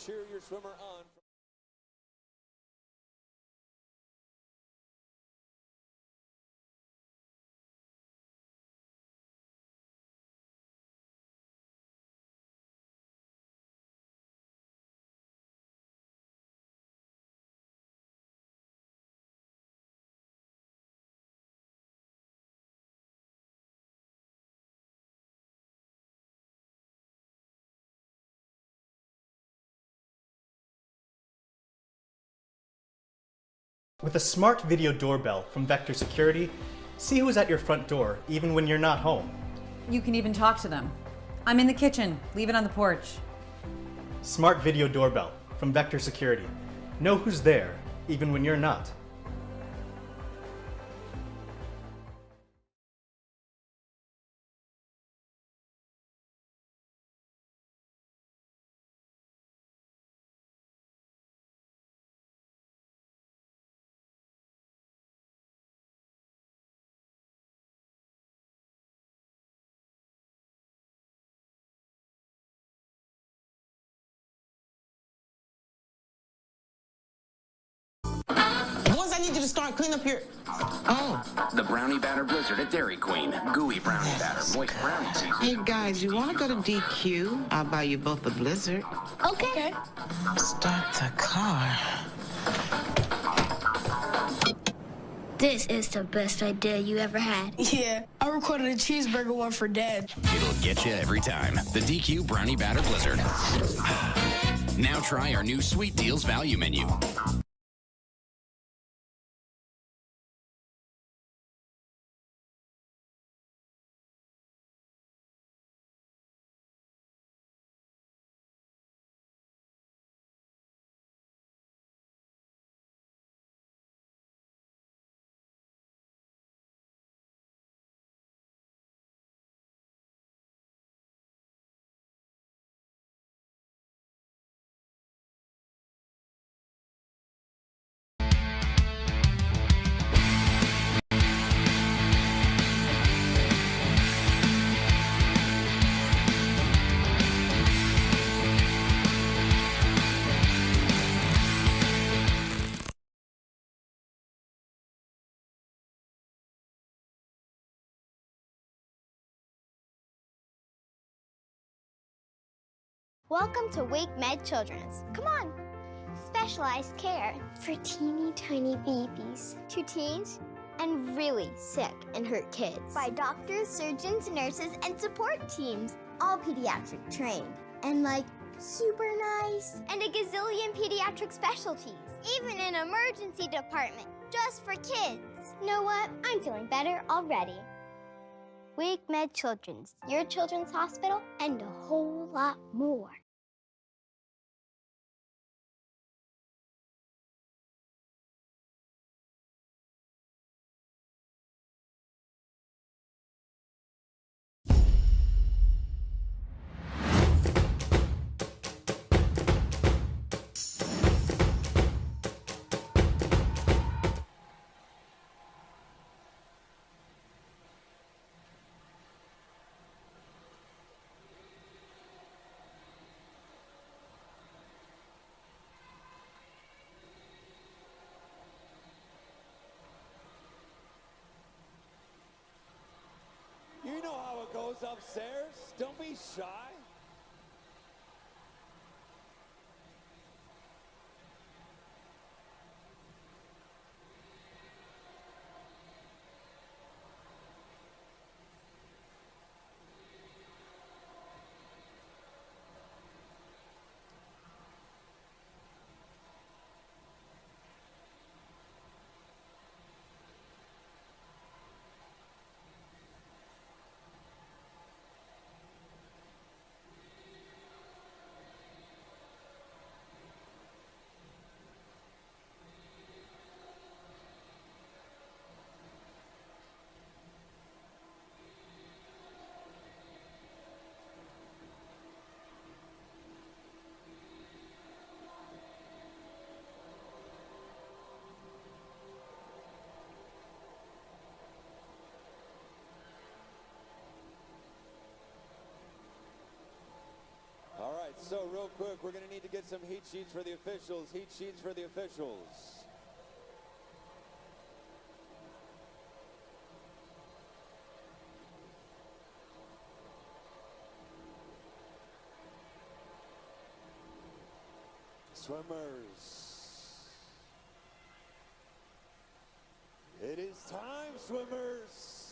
cheer your swimmer on. With a smart video doorbell from Vector Security, see who's at your front door even when you're not home. You can even talk to them. I'm in the kitchen. Leave it on the porch. Smart video doorbell from Vector Security. Know who's there even when you're not. Boys, I need you to start clean up your... Oh. The Brownie Batter Blizzard at Dairy Queen. Gooey brownie batter, moist brownie cheese. Hey, guys, you want to go to DQ? I'll buy you both a Blizzard. Okay. Start the car. This is the best idea you ever had. Yeah, I recorded a cheeseburger one for Dad. It'll get you every time. The DQ Brownie Batter Blizzard. Now try our new Sweet Deals value menu. Welcome to Wake Med Children's. Come on. Specialized care for teeny tiny babies, to teens, and really sick and hurt kids. By doctors, surgeons, nurses, and support teams, all pediatric trained. And super nice. And a gazillion pediatric specialties. Even an emergency department, just for kids. You know what? I'm feeling better already. Wake Med Children's, your children's hospital, and a whole lot more. You know how it goes upstairs. Don't be shy. So real quick, we're going to need to get some heat sheets for the officials. Heat sheets for the officials. Swimmers. It is time, swimmers.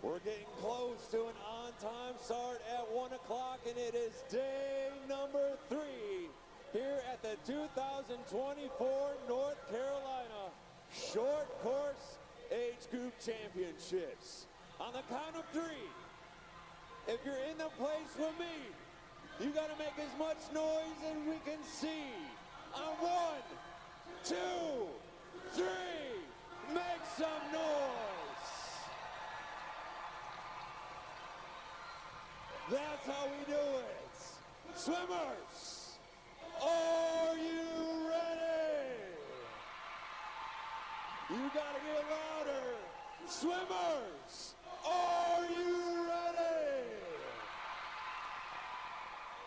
We're getting close to an on-time start at 1 o'clock, and it is day number 3 here at the 2024 North Carolina Short Course Age Group Championships. On the count of 3, if you're in the place with me, you gotta make as much noise as we can see. On 1, 2, 3, make some noise. That's how we do it. Swimmers, are you ready? You gotta get louder. Swimmers, are you ready?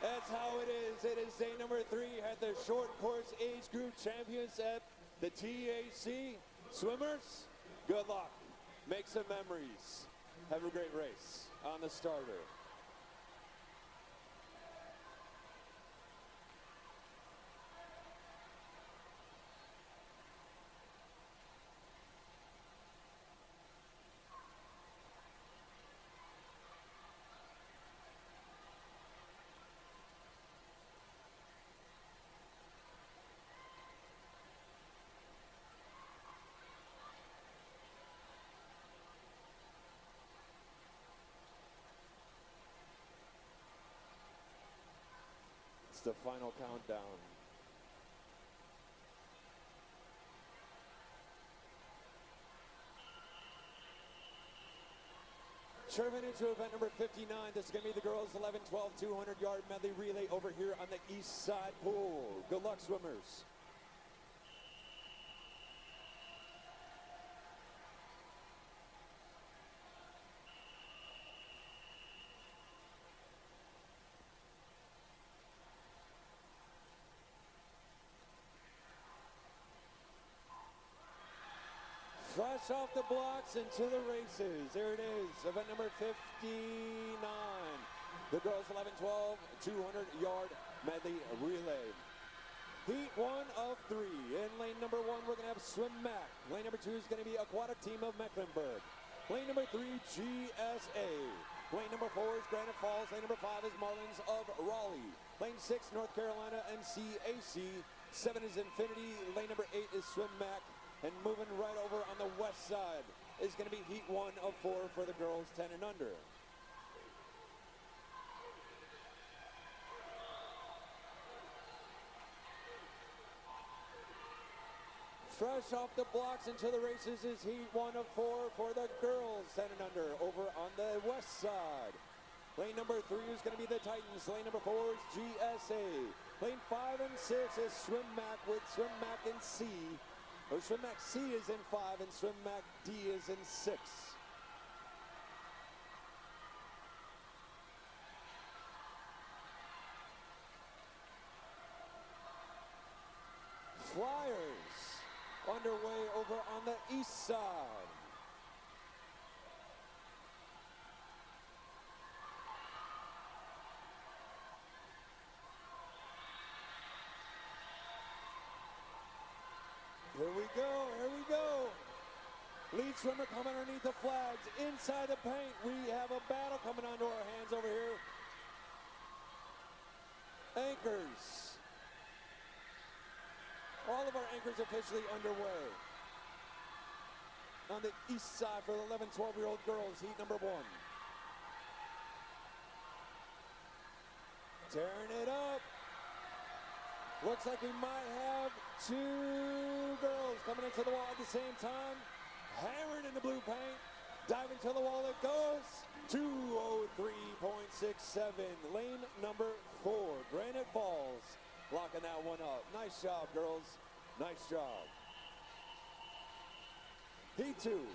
That's how it is. It is day number 3 at the Short Course Age Group Champions at the TAC. Swimmers, good luck. Make some memories. Have a great race on the starter. It's the final countdown. Sherman into event number 59. This is going to be the girls 11, 12, 200-yard medley relay over here on the east side pool. Good luck, swimmers. Fresh off the blocks into the races. There it is, event number 59. The girls 11, 12, 200-yard medley relay. Heat 1 of 3. In lane number 1, we're going to have Swim Mac. Lane number 2 is going to be Aquatic Team of Mecklenburg. Lane number 3, GSA. Lane number 4 is Granite Falls. Lane number 5 is Marlins of Raleigh. Lane 6, North Carolina and CAC. 7 is Infinity. Lane number 8 is Swim Mac. And moving right over on the west side is going to be heat 1 of 4 for the girls 10 and under. Fresh off the blocks into the races is heat 1 of 4 for the girls 10 and under over on the west side. Lane number 3 is going to be the Titans. Lane number 4 is GSA. Lane 5 and 6 is Swim Mac with Swim Mac in C. Or Swim Mac C is in 5 and Swim Mac D is in 6. Flyers underway over on the east side. Here we go, here we go. Lead swimmer coming underneath the flags. Inside the paint, we have a battle coming onto our hands over here. Anchors. All of our anchors officially underway. On the east side for the 11, 12-year-old girls, heat number 1. Tearing it up. Looks like we might have 2 girls coming into the wall at the same time. Hammering in the blue paint. Diving to the wall it goes. 2:03.67. Lane number 4. Granite Falls. Locking that one up. Nice job, girls. Nice job. Heat 2.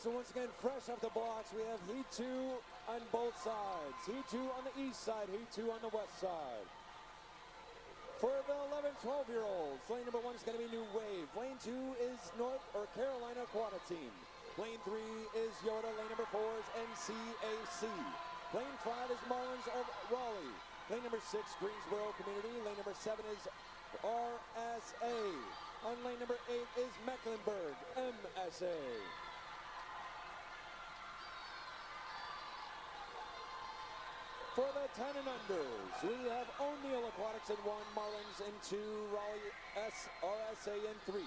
and once again, fresh off the blocks, we have Heat 2 on both sides. Heat 2 on the east side, Heat 2 on the west side. For the 11-12-year-olds, lane number 1 is going to be New Wave. Lane 2 is Carolina Aquatic Team. Lane 3 is Yoda. Lane number 4 is NCAC. Lane 5 is Marlins of Raleigh. Lane number 6, Greensboro Community. Lane number 7 is RSA. On lane number 8 is Mecklenburg, MSA. For the 10 and unders, we have O'Neill Aquatics in 1, Marlins in 2, Raleigh RSA in 3.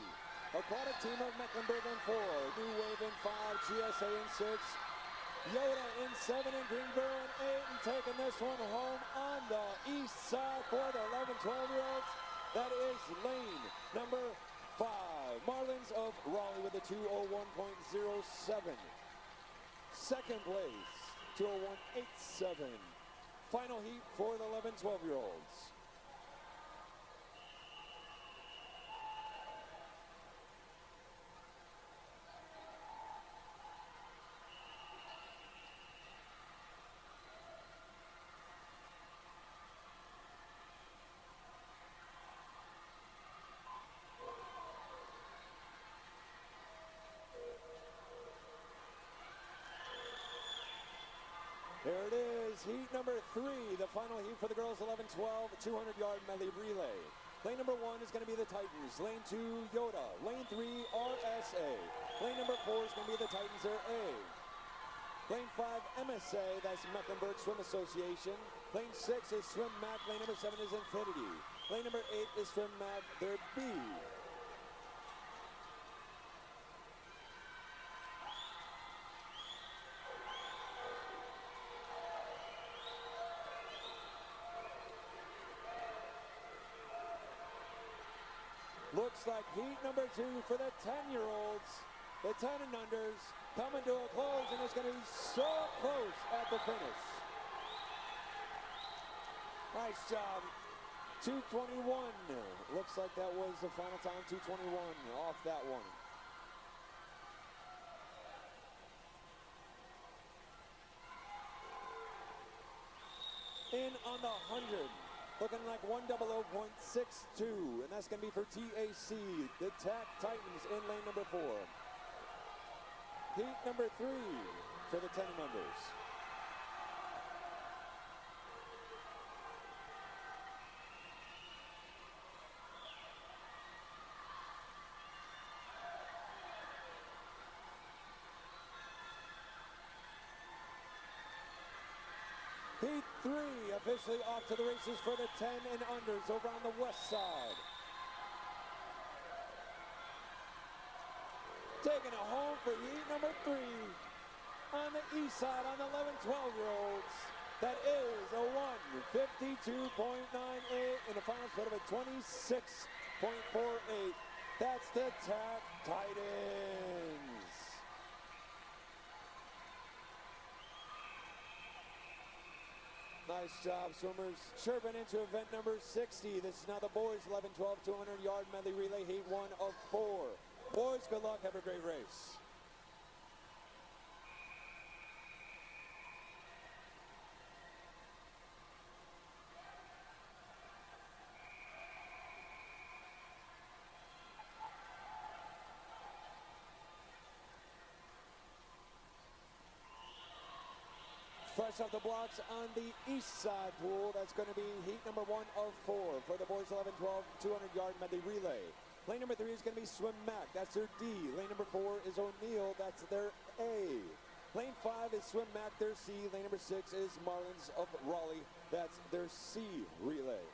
Aquatic Team of Mecklenburg in 4, New Wave in 5, GSA in 6, Yoda in 7, and Greenboro in 8, and taking this one home on the east side for the 11-12-year-olds. That is lane number 5, Marlins of Raleigh with a 201.07. Second place, 201.87. Final heat for the 11-12-year-olds. There it is, heat number 3, the final heat for the girls 11-12, 200-yard medley relay. Lane number 1 is going to be the Titans. Lane 2, Yoda. Lane 3, RSA. Lane number 4 is going to be the Titans, they're A. Lane 5, MSA, that's Mecklenburg Swim Association. Lane 6 is Swim Mac. Lane number 7 is Infinity. Lane number 8 is Swim Mac, they're B. Looks like heat number 2 for the 10-year-olds. The 10 and unders coming to a close, and it's going to be so close at the finish. Nice job. 2:21. Looks like that was the final time. 2:21 off that one. In on the 100. Looking like 100.62, and that's going to be for TAC, the TAC Titans in lane number 4. Heat number 3 for the 10 and unders. Heat 3 officially off to the races for the 10 and unders over on the west side. Taking it home for heat number 3 on the east side on the 11-12-year-olds. That is a 152.98 and a final split of a 26.48. That's the TAC Titans. Nice job, swimmers. Chirping into event number 60. This is now the boys 11-12 200-yard medley relay, heat 1 of 4. Boys, good luck. Have a great race. Fresh off the blocks on the east side pool, that's going to be heat number 1 of 4 for the boys 11-12 200-yard medley relay. Lane number 3 is going to be Swim Mac, that's their D. Lane number 4 is O'Neill, that's their A. Lane 5 is Swim Mac, their C. Lane number 6 is Marlins of Raleigh, that's their C relay.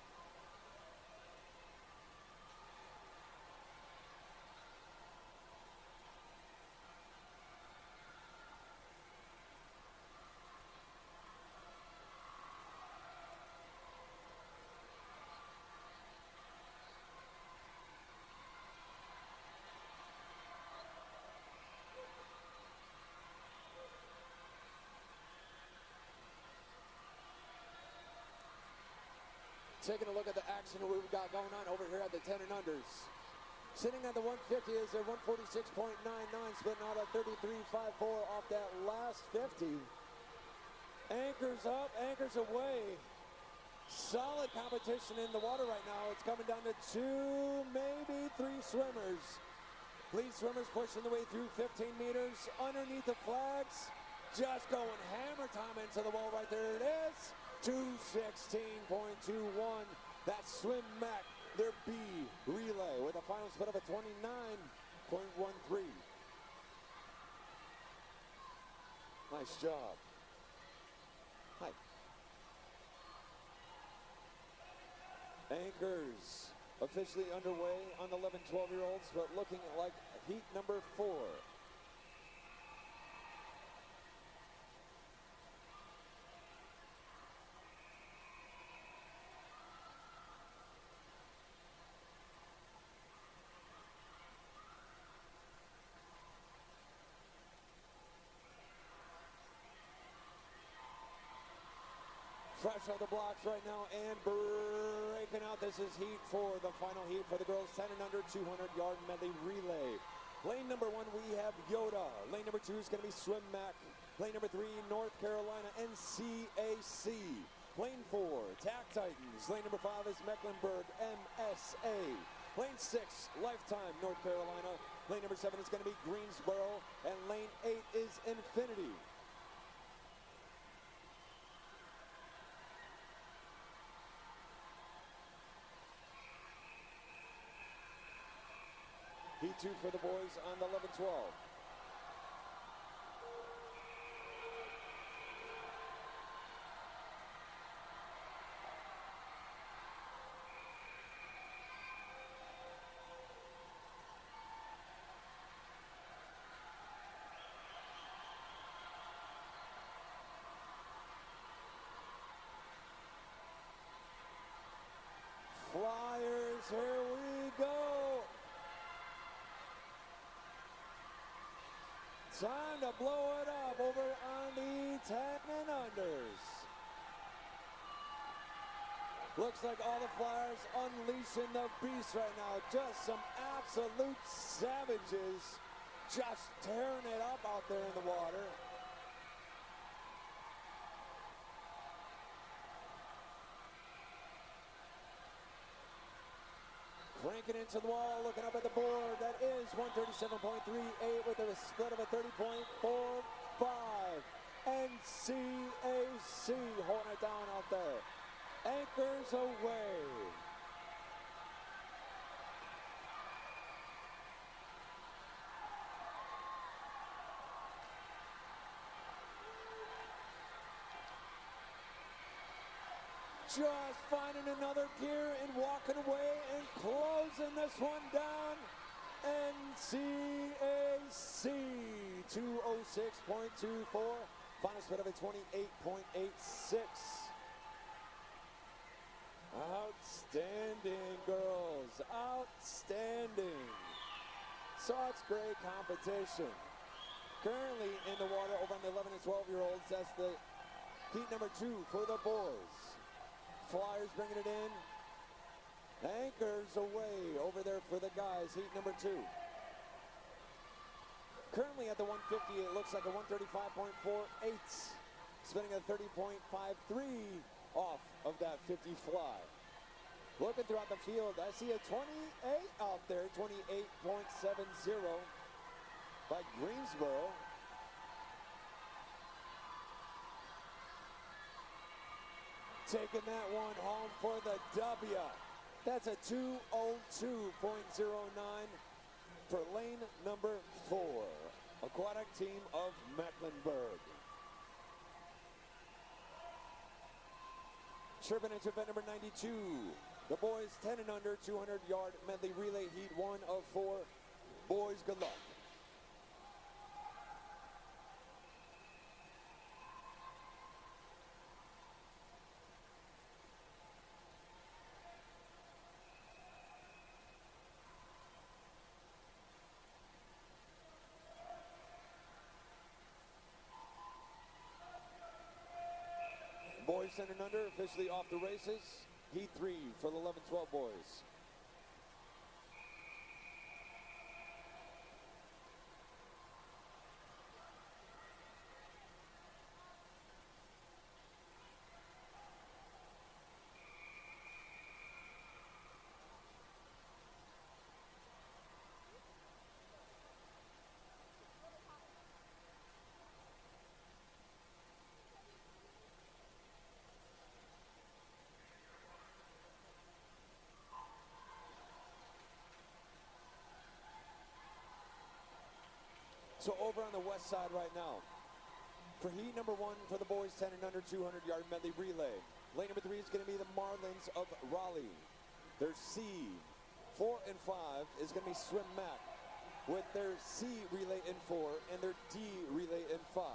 Taking a look at the action we've got going on over here at the 10 and unders. Sitting at the 150 is a 146.99, splitting out a 33.54 off that last 50. Anchors up, anchors away. Solid competition in the water right now. It's coming down to 2, maybe 3 swimmers. Lead swimmers pushing the way through 15 meters underneath the flags. Just going hammer time into the wall right there. It is 2:16.21. That's Swim Mac, their B relay, with a final split of a 29.13. Nice job. Hi. Anchors officially underway on the 11-12-year-olds, but looking like heat number 4. Fresh off the blocks right now and breaking out. This is heat 4, the final heat for the girls 10 and under 200-yard medley relay. Lane number 1, we have Yoda. Lane number 2 is going to be Swim Mac. Lane number 3, North Carolina NCAC. Lane 4, Tack Titans. Lane number 5 is Mecklenburg MSA. Lane 6, Lifetime North Carolina. Lane number 7 is going to be Greensboro. And lane 8 is Infinity. Heat 2 for the boys on the 11-12. Flyers, here we go. Time to blow it up over on the 10 and unders. Looks like all the Flyers unleashing the beast right now. Just some absolute savages just tearing it up out there in the water. Cranking into the wall, looking up at the board. That is 137.38 with a split of a 30.45. NCAC holding it down out there. Anchors away. Just finding another gear and walking away and closing this one down. NCAC 206.24. Final split of a 28.86. Outstanding, girls. Outstanding. Such great competition. Currently in the water over on the 11 and 12-year-olds. That's the heat number 2 for the boys. Flyers bringing it in. Anchors away over there for the guys. Heat number 2. Currently at the 150, it looks like a 135.48. Spinning a 30.53 off of that 50 fly. Looking throughout the field, I see a 28 out there. 28.70 by Greensboro. Taking that one home for the W. That's a 2:02.09 for lane number 4. Aquatic team of Mecklenburg. Chirping into event number 92. The boys 10 and under 200-yard medley relay heat 1 of 4. Boys, good luck. Boys 10 and under officially off the races. Heat 3 for the 11-12 boys. So over on the west side right now, for heat number 1 for the boys 10 and under 200-yard medley relay. Lane number 3 is going to be the Marlins of Raleigh. Their C, 4 and 5 is going to be Swim Mac with their C relay in 4 and their D relay in 5.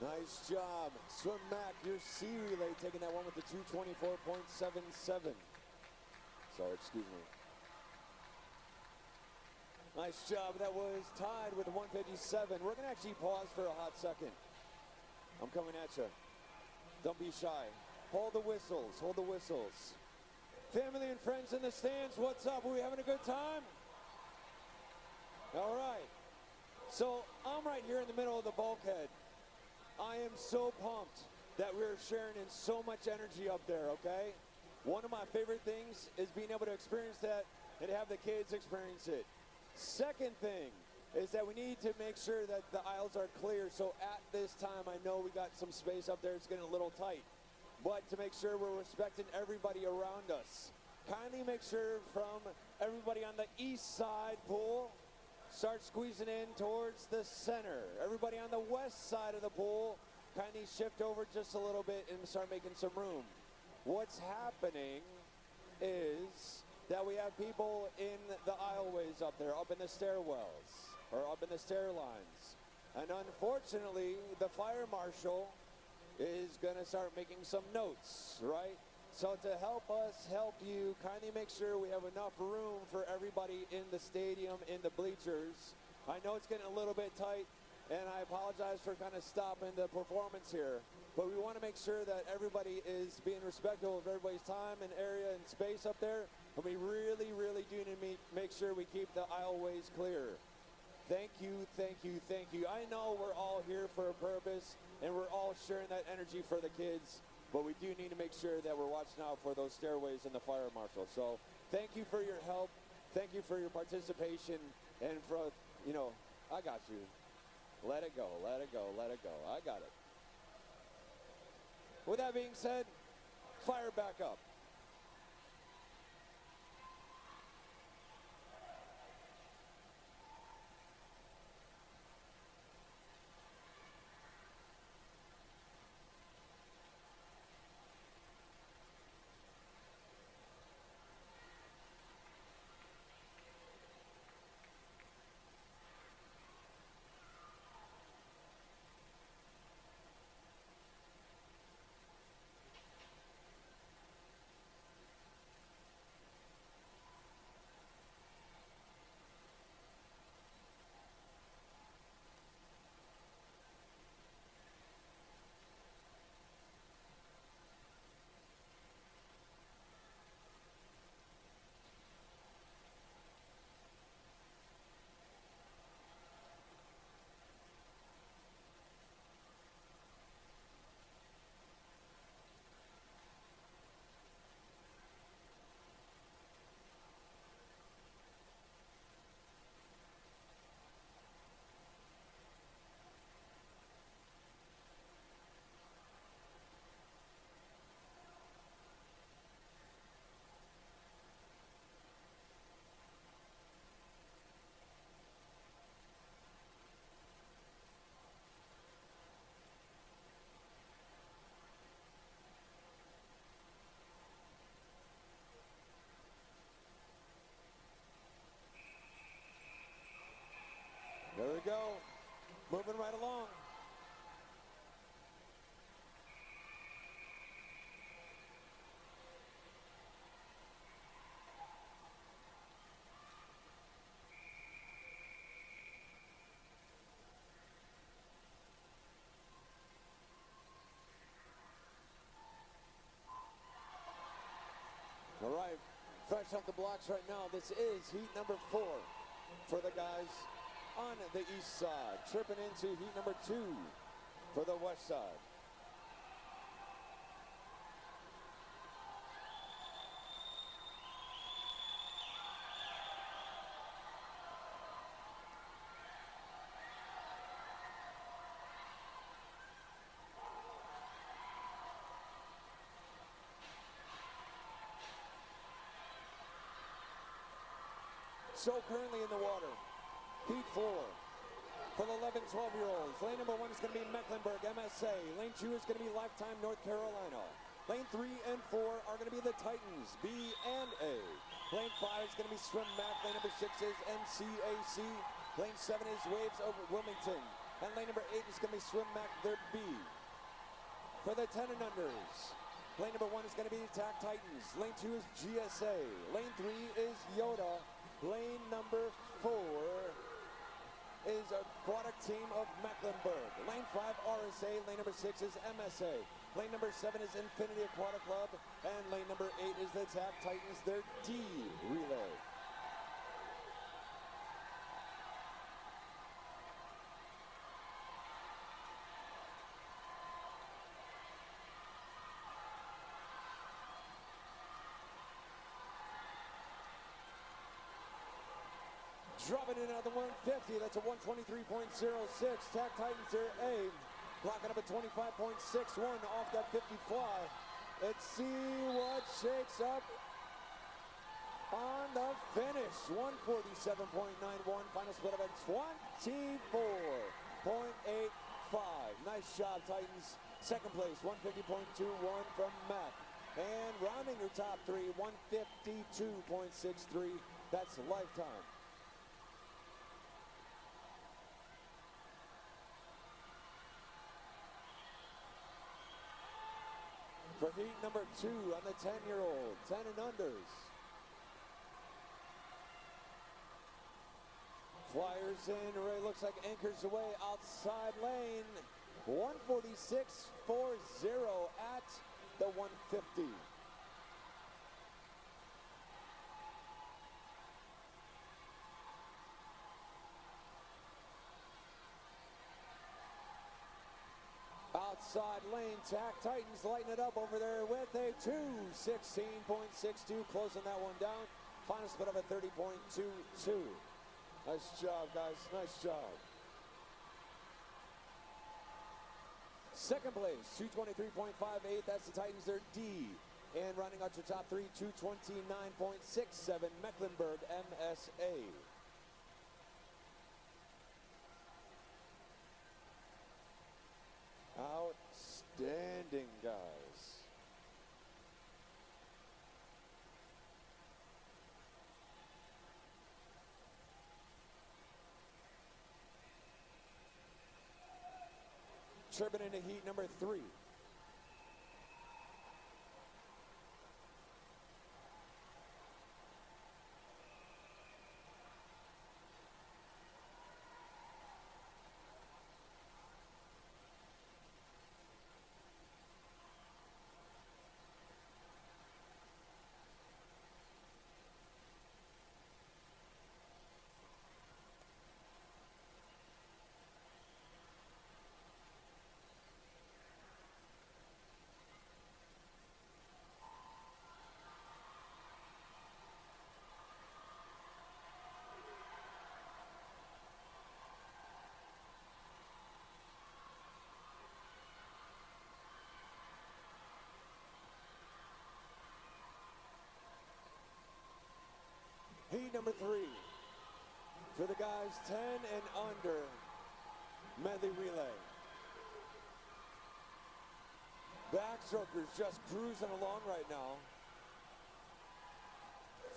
Nice job. Swim Mac, your C relay, taking that one with the 224.77. Sorry, excuse me. Nice job. That was tied with 157. We're going to actually pause for a hot second. I'm coming at you. Don't be shy. Hold the whistles. Hold the whistles. Family and friends in the stands, what's up? Are we having a good time? All right. So I'm right here in the middle of the bulkhead. I am so pumped that we're sharing in so much energy up there, okay? One of my favorite things is being able to experience that and have the kids experience it. Second thing is that we need to make sure that the aisles are clear. So at this time, I know we got some space up there. It's getting a little tight. But to make sure we're respecting everybody around us, kindly make sure from everybody on the east side pool, start squeezing in towards the center. Everybody on the west side of the pool, kindly shift over just a little bit and start making some room. What's happening is that we have people in the aisleways up there, up in the stairwells, or up in the stair lines. And unfortunately, the fire marshal is gonna start making some notes, right? So to help us help you, kindly make sure we have enough room for everybody in the stadium, in the bleachers. I know it's getting a little bit tight, and I apologize for kind of stopping the performance here. But we want to make sure that everybody is being respectful of everybody's time and area and space up there. And we really, really do need to make sure we keep the aisleways clear. Thank you, thank you, thank you. I know we're all here for a purpose, and we're all sharing that energy for the kids. But we do need to make sure that we're watching out for those stairways and the fire marshal. So thank you for your help. Thank you for your participation. And for, you know, I got you. Let it go, let it go, let it go. I got it. With that being said, fire back up. moving right along. All right, fresh off the blocks right now. This is heat number 4 for the guys on the east side. Tripping into heat number 2 for the west side. So currently in the water, heat 4 for the 11, 12-year-olds. Lane number 1 is going to be Mecklenburg, MSA. Lane 2 is going to be Lifetime, North Carolina. Lane 3 and 4 are going to be the Titans, B and A. Lane 5 is going to be Swim Mac. Lane number 6 is NCAC. Lane 7 is Waves of Wilmington. And lane number 8 is going to be Swim Mac, their B. For the 10 and unders, lane number 1 is going to be Attack Titans. Lane 2 is GSA. Lane 3 is Yoda. Lane number 4 is Aquatic Team of Mecklenburg. Lane 5, RSA. Lane number 6 is MSA. Lane number 7 is Infinity Aquatic Club. And lane number 8 is the Attack Titans, their D relay. Dropping in at the 150, that's a 123.06. Tack Titans there, A. Locking up at 25.61 off that 50 fly. Let's see what shakes up on the finish. 147.91, final split of it 24.85. Nice job, Titans. Second place, 150.21 from Mac. And rounding your top 3, 152.63. That's Lifetime. For heat number 2 on the 10-year-old, 10 and unders. Flyers in, Ray looks like anchors away outside lane. 146.40 at the 150. Outside lane, Tack Titans lighten it up over there with a 2:16.62, closing that one down. Final split of a 30.22. Nice job, guys. Nice job. Second place, 223.58. That's the Titans, their D. And running out your top 3, 229.67. Mecklenburg, MSA. Outstanding, guys. Tripping into heat number 3. Heat number 3 for the guys 10 and under medley relay. Backstrokers just cruising along right now.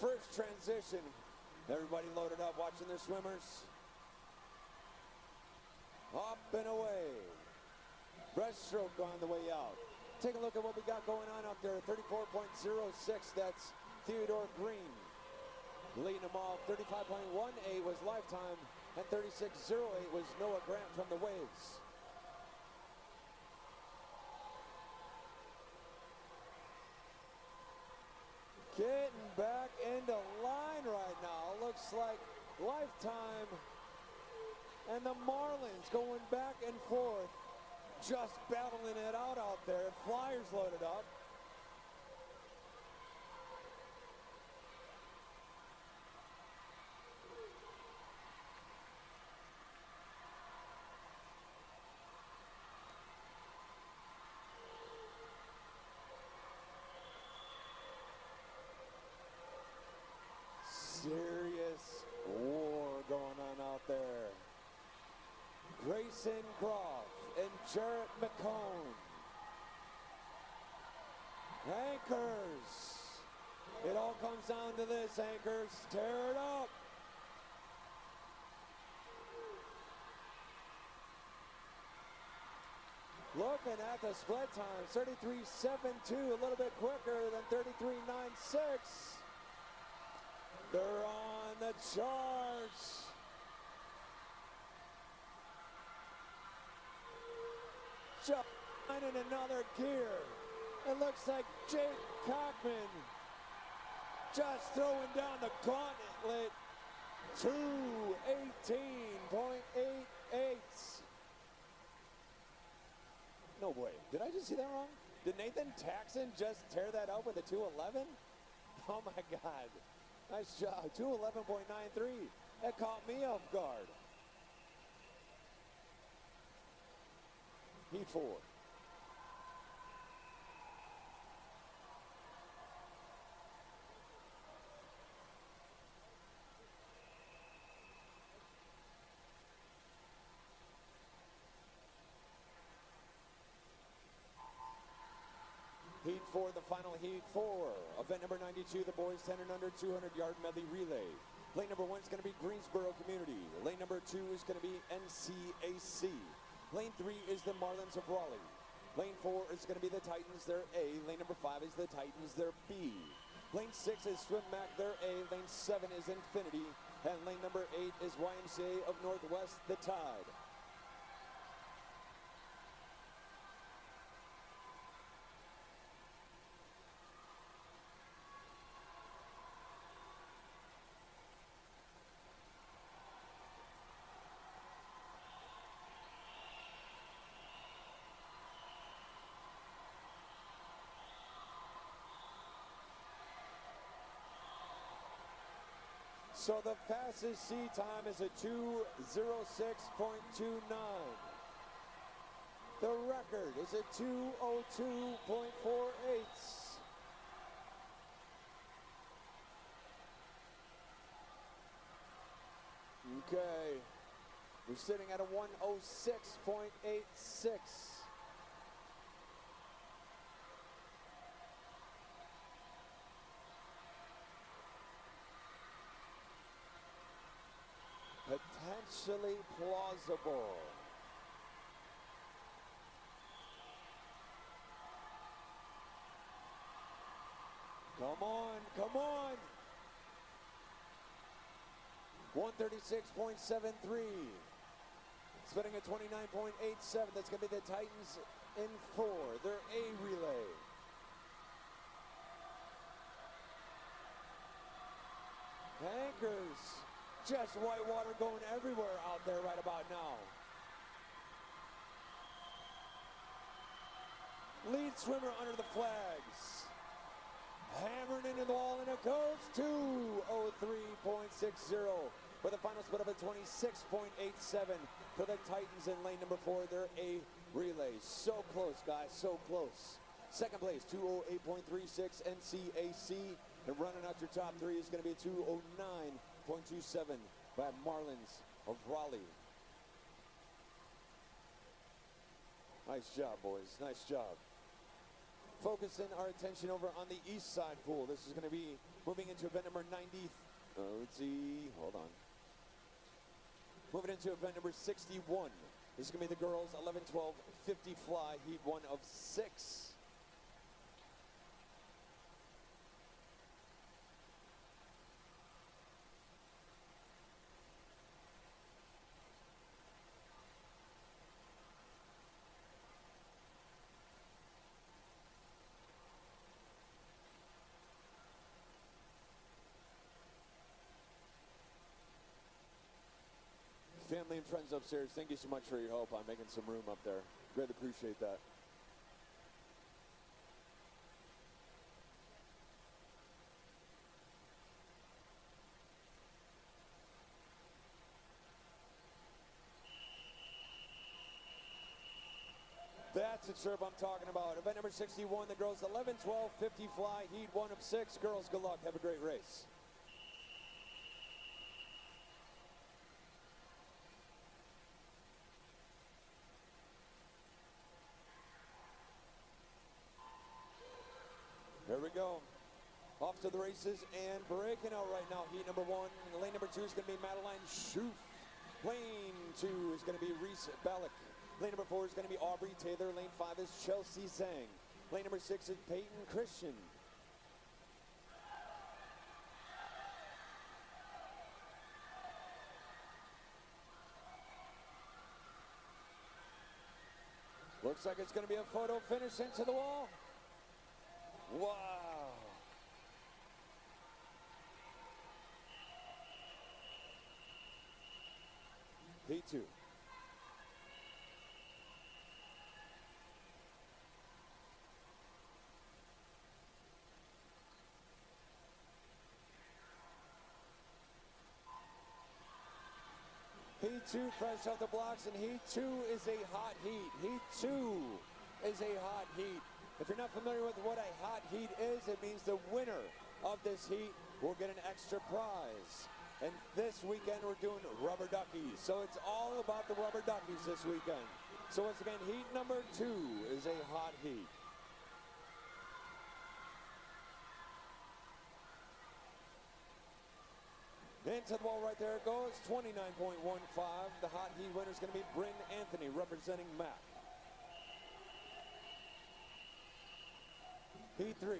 First transition. Everybody loaded up watching their swimmers. Up and away. Breaststroke on the way out. Take a look at what we got going on up there. 34.06, that's Theodore Green. Leading them off. 35.18 was Lifetime, and 36.08 was Noah Grant from the Waves. Getting back into line right now. Looks like Lifetime and the Marlins going back and forth. Just battling it out there. Flyers loaded up. Serious war going on out there. Grayson Croft and Jarrett McCone. Anchors. It all comes down to this, Anchors. Tear it up. Looking at the split time, 33.72, a little bit quicker than 33.96. They're on the charge. Just in another gear. It looks like Jake Cockman just throwing down the gauntlet. 2:18.88. No way. Did I just see that wrong? Did Nathan Taxon just tear that up with a 2:11? Oh my God. Nice job. 2:11.93. That caught me off guard. Heat 4. Heat 4, the final Heat 4. Event number 92, the boys 10 and under 200-yard medley relay. Lane number 1 is going to be Greensboro Community. Lane number 2 is going to be NCAC. Lane 3 is the Marlins of Raleigh. Lane 4 is going to be the Titans, their A. Lane number 5 is the Titans, their B. Lane 6 is Swim Mac, their A. Lane 7 is Infinity. And lane number 8 is YMCA of Northwest, the Tide. So the fastest C time is a 2:06.29. The record is a 2:02.48. Okay, we're sitting at a 1:06.86. Potentially plausible. Come on, come on. 136.73. Spinning at 29.87. That's going to be the Titans in 4. Their A relay. Anchors. Just white water going everywhere out there right about now. Lead swimmer under the flags. Hammered into the wall, and it goes 2:03.60 with a final split of a 26.87 for the Titans in lane number 4, their A relay. So close, guys, so close. Second place, 2:08.36 NCAC. And running out your top 3 is going to be 2:09.27 by Marlins of Raleigh. Nice job, boys. Nice job. Focusing our attention over on the east side pool. This is going to be moving into event number 90. Let's see. Hold on. Moving into event number 61. This is going to be the girls 11, 12, 50 fly, heat 1 of 6. Family and friends upstairs, thank you so much for your help on making some room up there. Greatly appreciate that. That's the chirp I'm talking about. Event number 61, the girls 11, 12, 50 fly, heat 1 of 6. Girls, good luck. Have a great race. Here we go. Off to the races and breaking out right now. Heat number 1. Lane number 2 is going to be Madeline Schoof. Lane 2 is going to be Reese Ballack. Lane number 4 is going to be Aubrey Taylor. Lane 5 is Chelsea Zhang. Lane number 6 is Peyton Christian. Looks like it's going to be a photo finish into the wall. Wow. Heat 2. Heat 2 fresh off the blocks, and Heat 2 is a hot heat. Heat 2 is a hot heat. If you're not familiar with what a hot heat is, it means the winner of this heat will get an extra prize. And this weekend we're doing rubber duckies. So it's all about the rubber duckies this weekend. So once again, heat number 2 is a hot heat. Into the wall right there it goes, 29.15. The hot heat winner is going to be Bryn Anthony representing MAC. Heat 3.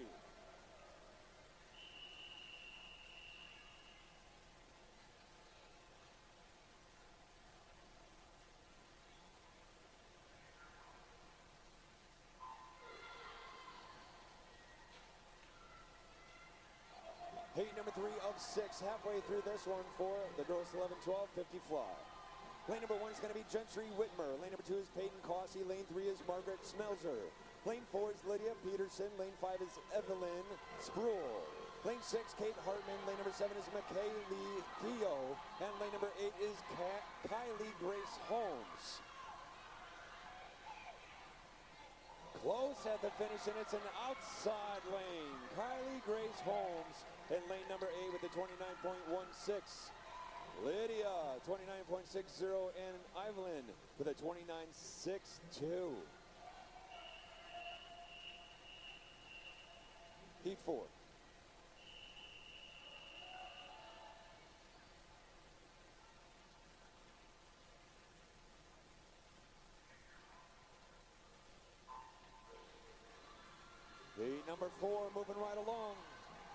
Heat number 3 of 6, halfway through this one for the girls 11, 12, 50 fly. Lane number 1 is going to be Gentry Whitmer. Lane number 2 is Peyton Cossey. Lane 3 is Margaret Smelzer. Lane 4 is Lydia Peterson. Lane 5 is Evelyn Spruill. Lane 6, Kate Hartman. Lane number 7 is McKaylee Theo. And lane number 8 is Kylie Grace Holmes. Close at the finish, and it's an outside lane. Kylie Grace Holmes in lane number 8 with the 29.16. Lydia, 29.60, and Evelyn with a 29.62. Heat 4. Heat number 4 moving right along.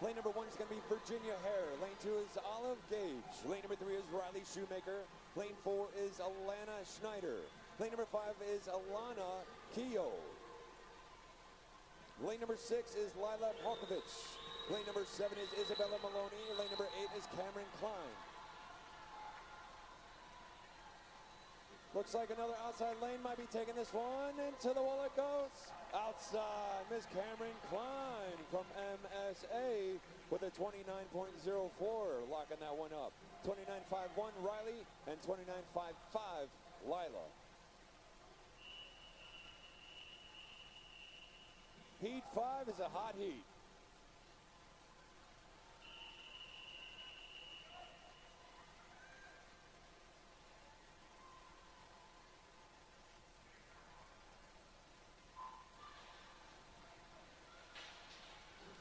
Lane number 1 is going to be Virginia Hare. Lane 2 is Olive Gage. Lane number 3 is Riley Shoemaker. Lane 4 is Alana Schneider. Lane number 5 is Alana Keogh. Lane number 6 is Lila Polkovich. Lane number 7 is Isabella Maloney. Lane number 8 is Cameron Klein. Looks like another outside lane might be taking this one. Into the wall it goes. Outside, Miss Cameron Klein from MSA with a 29.04. Locking that one up. 29.51 Riley and 29.55 Lila. Heat 5 is a hot heat.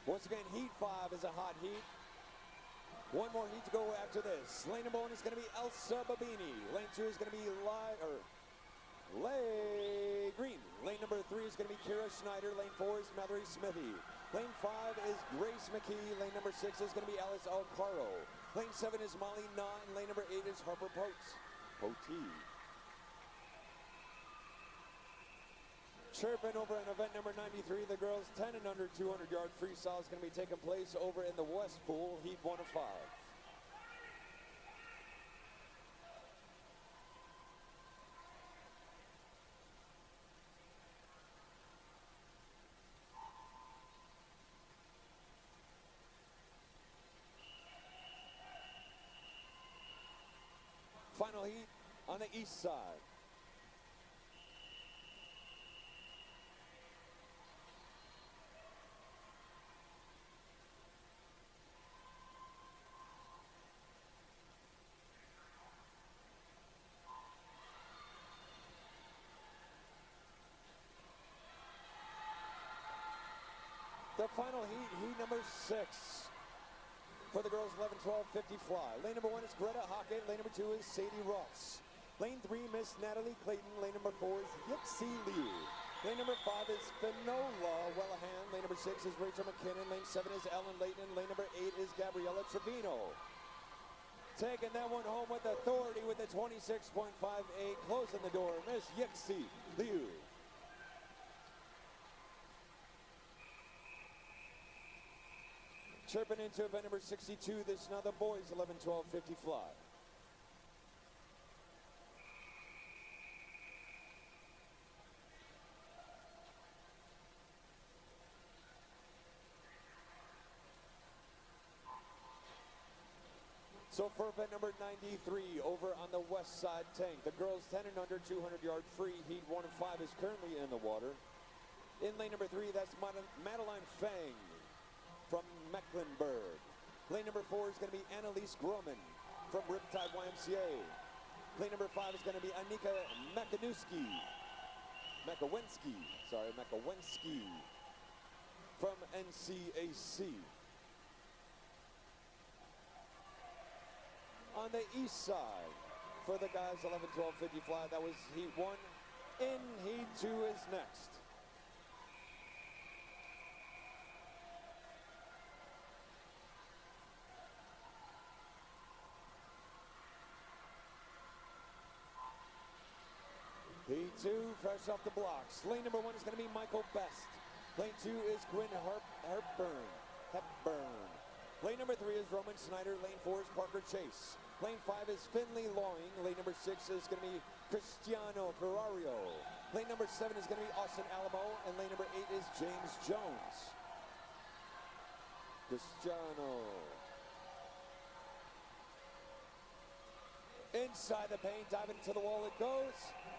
Once again, Heat 5 is a hot heat. One more heat to go after this. Lane number 1 is going to be Elsa Babini. Lane 2 is going to be Lane green. Lane number 3 is going to be Kira Schneider. Lane 4 is Mallory Smithy. Lane 5 is Grace McKee. Lane number 6 is going to be Alice Alcaro. Lane 7 is Molly Knott. Lane number 8 is Harper Potee. Chirping over in event number 93, the girls 10 and under 200-yard freestyle is going to be taking place over in the West Pool, heat 1 of 5. Final heat on the east side. The final heat number 6 for the girls 11, 12, 50 fly. Lane number 1 is Greta Hockett. Lane number 2 is Sadie Ross. Lane 3, Miss Natalie Clayton. Lane number 4 is Yixi Liu. Lane number 5 is Finola Wellahan. Lane number 6 is Rachel McKinnon. Lane 7 is Ellen Layton. Lane number 8 is Gabriella Trevino. Taking that one home with authority with the 26.58. Closing the door, Miss Yixi Liu. Chirping into event number 62, this is now the boys 11, 12, 50 fly. So for event number 93 over on the west side tank, the girls 10 and under 200-yard free, heat 1 and 5 is currently in the water. In lane number 3, that's Madeline Fang from Mecklenburg. Lane number 4 is going to be Annalise Groman from Riptide YMCA. Lane number 5 is going to be Anika Makowinski from NCAC. On the east side, for the guys 11, 12, 50 fly, that was heat 1. In heat 2 is next. Heat 2, fresh off the blocks. Lane number 1 is going to be Michael Best. Lane 2 is Quinn Hepburn. Lane number 3 is Roman Snyder. Lane 4 is Parker Chase. Lane 5 is Finley Lawing. Lane number 6 is going to be Cristiano Ferrario. Lane number 7 is going to be Austin Alamo. And lane number 8 is James Jones. Cristiano. Inside the paint, diving to the wall it goes.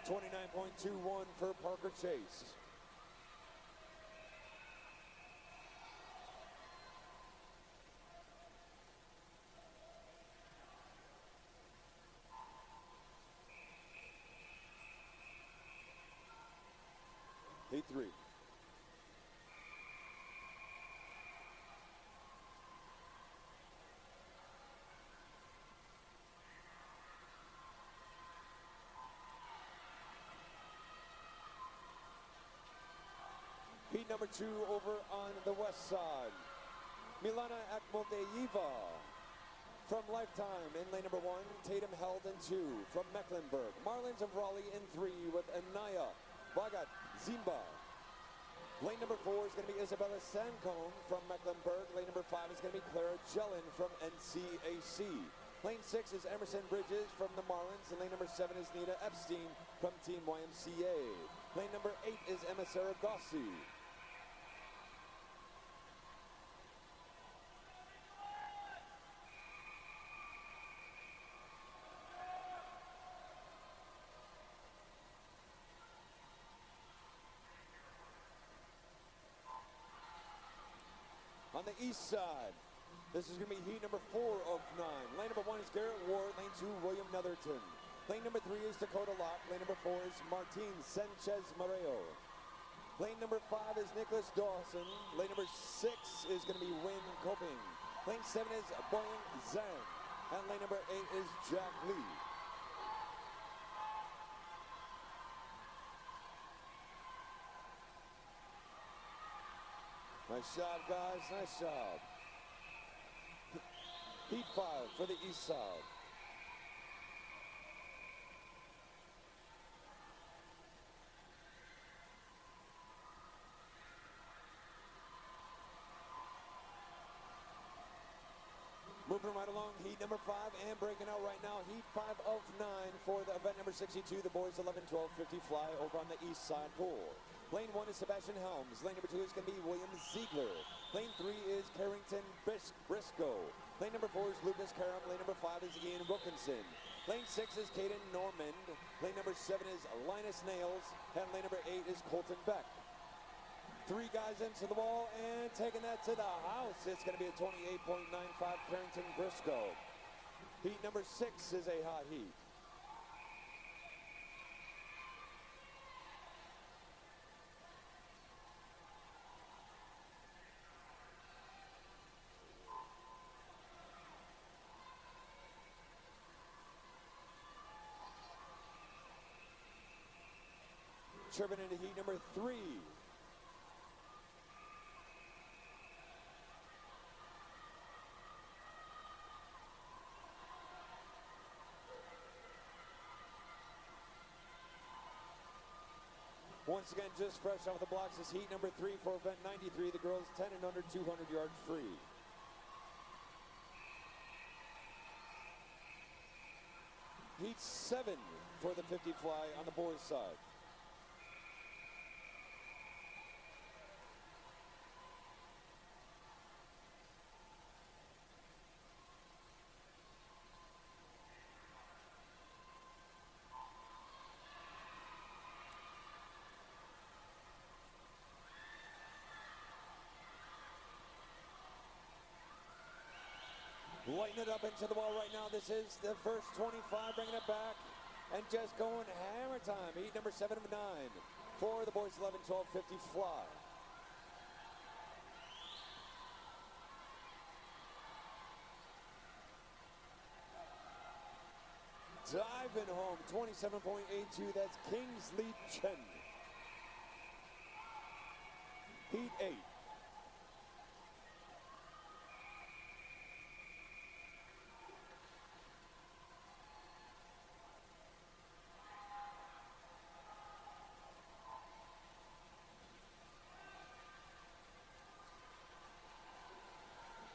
29.21 for Parker Chase. Heat 3. Heat number 2 over on the west side. Milana Akmoldeyeva from Lifetime in lane number 1. Tatum held in 2 from Mecklenburg. Marlins of Raleigh in 3 with Anaya Bagat Zimba. Lane number 4 is going to be Isabella Sancone from Mecklenburg. Lane number 5 is going to be Clara Jellin from NCAC. Lane 6 is Emerson Bridges from the Marlins. And lane number 7 is Nita Epstein from Team YMCA. Lane number 8 is Emma Saragossi. On the east side, this is going to be heat number 4 of 9. Lane number 1 is Garrett Ward. Lane 2, William Netherton. Lane number 3 is Dakota Locke. Lane number 4 is Martin Sanchez Mareo. Lane number 5 is Nicholas Dawson. Lane number 6 is going to be Win Coping. Lane 7 is Boyang Zhang. And lane number 8 is Jack Lee. Nice job, guys. Nice job. Heat 5 for the east side. Moving right along, heat number 5, and breaking out right now, heat 5 of 9 for the event number 62, the boys 11, 12, 50 fly over on the east side pool. Lane 1 is Sebastian Helms. Lane number 2 is going to be William Ziegler. Lane 3 is Carrington Briscoe. Lane number 4 is Lucas Karam. Lane number 5 is Ian Wilkinson. Lane 6 is Caden Normand. Lane number 7 is Linus Nails. And lane number 8 is Colton Beck. 3 guys into the wall and taking that to the house. It's going to be a 28.95 Carrington Briscoe. Heat number 6 is a hot heat. Chirping into heat number 3. Once again, just fresh off the blocks is heat number 3 for event 93. The girls 10 and under, 200-yard free. Heat 7 for the 50 fly on the boys' side. Lighting it up into the wall right now. This is the first 25, bringing it back and just going hammer time. Heat number 7 of 9 for the boys 11, 12, 50 fly. Diving home, 27.82. That's Kingsley Chen. Heat 8.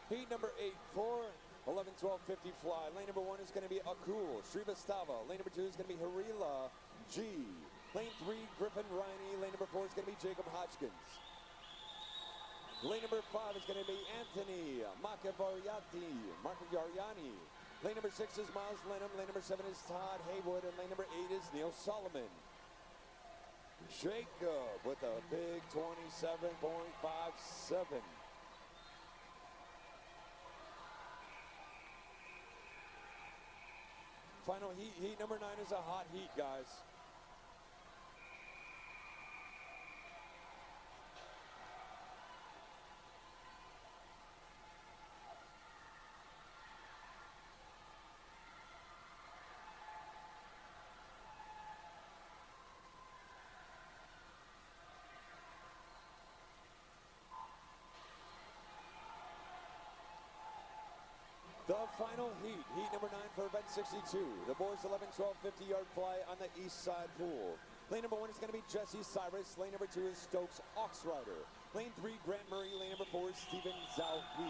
Heat number 8 for 11, 12, 50 fly. Lane number 1 is going to be Akul Srivastava. Lane number 2 is going to be Harila G. Lane 3, Griffin Riney. Lane number 4 is going to be Jacob Hodgkins. Lane number 5 is going to be Anthony Macavariani. Lane number 6 is Miles Lenham. Lane number 7 is Todd Haywood. And lane number 8 is Neil Solomon. Jacob with a big 27.57. Final heat, heat number 9 is a hot heat, guys. The final heat, heat number 9 for event 62. The boys 11, 12, 50-yard fly on the east side pool. Lane number 1 is going to be Jesse Cyrus. Lane number 2 is Stokes Oxrider. Lane 3, Grant Murray. Lane number 4 is Stephen Zhao He.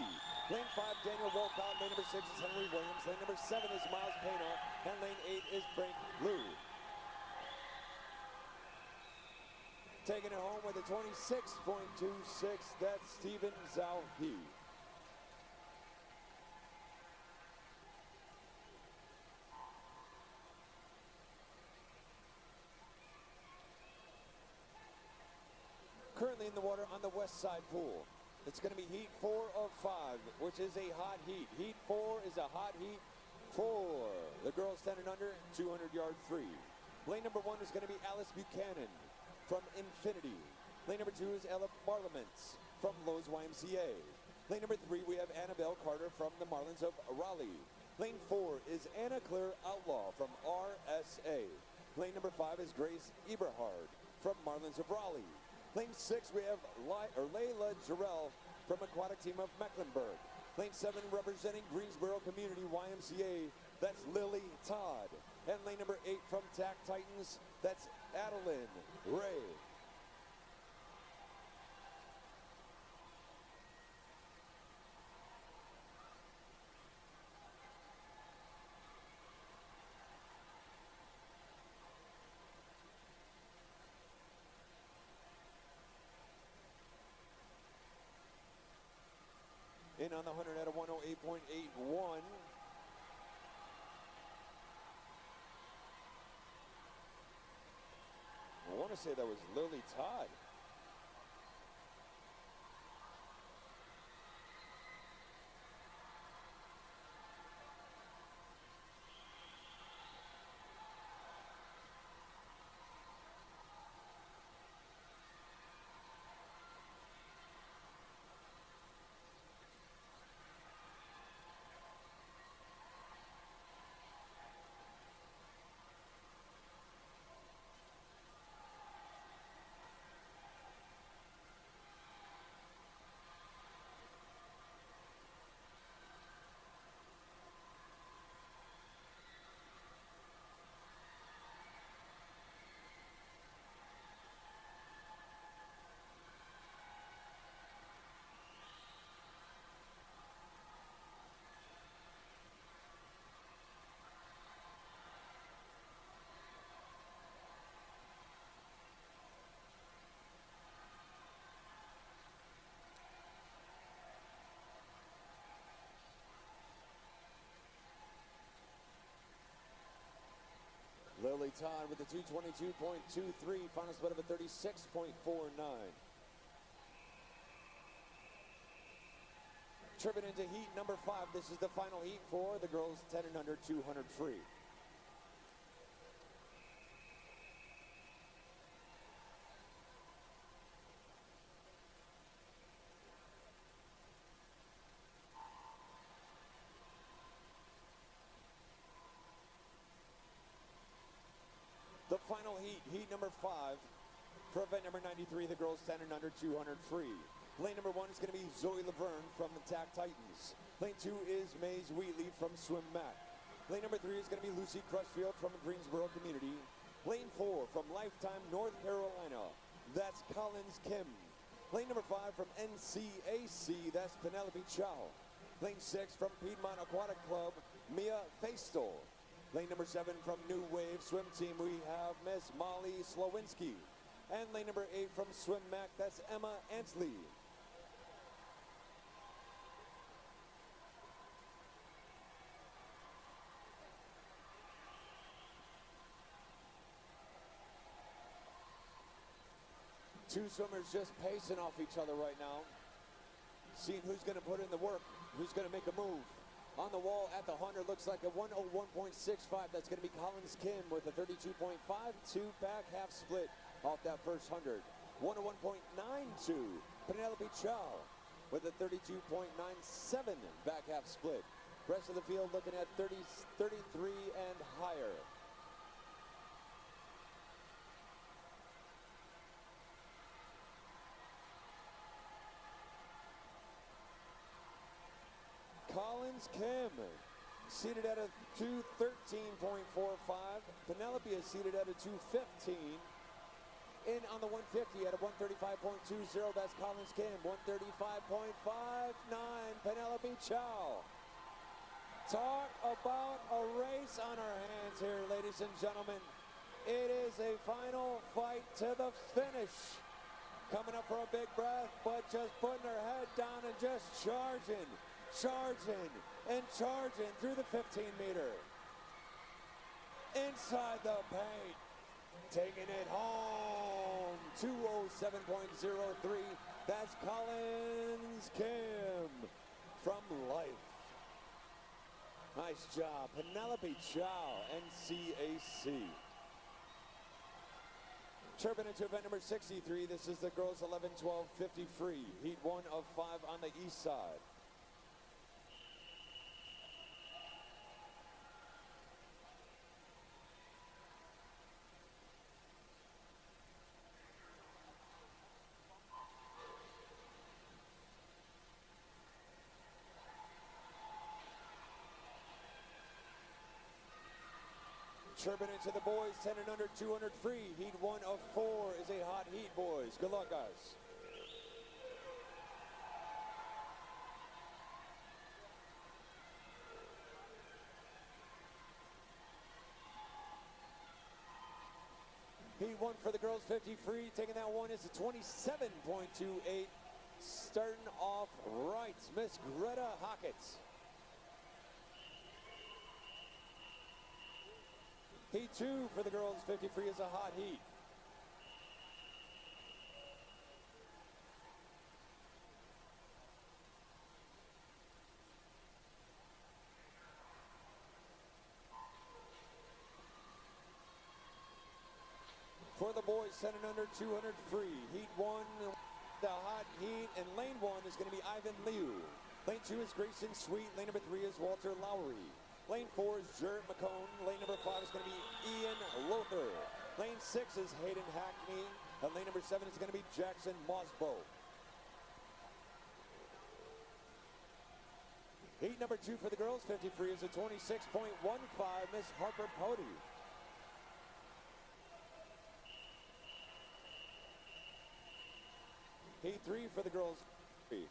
Lane 5, Daniel Wolcott. Lane number 6 is Henry Williams. Lane number 7 is Miles Pena. And lane 8 is Frank Liu. Taking it home with a 26.26, that's Stephen Zhao He. Currently in the water on the west side pool. It's going to be heat 4 of 5, which is a hot heat. Heat 4 is a hot heat for the girls 10 and under, 200-yard free. Lane number 1 is going to be Alice Buchanan from Infinity. Lane number 2 is Ella Parliaments from Lowe's YMCA. Lane number 3, we have Annabelle Carter from the Marlins of Raleigh. Lane 4 is Anna Claire Outlaw from RSA. Lane number 5 is Grace Eberhard from Marlins of Raleigh. Lane 6, we have Layla Jarrell from Aquatic Team of Mecklenburg. Lane 7, representing Greensboro Community YMCA, that's Lily Todd. And lane number 8 from TAC Titans, that's Adeline Ray. In on the 100 at a 108.81. I want to say that was Lily Todd. Lily Todd with a 222.23, final split of a 36.49. Tripping into heat number 5. This is the final heat for the girls 10 and under, 200 free. The final heat, heat number 5, for event number 93, the girls 10 and under, 200 free. Lane number 1 is going to be Zoe Laverne from the TAC Titans. Lane 2 is Maze Wheatley from Swim Mac. Lane number 3 is going to be Lucy Crutchfield from Greensboro Community. Lane 4 from Lifetime North Carolina, that's Collins Kim. Lane number 5 from NCAC, that's Penelope Chow. Lane 6 from Piedmont Aquatic Club, Mia Feistel. Lane number 7 from New Wave Swim Team, we have Miss Molly Slowinski. And lane number 8 from Swim Mac, that's Emma Antley. Two swimmers just pacing off each other right now. Seeing who's going to put in the work, who's going to make a move. On the wall at the 100, looks like a 101.65. That's going to be Collins Kim with a 32.52 back half split off that first 100. 101.92, Penelope Chow with a 32.97 back half split. Rest of the field looking at 33 and higher. Collins Kim seated at a 213.45. Penelope is seated at a 215. In on the 150 at a 135.20. That's Collins Kim. 135.59. Penelope Chow. Talk about a race on our hands here, ladies and gentlemen. It is a final fight to the finish. Coming up for a big breath, but just putting her head down and just charging and charging through the 15-meter. Inside the paint, taking it home, 207.03. That's Collins Kim from Life. Nice job, Penelope Chow, NCAC. Chirping into event number 63. This is the girls 11-12-50 free. Heat 1 of 5 on the east side. Chirping into the boys, 10 and under, 200 free. Heat 1 of 4 is a hot heat, boys. Good luck, guys. Heat 1 for the girls, 50 free. Taking that one is a 27.28. Starting off right, Miss Greta Hockett. Heat 2 for the girls, 50 free is a hot heat. For the boys, 10 and under, 200 free. Heat 1, the hot heat, and lane 1 is going to be Ivan Liu. Lane 2 is Grayson Sweet. Lane number 3 is Walter Lowry. Lane 4 is Jared McCone. Lane number 5 is going to be Ian Lothar. Lane 6 is Hayden Hackney. And lane number 7 is going to be Jackson Mosbo. Heat number 2 for the girls, 50 free is a 26.15, Miss Harper Pody. Heat 3 for the girls, free.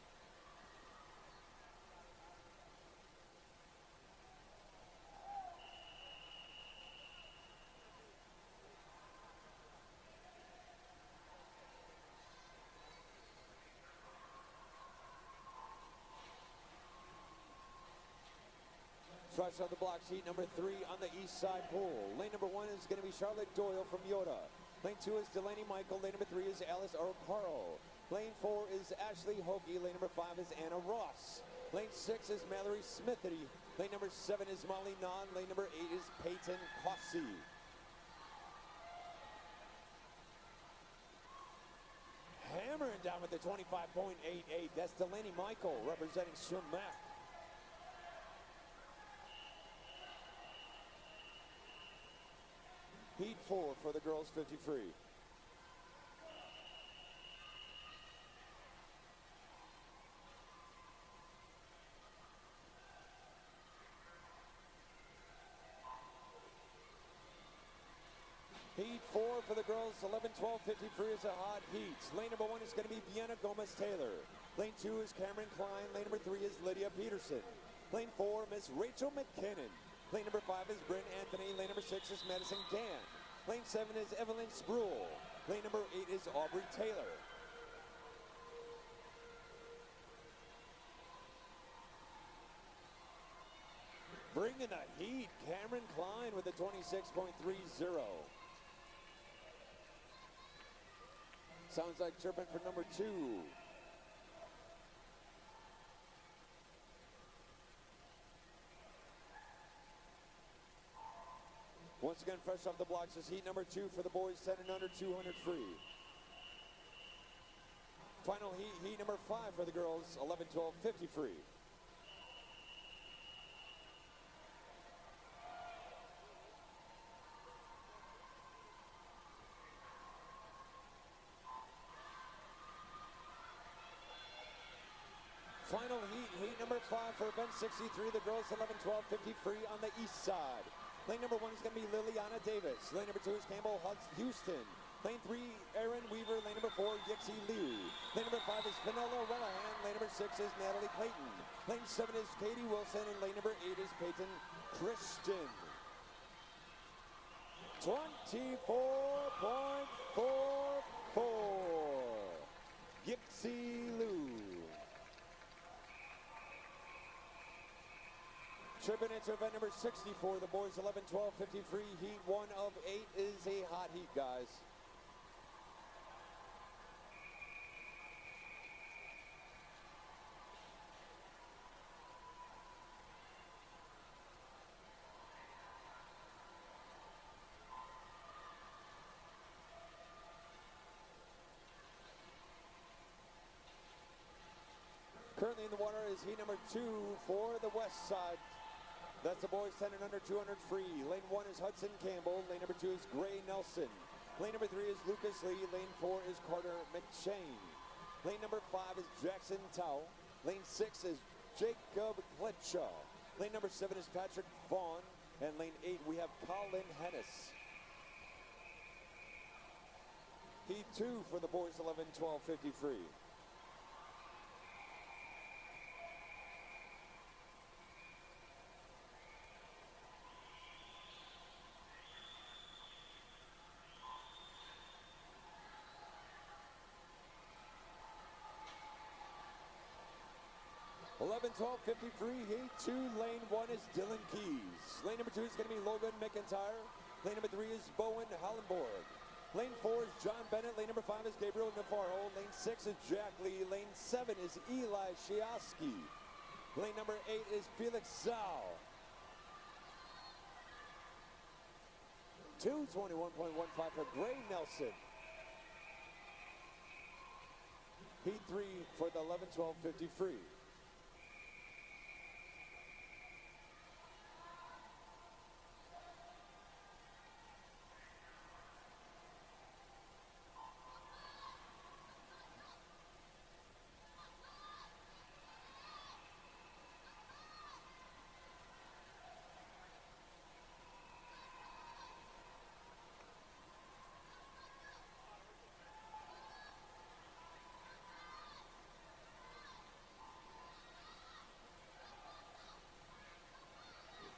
Fresh on the blocks, heat number 3 on the east side pool. Lane number 1 is going to be Charlotte Doyle from Yoda. Lane 2 is Delaney Michael. Lane number 3 is Alice O'Carroll. Lane 4 is Ashley Hoagie. Lane number 5 is Anna Ross. Lane 6 is Mallory Smithy. Lane number 7 is Molly Non. Lane number 8 is Peyton Cossey. Hammering down with the 25.88. That's Delaney Michael representing Sumac. Heat 4 for the girls, 50 free. Heat 4 for the girls, 11, 12, 50 free is a hot heat. Lane number 1 is going to be Vienna Gomez-Taylor. Lane 2 is Cameron Klein. Lane number 3 is Lydia Peterson. Lane 4, Miss Rachel McKinnon. Lane number 5 is Bryn Anthony. Lane number 6 is Madison Gann. Lane 7 is Evelyn Spruill. Lane number 8 is Aubrey Taylor. Bringing the heat, Cameron Klein with a 26.30. Sounds like chirping for number 2. Once again, fresh off the blocks is heat number 2 for the boys, 10 and under, 200 free. Final heat, heat number 5 for the girls, 11, 12, 50 free. Final heat, heat number 5 for event 63, the girls 11, 12, 50 free on the east side. Lane number 1 is going to be Liliana Davis. Lane number 2 is Campbell Houston. Lane 3, Aaron Weaver. Lane number 4, Dixie Liu. Lane number 5 is Fenella Rellahan. Lane number 6 is Natalie Clayton. Lane 7 is Katie Wilson. And lane number 8 is Peyton Christian. 24.44. Dixie Liu. Chirping into event number 64, the boys 11, 12, 50 free. Heat 1 of 8 is a hot heat, guys. Currently in the water is heat number 2 for the west side. That's the boys 10 and under, 200 free. Lane 1 is Hudson Campbell. Lane number 2 is Gray Nelson. Lane number 3 is Lucas Lee. Lane 4 is Carter McShane. Lane number 5 is Jackson Tao. Lane 6 is Jacob Kletshaw. Lane number 7 is Patrick Vaughn. And lane 8, we have Colin Hennis. Heat 2 for the boys 11-12-50 free. Eleven, 12, 53, heat 2, lane 1 is Dylan Keys. Lane number 2 is going to be Logan McIntyre. Lane number 3 is Bowen Hallenborg. Lane 4 is John Bennett. Lane number 5 is Gabriel Navarro. Lane 6 is Jack Lee. Lane 7 is Eli Shiaski. Lane number 8 is Felix Zhao. 221.15 for Gray Nelson. Heat 3 for the 11-12-50 free.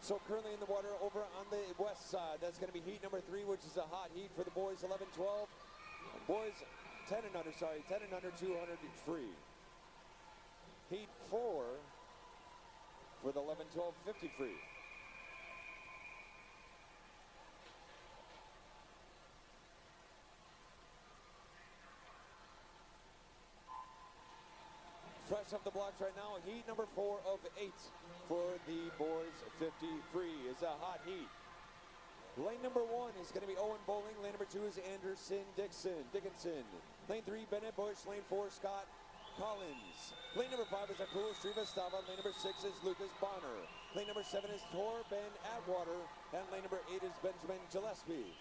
So currently in the water over on the west side, that's going to be heat number 3, which is a hot heat for the boys 11-12. Boys 10 and under, 10 and under 200 free. Heat 4 for the 11-12-50 free. Fresh off the blocks right now, heat number 4 of 8 for the boys 50 free is a hot heat. Lane number 1 is going to be Owen Bowling. Lane number 2 is Anderson Dickinson. Lane 3, Bennett Bush. Lane 4, Scott Collins. Lane number 5 is Akul Srivastava. Lane number 6 is Lucas Bonner. Lane number 7 is Torben Atwater. And lane number 8 is Benjamin Gillespie.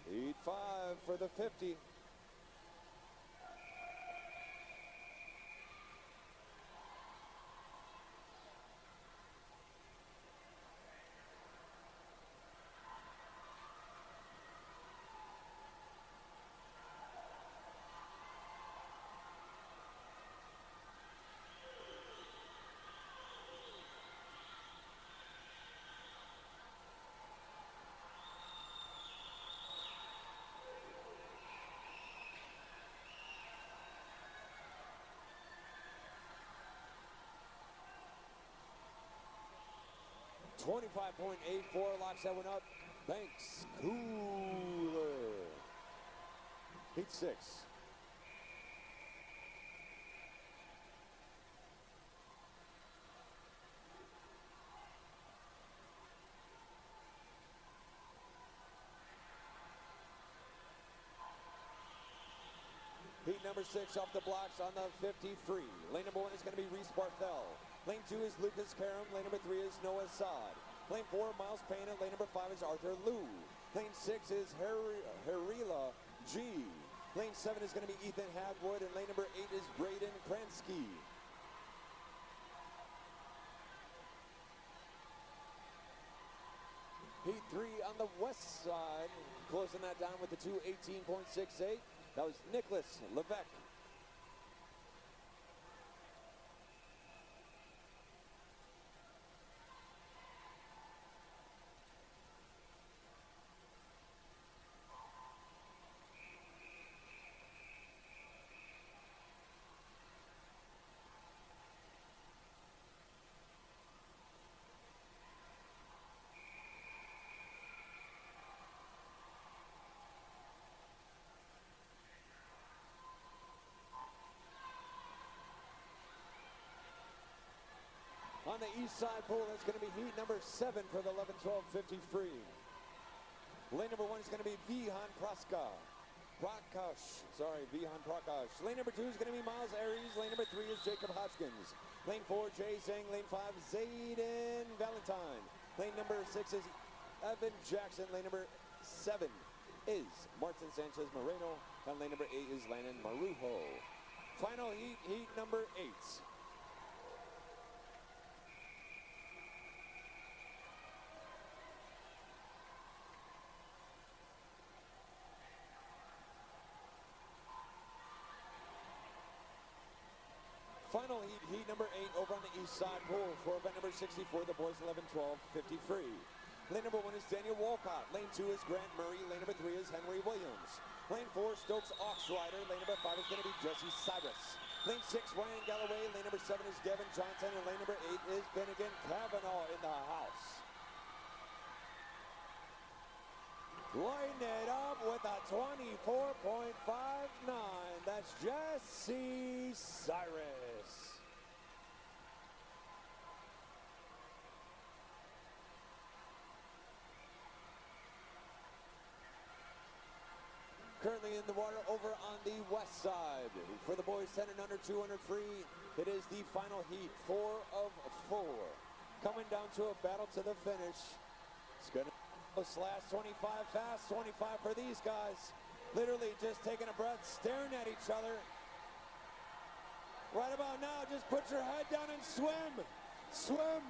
Heat 5 for the 50. .84 locks that one up. Banks Cooler. Heat 6. Heat number 6 off the blocks on the 50 free. Lane number 1 is going to be Reese Barthel. Lane 2 is Lucas Karam. Lane number 3 is Noah Saad. Lane 4, Miles Payne. And lane number 5 is Arthur Liu. Lane 6 is Harila G. Lane 7 is going to be Ethan Hagwood. And lane number 8 is Braden Kransky. Heat 3 on the west side. Closing that down with the 2:18.68. That was Nicholas Levesque. On the east side pool, that's going to be heat number 7 for the 11-12-50 free. Lane number 1 is going to be Vihan Prakash. Vihan Prakash. Lane number 2 is going to be Miles Aries. Lane number 3 is Jacob Hodgkins. Lane 4, Jay Zhang. Lane 5, Zayden Valentine. Lane number 6 is Evan Jackson. Lane number 7 is Martin Sanchez Moreno. And lane number 8 is Landon Marujo. Final heat, heat number 8. Final heat, heat number 8 over on the east side pool for event number 64, the boys 11-12, 50 free. Lane number 1 is Daniel Walcott. Lane 2 is Grant Murray. Lane number 3 is Henry Williams. Lane 4, Stokes Oxrider. Lane number 5 is going to be Jesse Cyrus. Lane 6, Ryan Galloway. Lane number 7 is Gavin Johnson. And lane number 8 is Finnegan Cavanaugh in the house. Lighting it up with a 24.59. That's Jesse Cyrus. Currently in the water over on the west side. For the boys 10 and under, 200 free, it is the final heat, 4 of 4. Coming down to a battle to the finish. It's going to slash 25 fast, 25 for these guys. Literally just taking a breath, staring at each other. Right about now, just put your head down and swim. Swim.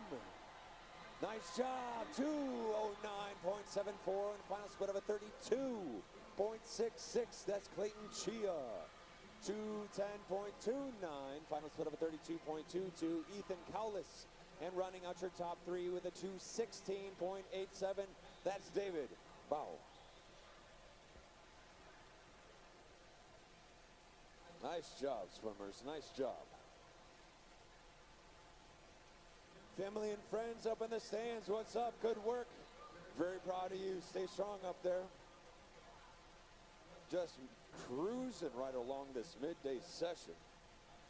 Nice job. 209.74 and final split of a 32.66. That's Clayton Chia. 210.29. Final split of a 32.22. Ethan Cowlis. And running out your top 3 with a 216.87. That's David Bow. Nice job, swimmers. Nice job. Family and friends up in the stands, what's up? Good work. Very proud of you. Stay strong up there. Just cruising right along this midday session.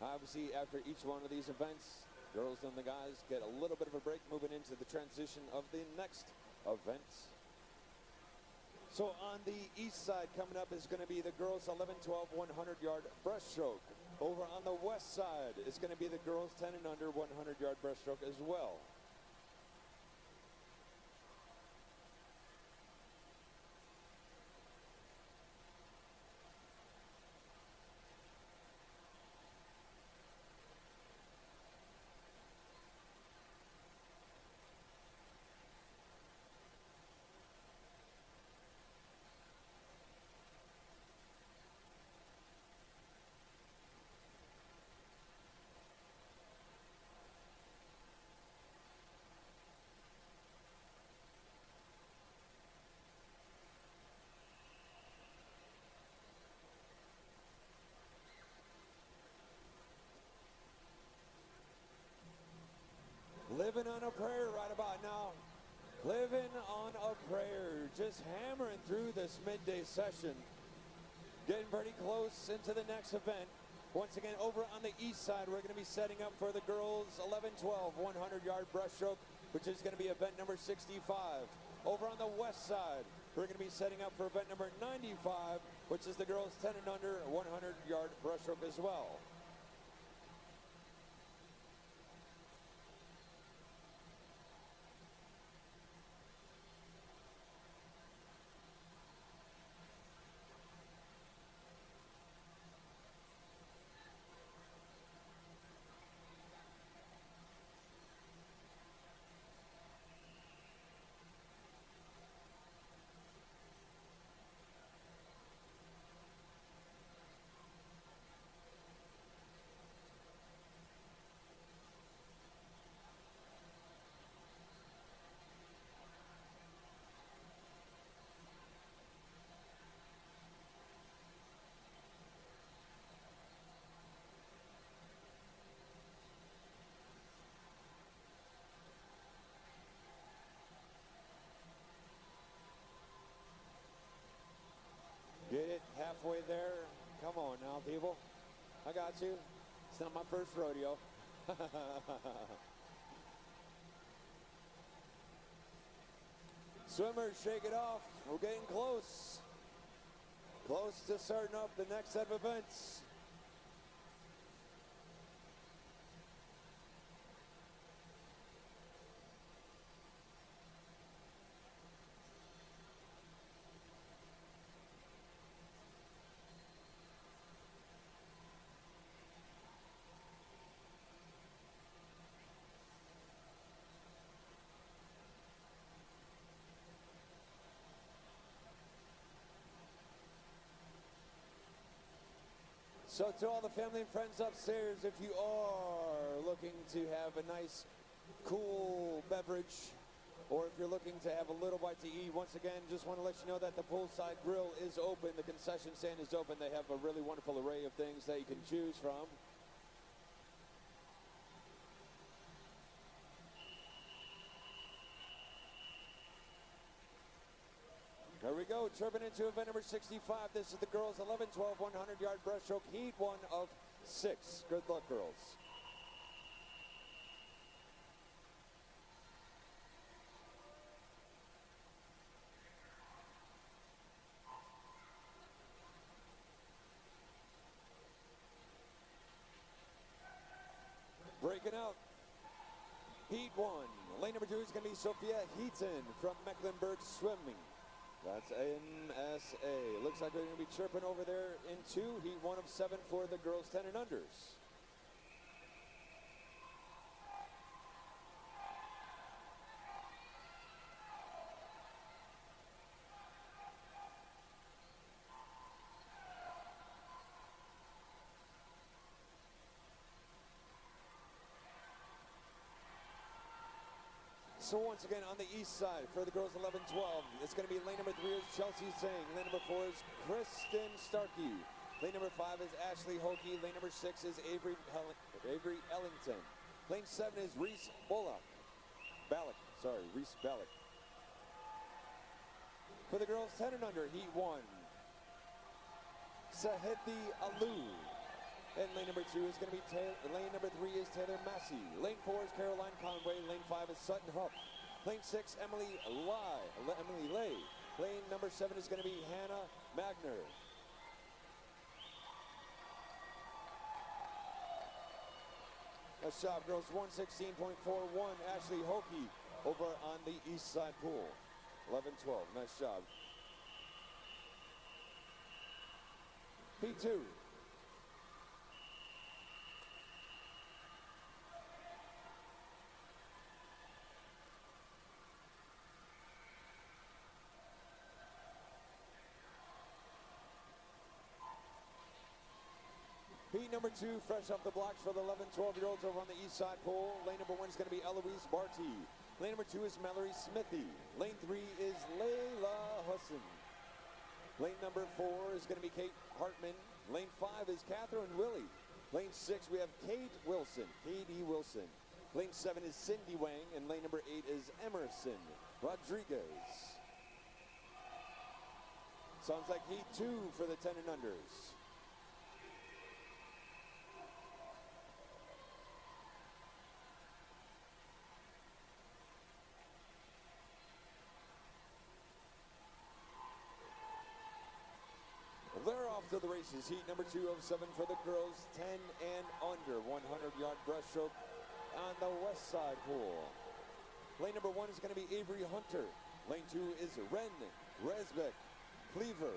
Obviously, after each one of these events, girls and the guys get a little bit of a break moving into the transition of the next event. So on the east side coming up is going to be the girls 11-12 100-yard breaststroke. Over on the west side is going to be the girls 10 and under 100-yard breaststroke as well. Living on a prayer right about now. Living on a prayer. Just hammering through this midday session. Getting pretty close into the next event. Once again, over on the east side, we're going to be setting up for the girls 11-12 100-yard breaststroke, which is going to be event number 65. Over on the west side, we're going to be setting up for event number 95, which is the girls 10 and under 100-yard breaststroke as well. Get it halfway there. Come on now, people. I got you. It's not my first rodeo. Swimmers, shake it off. We're getting close. Close to starting up the next set of events. So to all the family and friends upstairs, if you are looking to have a nice, cool beverage, or if you're looking to have a little bite to eat, once again, just want to let you know that the poolside grill is open. The concession stand is open. They have a really wonderful array of things that you can choose from. There we go, chirping into event number 65. This is the girls 11, 12, 100-yard breaststroke, heat 1 of 6. Good luck, girls. Breaking out, heat 1. Lane number 2 is going to be Sophia Heaton from Mecklenburg Swimming. That's MSA. Looks like they're going to be chirping over there in 2. Heat 1 of 7 for the girls 10 and unders. So once again, on the east side for the girls 11-12, it's going to be lane number 3 is Chelsea Singh. Lane number 4 is Kristen Starkey. Lane number 5 is Ashley Hokie. Lane number 6 is Avery Ellington. Lane 7 is Reese Reese Ballock. For the girls 10 and under, heat 1, Sahithi Alou. And lane number 2 is going to be lane number 3 is Taylor Massey. Lane 4 is Caroline Conway. Lane 5 is Sutton Huff. Lane 6, Emily Lay. Lane number 7 is going to be Hannah Magner. Nice job, girls. 116.41. Ashley Hokie over on the east side pool. 11-12. Nice job. P2. Heat number 2, fresh off the blocks for the 11-12-year-olds over on the east side pole. Lane number 1 is going to be Eloise Barty. Lane number 2 is Mallory Smithy. Lane 3 is Layla Husson. Lane number 4 is going to be Kate Hartman. Lane 5 is Catherine Willie. Lane 6, we have Katie Wilson. Lane 7 is Cindy Wang, and lane number 8 is Emerson Rodriguez. Sounds like heat 2 for the 10 and unders. They're off to the races. Heat number 2 of 7 for the girls, 10 and under, 100-yard breaststroke on the west side pool. Lane number 1 is going to be Avery Hunter. Lane 2 is Ren Resbeck Cleaver.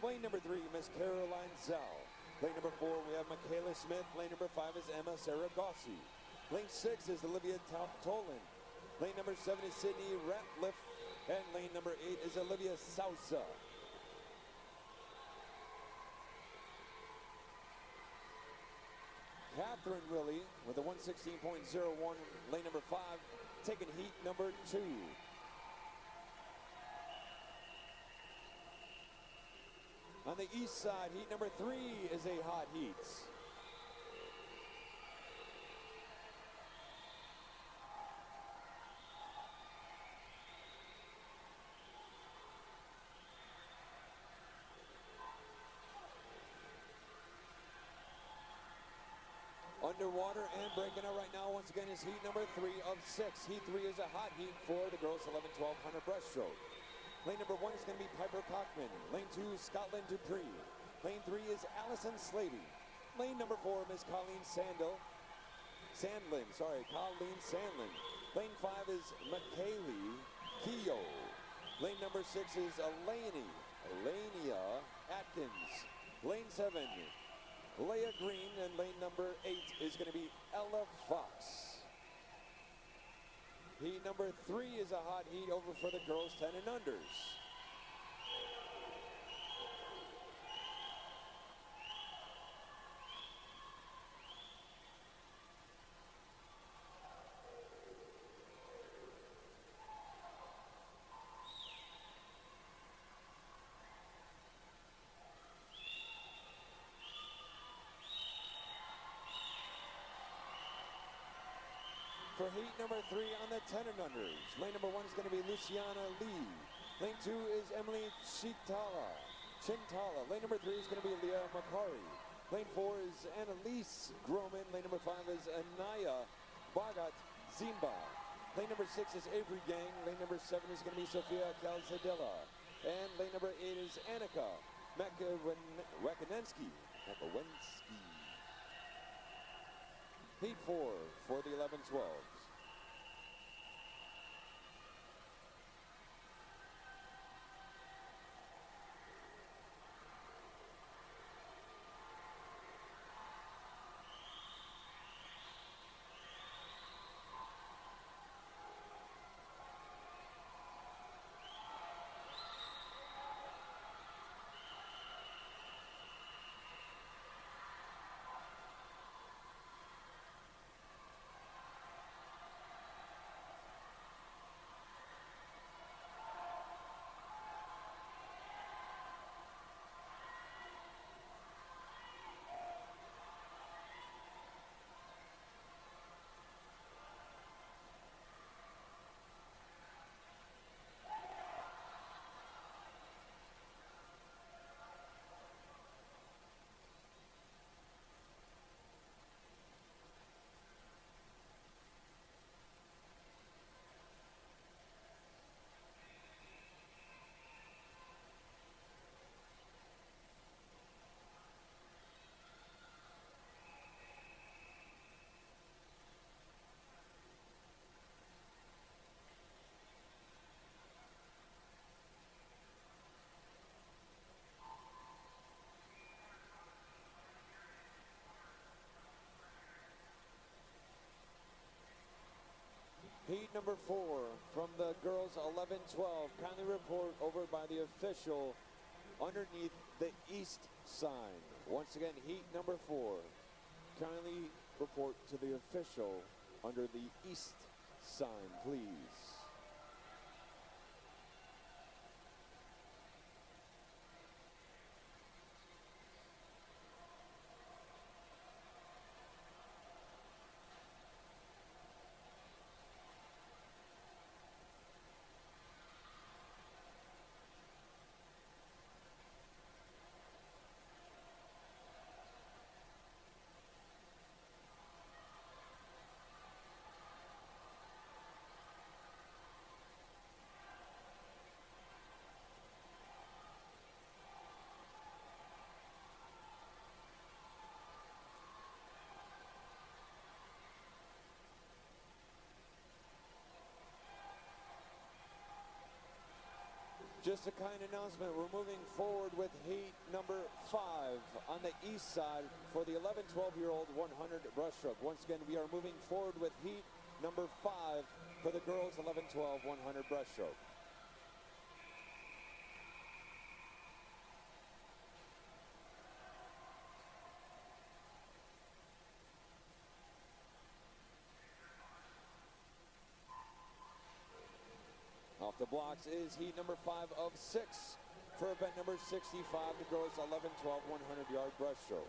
Lane number 3, Miss Caroline Zhao. Lane number 4, we have Michaela Smith. Lane number 5 is Emma Saragossi. Lane 6 is Olivia Tolan. Lane number 7 is Sydney Ratliff. And lane number 8 is Olivia Sousa. Catherine Willie with a 116.01, lane number 5, taking heat number 2. On the east side, heat number 3 is a hot heat. Underwater and breaking out right now once again is heat number 3 of 6. Heat 3 is a hot heat for the girls 11-1200 breaststroke. Lane number 1 is going to be Piper Cockman. Lane 2 is Scotland Dupree. Lane 3 is Allison Slady. Lane number 4, Miss Colleen Sandlin. Lane 5 is McKaylee Keogh. Lane number 6 is Elania Atkins. Lane 7, Leah Green, and lane number 8 is going to be Ella Fox. Heat number 3 is a hot heat over for the girls 10 and unders. For heat number 3 on the 10 and unders, lane number 1 is going to be Luciana Lee. Lane 2 is Emily Chintala. Lane number 3 is going to be Leah Makari. Lane 4 is Annalise Groman. Lane number 5 is Anaya Bagat Zimba. Lane number 6 is Avery Gang. Lane number 7 is going to be Sofia Calzadilla. And lane number 8 is Annika Wakanensky. Heat 4 for the 11-12s. Heat number 4 from the girls 11-12. Kindly report over by the official underneath the east sign. Once again, heat number 4. Kindly report to the official under the east sign, please. Just a kind announcement, we're moving forward with heat number 5 on the east side for the 11-12-year-old 100 breaststroke. Once again, we are moving forward with heat number 5 for the girls 11-12 100 breaststroke. Off the blocks is heat number 5 of 6 for event number 65, the girls 11-12 100-yard breaststroke.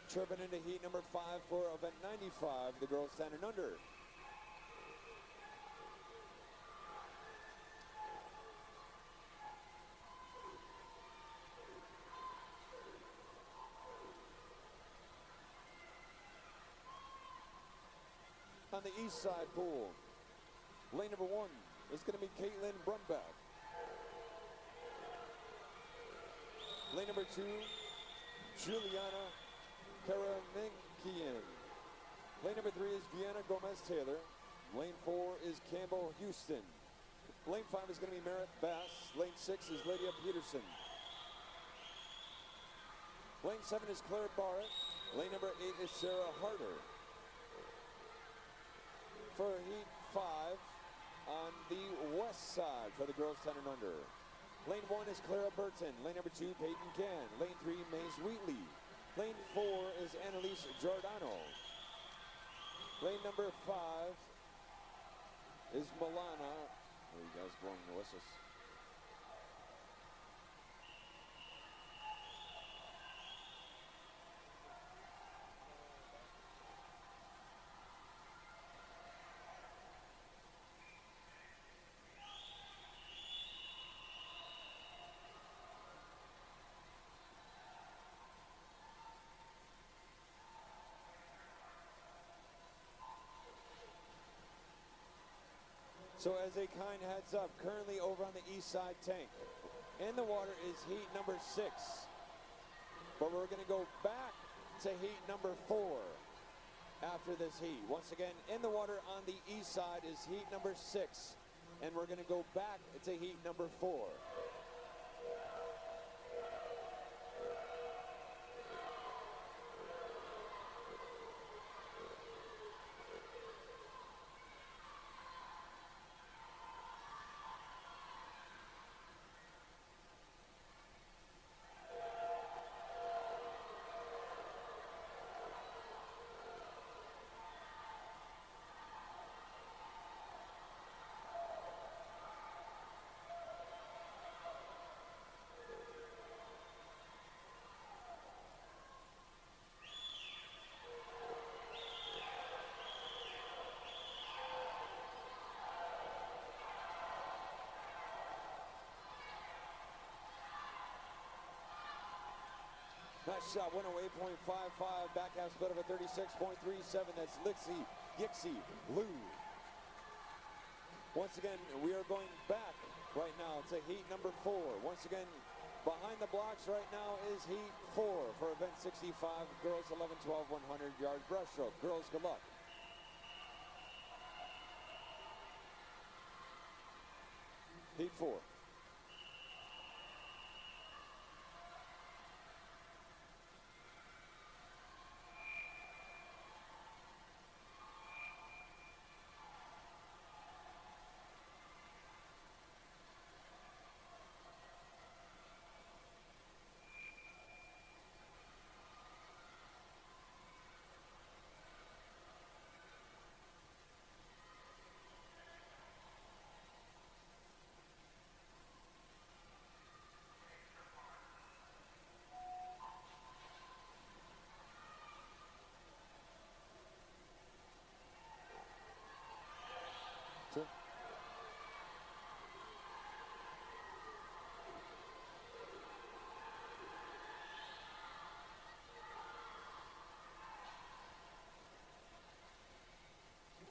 Tripping into heat number 5 for event 95, the girls 10 and under. On the east side pool, lane number 1 is going to be Caitlin Brumback. Lane number 2, Juliana Karamankian. Lane number 3 is Vienna Gomez-Taylor. Lane 4 is Campbell Houston. Lane 5 is going to be Merritt Bass. Lane 6 is Lydia Peterson. Lane 7 is Claire Barrett. Lane number 8 is Sarah Harder. For heat 5 on the west side for the girls 10 and under. Lane 1 is Clara Burton. Lane number 2, Peyton Can. Lane 3, Maze Wheatley. Lane 4 is Annalise Giordano. Lane number 5 is Milana. Oh, you guys blowing the whistles. So as a kind heads up, currently over on the east side tank, in the water is heat number 6. But we're going to go back to heat number 4 after this heat. Once again, in the water on the east side is heat number 6. And we're going to go back to heat number 4. Nice shot, 108.55, back half split of a 36.37. That's Yixi Liu. Once again, we are going back right now to heat number 4. Once again, behind the blocks right now is heat 4 for event 65, girls 11, 12, 100-yard breaststroke. Girls, good luck. Heat 4.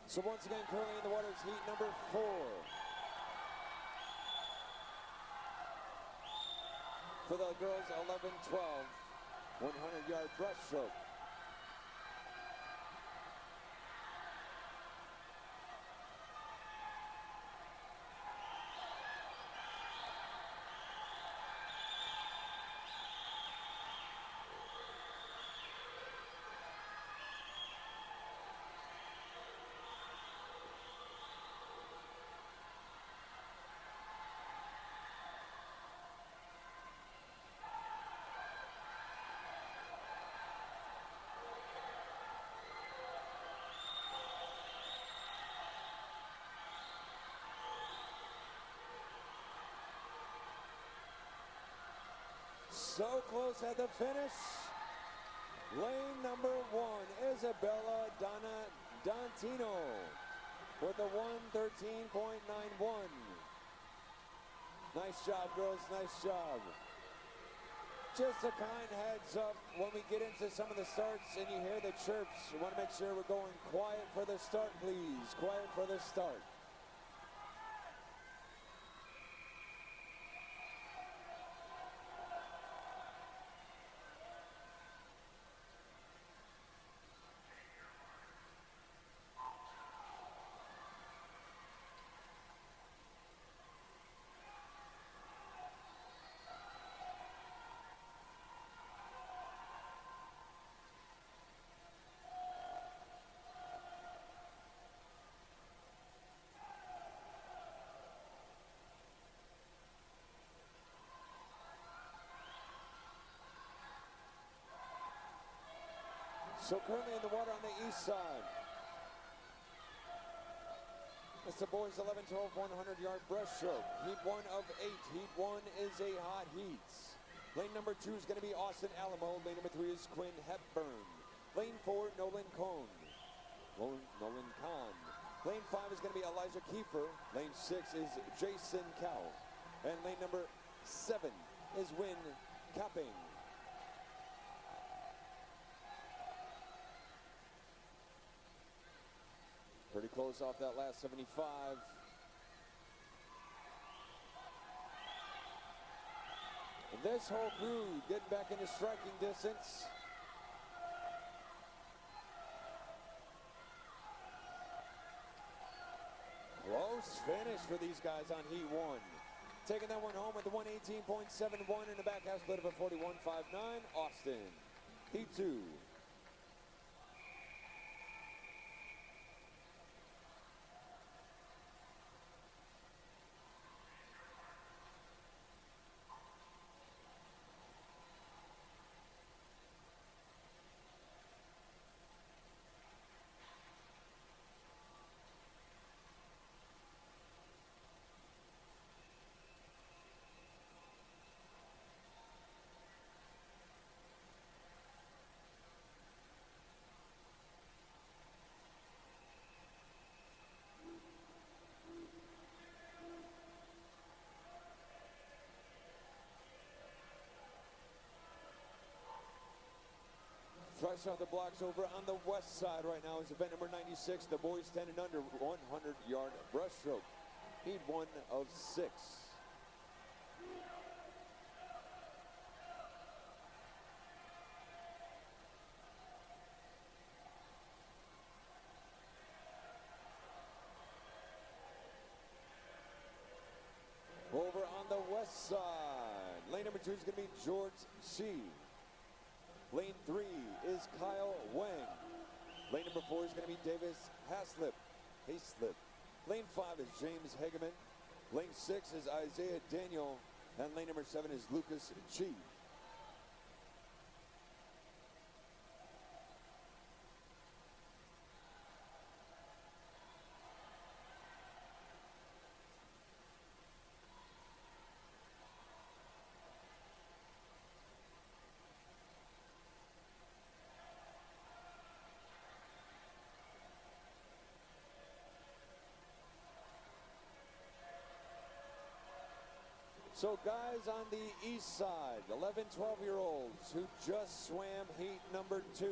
So once again, currently in the water is heat number 4. For the girls, 11, 12, 100-yard breaststroke. So close at the finish. Lane number 1, Isabella Dantino with a 1:13.91. Nice job, girls, nice job. Just a kind heads up, when we get into some of the starts and you hear the chirps, we want to make sure we're going quiet for the start, please. Quiet for the start. So currently in the water on the east side, it's the boys 11, 12, 100-yard breaststroke. Heat 1 of 8. Heat 1 is a hot heat. Lane number 2 is going to be Austin Alamo. Lane number 3 is Quinn Hepburn. Lane 4, Nolan Kahn. Lane 5 is going to be Elijah Kiefer. Lane 6 is Jason Cow. And lane number 7 is Wynn Capping. Pretty close off that last 75. This whole crew getting back into striking distance. Close finish for these guys on Heat 1. Taking that one home with the 118.71 in the back half split of a 41.59. Austin. Heat 2. Fresh off the blocks over on the west side right now is event number 96, the boys 10 and under 100-yard breaststroke. Heat 1 of 6. Over on the west side, lane number 2 is going to be George Shee. Lane 3 is Kyle Wang. Lane number 4 is going to be Davis Haslip. Lane 5 is James Hageman. Lane 6 is Isaiah Daniel. And lane number 7 is Lucas Chi. So guys on the east side, 11, 12-year-olds who just swam heat number 2.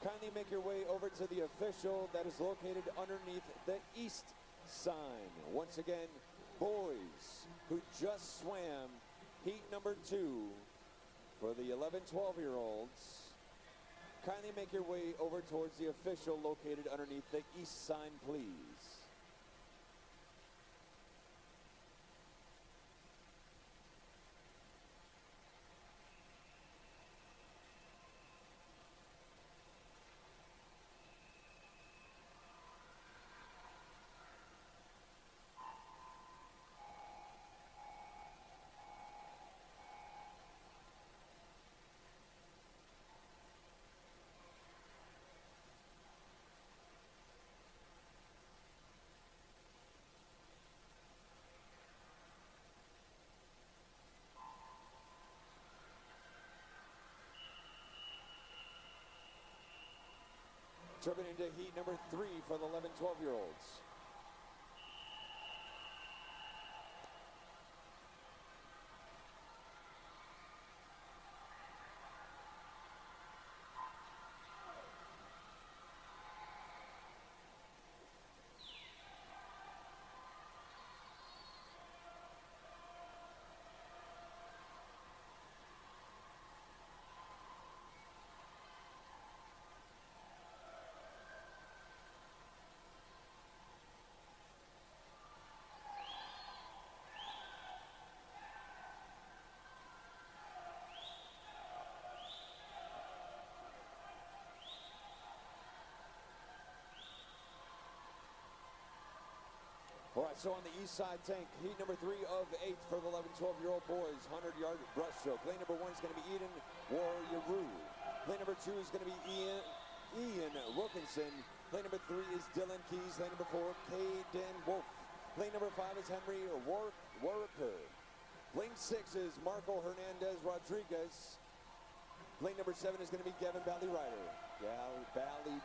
Kindly make your way over to the official that is located underneath the east sign. Once again, boys who just swam heat number 2 for the 11, 12-year-olds. Kindly make your way over towards the official located underneath the east sign, please. Jumping into heat number 3 for the 11, 12-year-olds. All right, so on the east side tank, heat number 3 of 8 for the 11, 12-year-old boys, 100-yard breaststroke. Lane number 1 is going to be Eden Warrior. Lane number 2 is going to be Ian Wilkinson. Lane number 3 is Dylan Keys. Lane number 4, Caden Wolf. Lane number 5 is Henry Warwicker. Lane 6 is Marco Hernandez Rodriguez. Lane number 7 is going to be Gavin Bally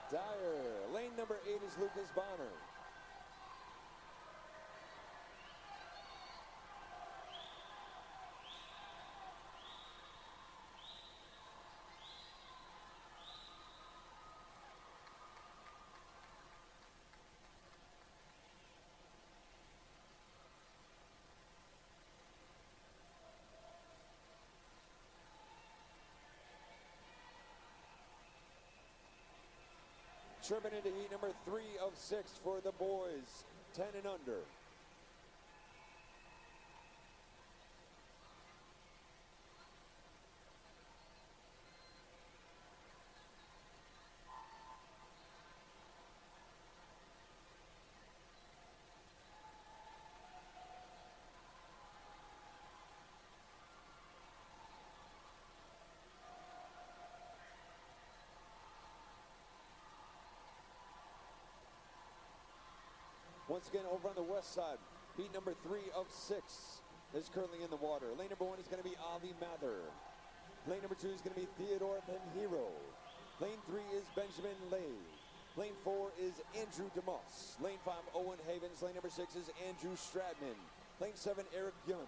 Dyer. Lane number 8 is Lucas Bonner. Tripping into heat number 3 of 6 for the boys, 10 and under. Once again, over on the west side, heat number 3 of 6 is currently in the water. Lane number 1 is going to be Avi Mather. Lane number 2 is going to be Theodore Benhiro. Lane 3 is Benjamin Lay. Lane 4 is Andrew DeMoss. Lane 5, Owen Havens. Lane number 6 is Andrew Stradman. Lane 7, Eric Young.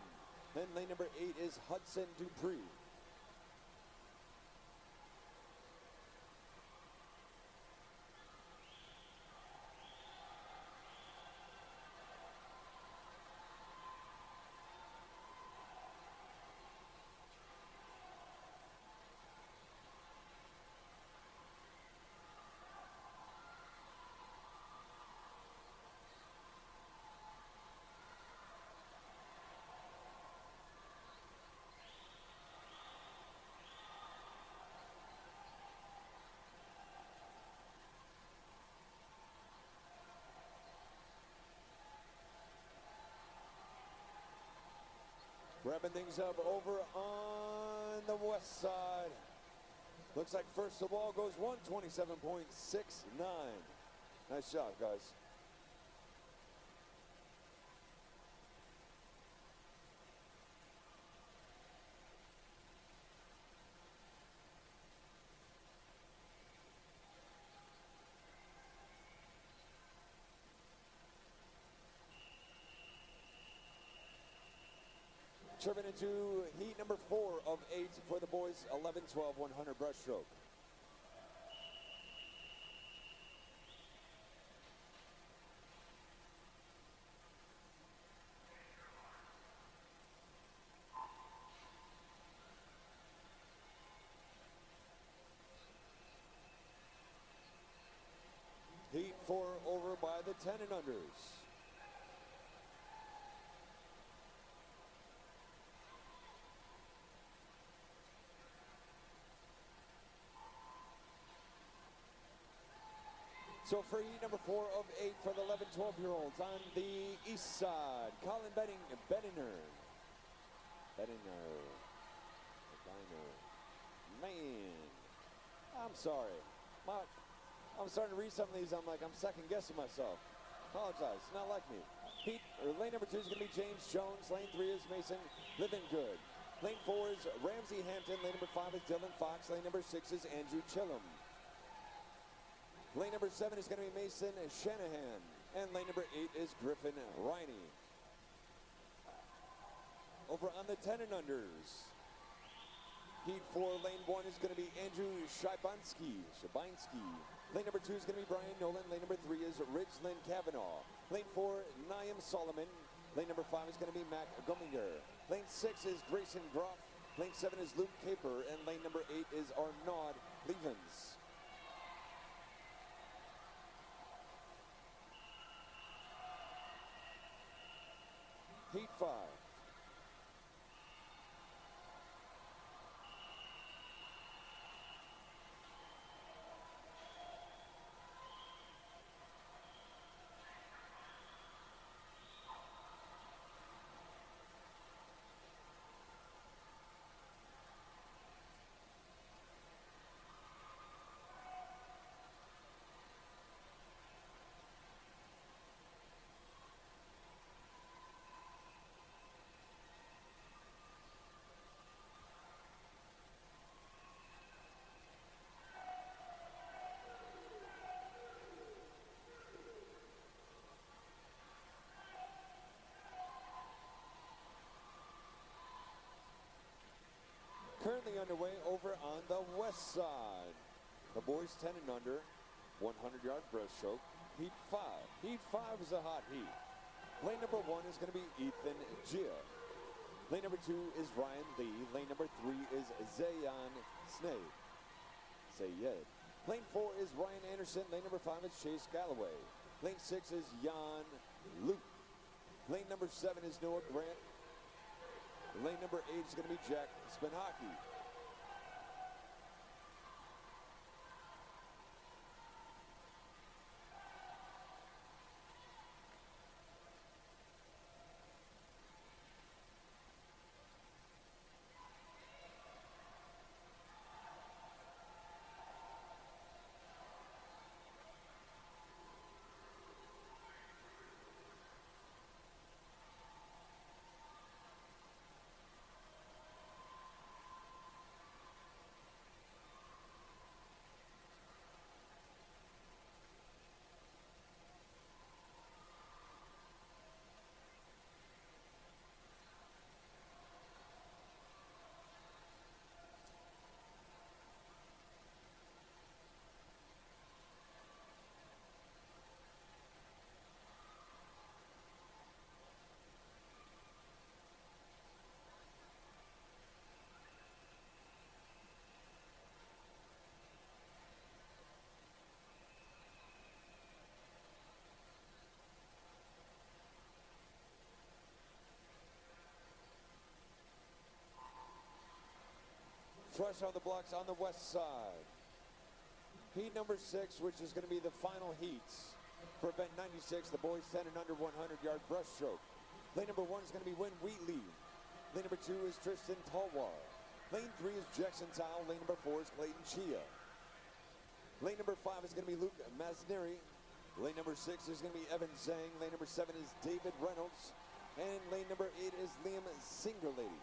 Then lane number 8 is Hudson Dupree. Wrapping things up over on the west side. Looks like first of all goes 127.69. Nice job, guys. Tripping into heat number 4 of 8 for the boys, 11, 12, 100 breaststroke. Heat 4 over by the 10 and unders. So for heat number 4 of 8 for the 11, 12-year-olds on the east side, Colin Benninger. Man, I'm sorry. I'm starting to read some of these, I'm second guessing myself. Apologize, not like me. Lane number 2 is gonna be James Jones. Lane 3 is Mason Livingood. Lane 4 is Ramsey Hampton. Lane number 5 is Dylan Fox. Lane number 6 is Andrew Chillum. Lane number 7 is going to be Mason Shanahan. And lane number 8 is Griffin Riney. Over on the 10 and unders. Heat 4, lane 1 is going to be Andrew Shabansky. Lane number 2 is going to be Brian Nolan. Lane number 3 is Ridgeland Kavanaugh. Lane 4, Naim Solomon. Lane number 5 is going to be Mac Gumminger. Lane 6 is Grayson Groff. Lane 7 is Luke Caper. And lane number 8 is Arnaud Levens. Heat 5. Currently underway over on the west side. The boys 10 and under, 100-yard breaststroke. Heat 5. Heat 5 is a hot heat. Lane number 1 is going to be Ethan Gia. Lane number 2 is Ryan Lee. Lane number 3 is Zayan Snade. Lane 4 is Ryan Anderson. Lane number 5 is Chase Galloway. Lane 6 is Jan Luke. Lane number 7 is Noah Grant. Lane number 8 is going to be Jack Spinaki. Fresh on the blocks on the west side. Heat number 6, which is going to be the final heats for event 96, the boys 10 and under 100-yard breaststroke. Lane number 1 is going to be Win Wheatley. Lane number 2 is Tristan Talwar. Lane 3 is Jackson Towle. Lane number 4 is Clayton Chia. Lane number 5 is going to be Luke Masneri. Lane number 6 is going to be Evan Zhang. Lane number 7 is David Reynolds. And lane number 8 is Liam Singletary.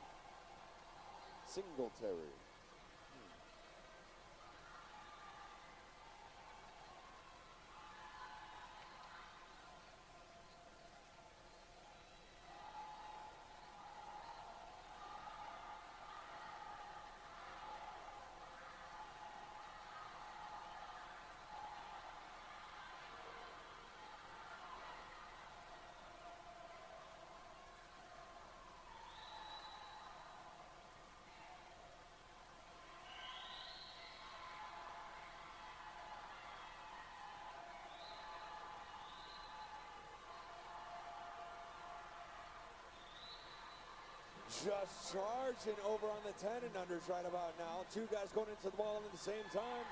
Just charging over on the 10 and unders right about now. Two guys going into the wall at the same time.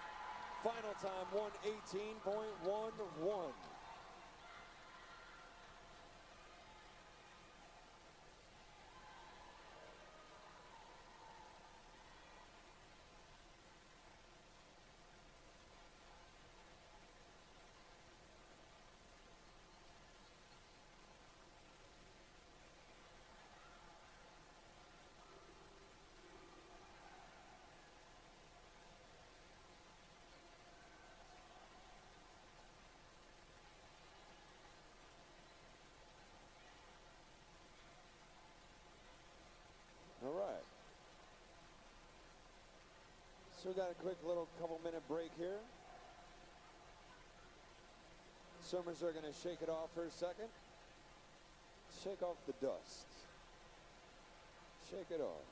Final time 118.11. All right. So we got a quick little couple-minute break here. Swimmers are going to shake it off for a second. Shake off the dust. Shake it off.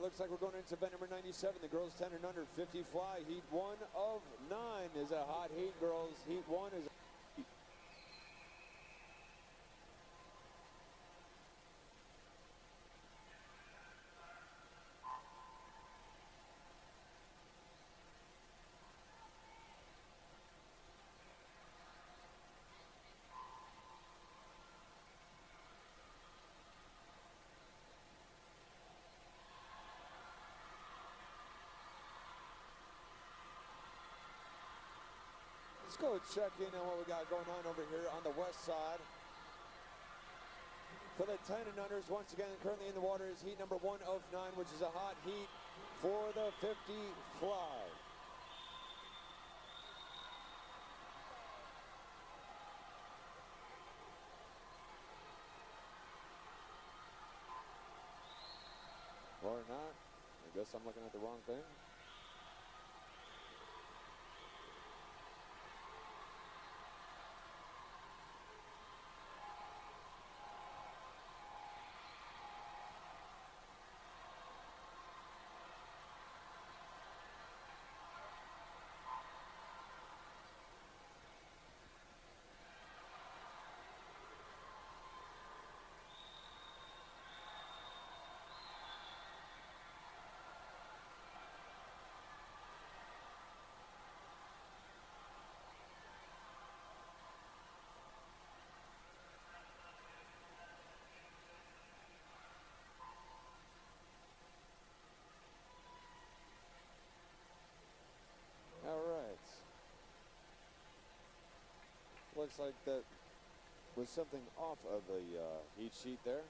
Looks like we're going into event number 97, the girls 10 and under 50 fly. Heat 1 of 9 is a hot heat, girls. Heat 1 is a heat. Let's go check in on what we got going on over here on the west side. For the 10 and unders, once again, currently in the water is heat number 1 of 9, which is a hot heat for the 50 fly. Or not. I guess I'm looking at the wrong thing. Looks like that was something off of the heat sheet there.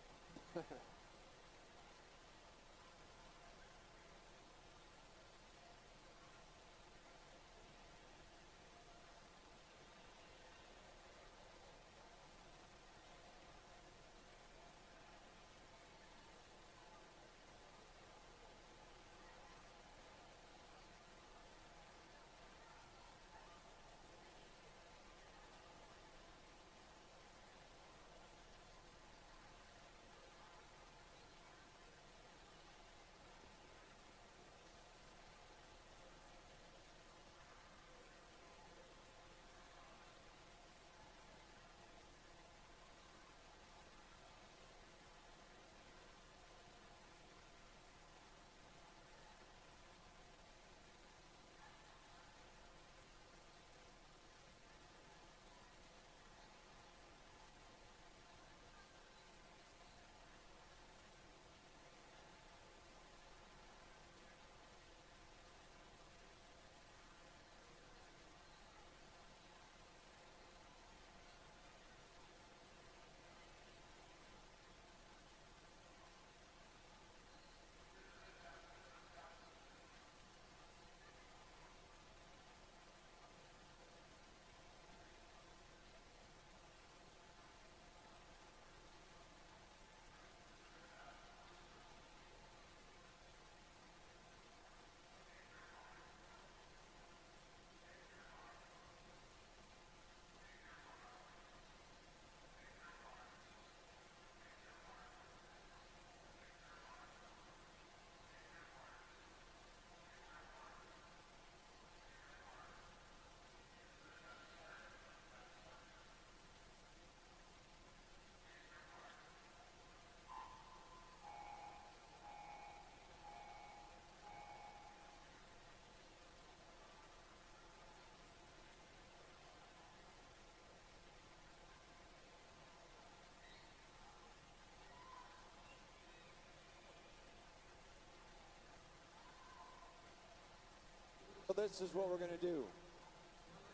So this is what we're going to do.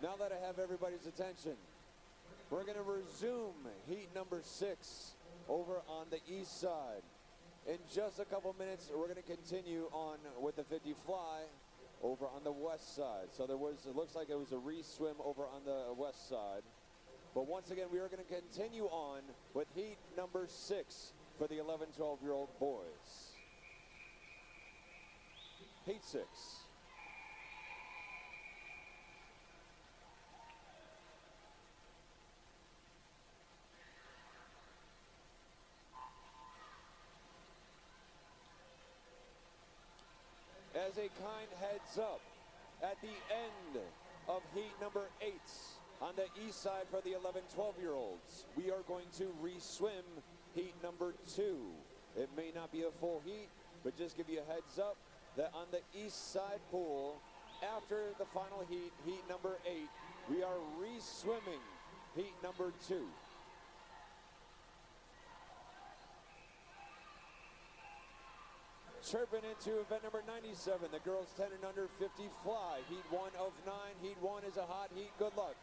Now that I have everybody's attention, we're going to resume heat number 6 over on the east side. In just a couple minutes, we're going to continue on with the 50 fly over on the west side. So it looks like it was a re-swim over on the west side. But once again, we are going to continue on with heat number 6 for the 11, 12-year-old boys. Heat 6. As a kind heads up, at the end of heat number 8 on the east side for the 11, 12-year-olds, we are going to re-swim heat number 2. It may not be a full heat, but just give you a heads up that on the east side pool, after the final heat, heat number 8, we are re-swimming heat number 2. chirping into event number 97, the girls 10 and under 50 fly. Heat 1 of 9. Heat 1 is a hot heat. Good luck.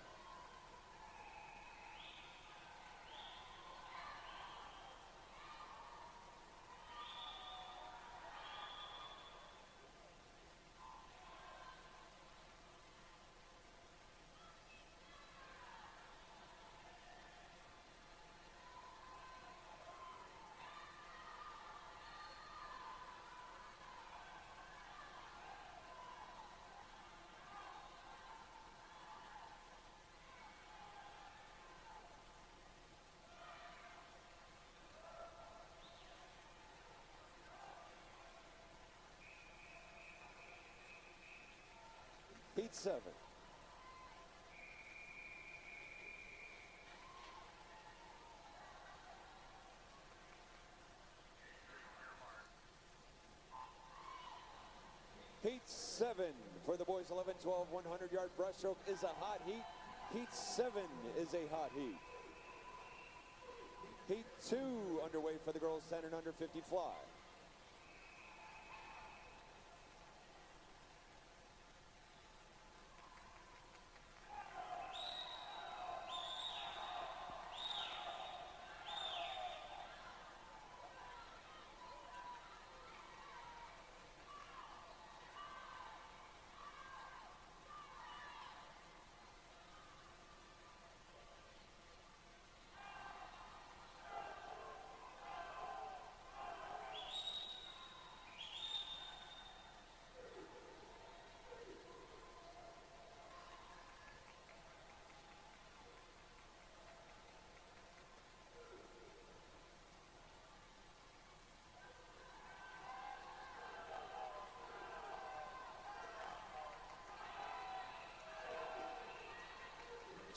Heat 7. Heat 7 for the boys 11, 12, 100-yard breaststroke is a hot heat. Heat 7 is a hot heat. Heat 2 underway for the girls 10 and under 50 fly.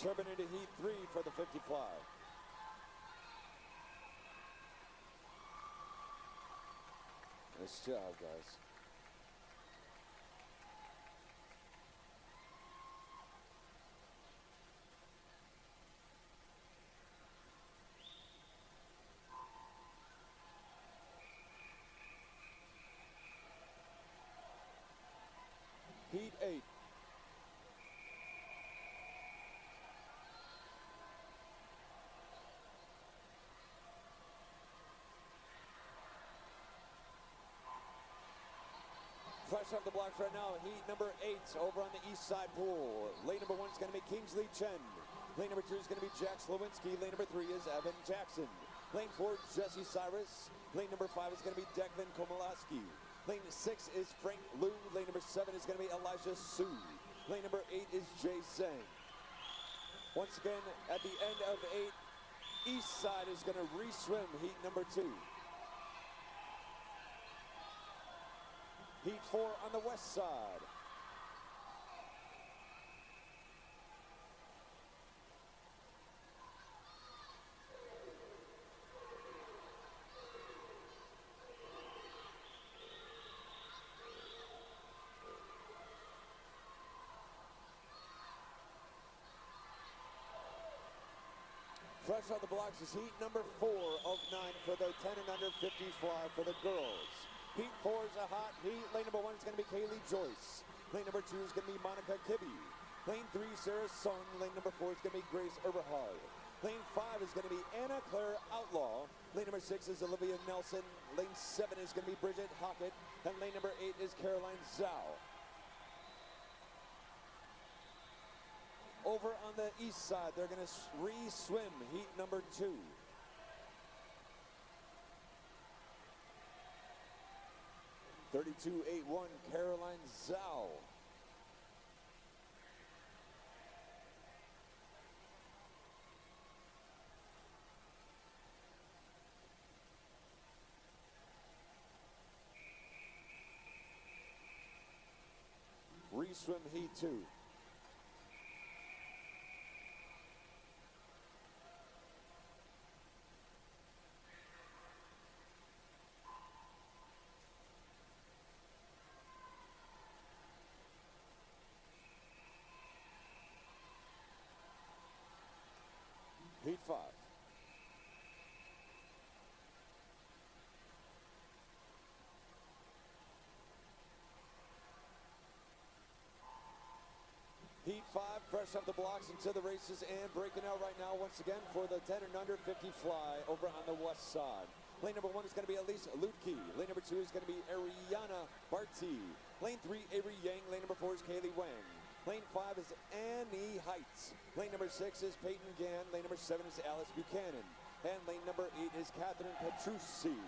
Chirping into Heat 3 for the 50 fly. Nice job, guys. Heat 8. Fresh off the blocks right now, heat number 8 over on the east side pool. Lane number 1 is going to be Kingsley Chen. Lane number 2 is going to be Jack Slowinski. Lane number 3 is Evan Jackson. Lane 4, Jesse Cyrus. Lane number 5 is going to be Declan Komalaski. Lane 6 is Frank Liu. Lane number 7 is going to be Elijah Su. Lane number 8 is Jay Zhang. Once again, at the end of 8, east side is going to re-swim heat number 2. Heat 4 on the west side. Fresh out the blocks is heat number 4 of 9 for the 10 and under 50 fly for the girls. Heat 4 is a hot heat. Lane number 1 is going to be Kaylee Joyce. Lane number 2 is going to be Monica Kibbe. Lane 3, Sarah Sung. Lane number 4 is going to be Grace Eberhard. Lane 5 is going to be Anna Claire Outlaw. Lane number 6 is Olivia Nelson. Lane 7 is going to be Bridget Hockett. And lane number 8 is Caroline Zhao. Over on the east side, they're going to re-swim heat number 2. (32.81) Caroline Zhao. Re-swim heat 2. Heat 5. Heat 5, fresh off the blocks into the races and breaking out right now once again for the 10 and under 50 fly over on the west side. Lane number 1 is going to be Elise Lutke. Lane number 2 is going to be Ariana Barty. Lane 3, Avery Yang. Lane number 4 is Kaylee Wang. Lane 5 is Annie Heights. Lane number 6 is Peyton Gann. Lane number 7 is Alice Buchanan. And lane number 8 is Catherine Petrucci.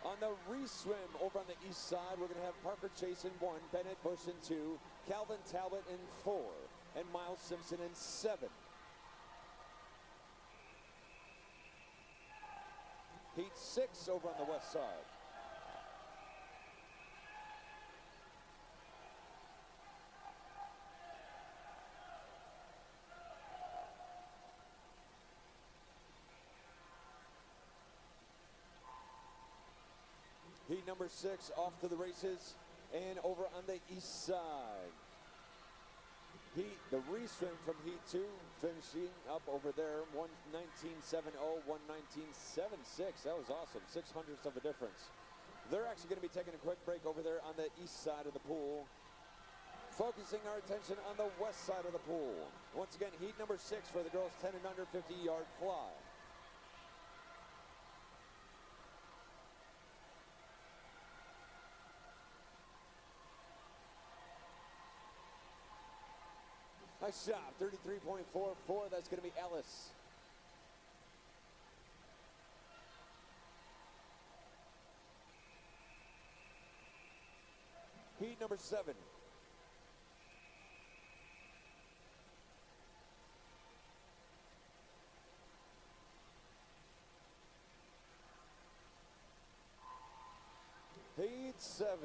On the re-swim over on the east side, we're going to have Parker Chase in 1, Bennett Bush in 2, Calvin Talbot in 4, and Miles Simpson in 7. Heat 6 over on the west side. Heat number 6 off to the races and over on the east side. The re-swim from Heat 2 finishing up over there, 1:19.70, 1:19.76. That was awesome, 600ths of a difference. They're actually going to be taking a quick break over there on the east side of the pool. Focusing our attention on the west side of the pool. Once again, Heat number 6 for the girls 10 and under 50-yard fly. Nice shot, 33.44. That's going to be Alice. Heat number 7. Heat 7.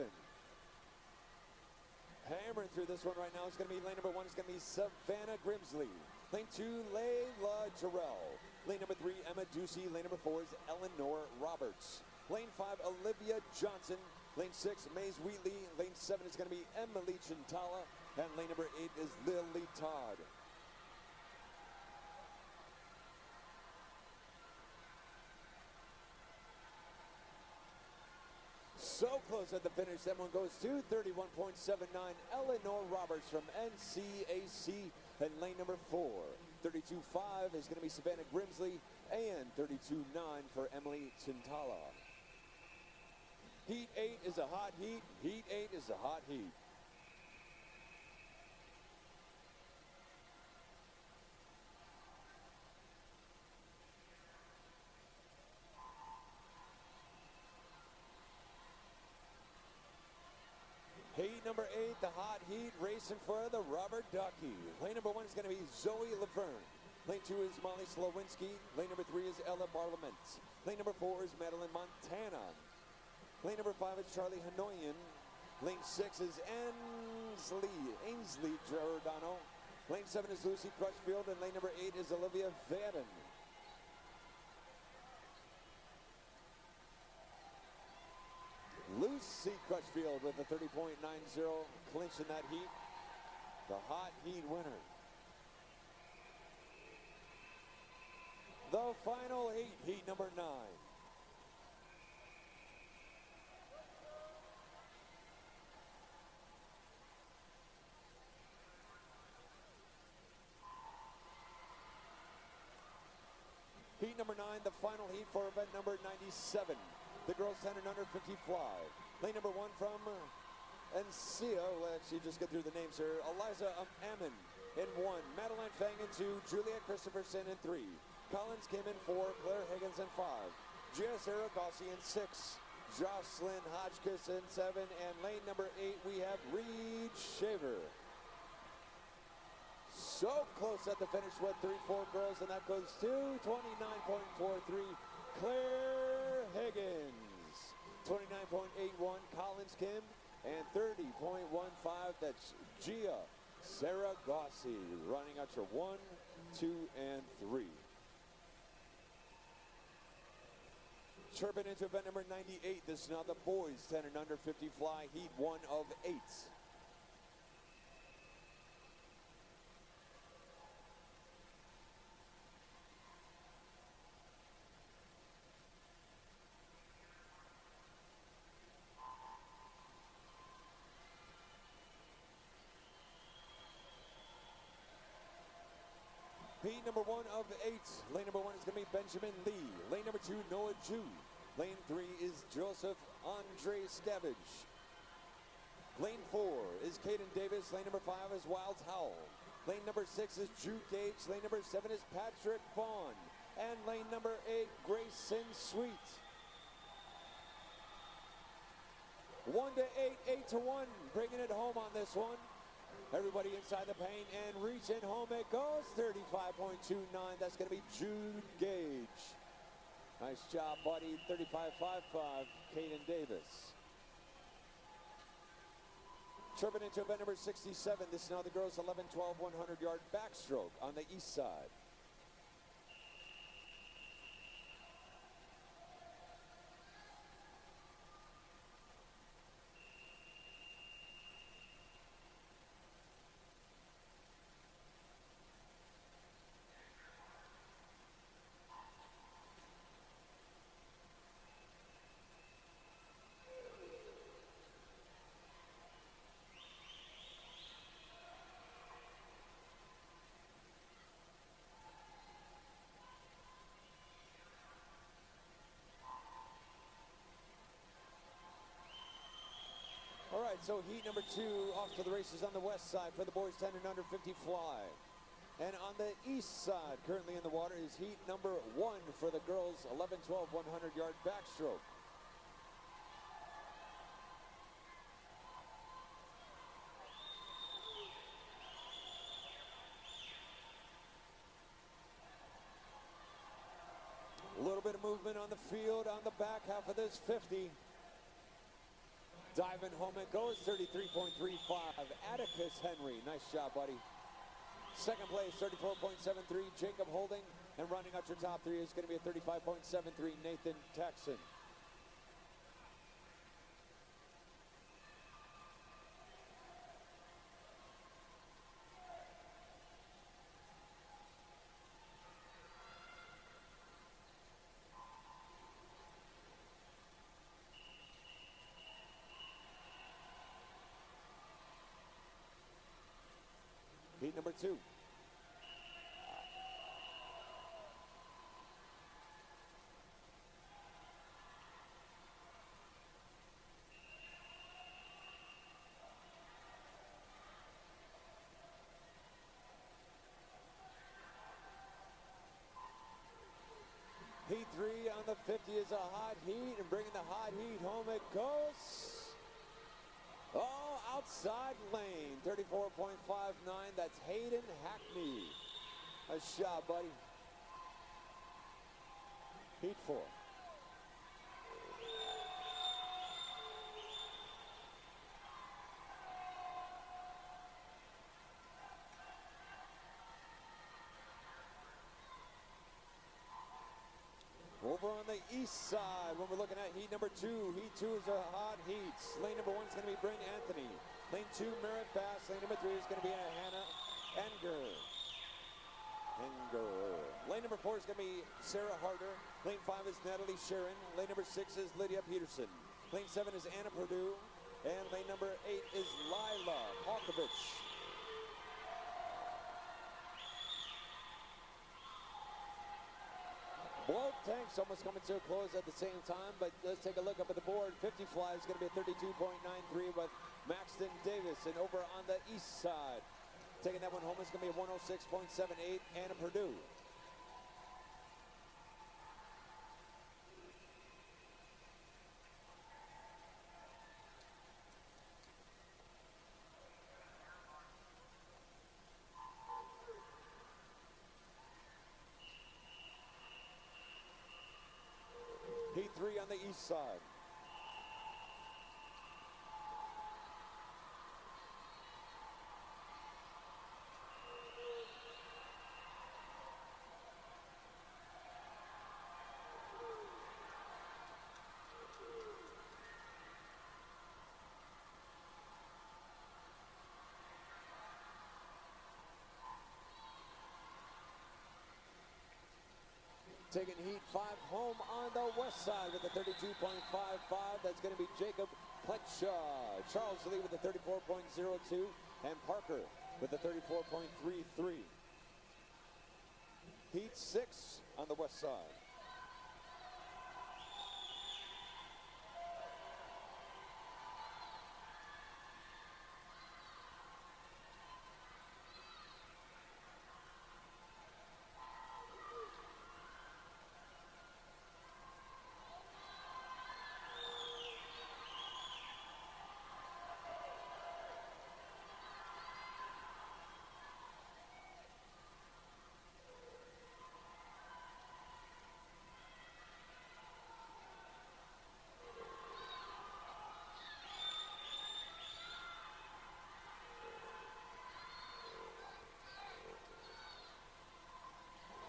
Hammering through this one right now is going to be lane number 1 is going to be Savannah Grimsley. Lane 2, Layla Jarrell. Lane number 3, Emma Ducey. Lane number 4 is Eleanor Roberts. Lane 5, Olivia Johnson. Lane 6, Maze Wheatley. Lane 7 is going to be Emily Chintala. And lane number 8 is Lily Todd. So close at the finish. That one goes to 31.79. Eleanor Roberts from NCAC and lane number 4. 32.5 is going to be Savannah Grimsley and 32.9 for Emily Chintala. Heat 8 is a hot heat. Heat 8 is a hot heat. Heat number 8, the hot heat, racing for the Robert Ducky. Lane number 1 is going to be Zoe Laverne. Lane 2 is Molly Slowinski. Lane number 3 is Ella Barlament. Lane number 4 is Madeline Montana. Lane number 5 is Charlie Hanoyan. Lane 6 is Ainsley Giordano. Lane 7 is Lucy Crutchfield, and lane number 8 is Olivia Vadden. Lucy Crutchfield with a 30.90 clinch in that heat. The hot heat winner. The final heat, heat number 9. Heat number 9, the final heat for event number 97. The girls 10 and under 50 fly. Lane number 1 from Encia. Let's just get through the names here. Eliza Ammon in 1. Madeline Fang in 2. Julia Christopherson in 3. Collins Kim in 4. Claire Higgins in 5. Gia Sarah Gossi in 6. Jocelyn Hodgkiss in 7. And lane number 8, we have Reed Shaver. So close at the finish with 3-4 girls, and that goes to 29.43. Claire Higgins, 29.81. Collins Kim, and 30.15. That's Gia Sarah Gossi running out your 1, 2, and 3. Chirping into event number 98. This is now the boys 10 and under 50 fly, heat 1 of 8. Heat number 1 of 8. Lane number 1 is going to be Benjamin Lee. Lane number 2, Noah Ju. Lane 3 is Joseph Andre Scavage. Lane 4 is Caden Davis. Lane number 5 is Wild Howell. Lane number 6 is Drew Gage. Lane number 7 is Patrick Vaughn. And lane number 8, Grayson Sweet. 1 to 8, 8 to 1, bringing it home on this one. Everybody inside the paint and reaching home it goes. 35.29. That's going to be Jude Gage. Nice job, buddy. 35.55, Caden Davis. Tripping into event number 67. This is now the girls' 11, 12, 100-yard backstroke on the east side. All right, so heat number 2 off to the races on the west side for the boys 10 and under 50 fly. And on the east side, currently in the water, is heat number 1 for the girls 11, 12, 100-yard backstroke. A little bit of movement on the field on the back half of this 50. Diving home it goes, 33.35. Atticus Henry, nice job, buddy. Second place, 34.73. Jacob Holding. And rounding out your top 3 is going to be a 35.73. Nathan Texan. Heat number 2. Heat 3 on the 50 is a hot heat, and bringing the hot heat home it goes. Oh, outside lane, 34.59. That's Hayden Hackney. Nice shot, buddy. Heat 4. Over on the east side, when we're looking at heat number 2, heat 2 is a hot heat. Lane number 1 is going to be Bryn Anthony. Lane 2, Merritt Bass. Lane number 3 is going to be Hannah Enger. Lane number 4 is going to be Sarah Harder. Lane 5 is Natalie Sharon. Lane number 6 is Lydia Peterson. Lane 7 is Anna Purdue. And lane number 8 is Lila Halkovich. Both tanks almost coming to a close at the same time, but let's take a look up at the board. 50 fly is going to be a 32.93 with Maxton Davis. And over on the east side, taking that one home is going to be a 106.78, Anna Purdue. Heat 3 on the east side. Taking heat 5 home on the west side with a 32.55. That's going to be Jacob Pletchaw. Charles Lee with a 34.02. And Parker with a 34.33. Heat 6 on the west side.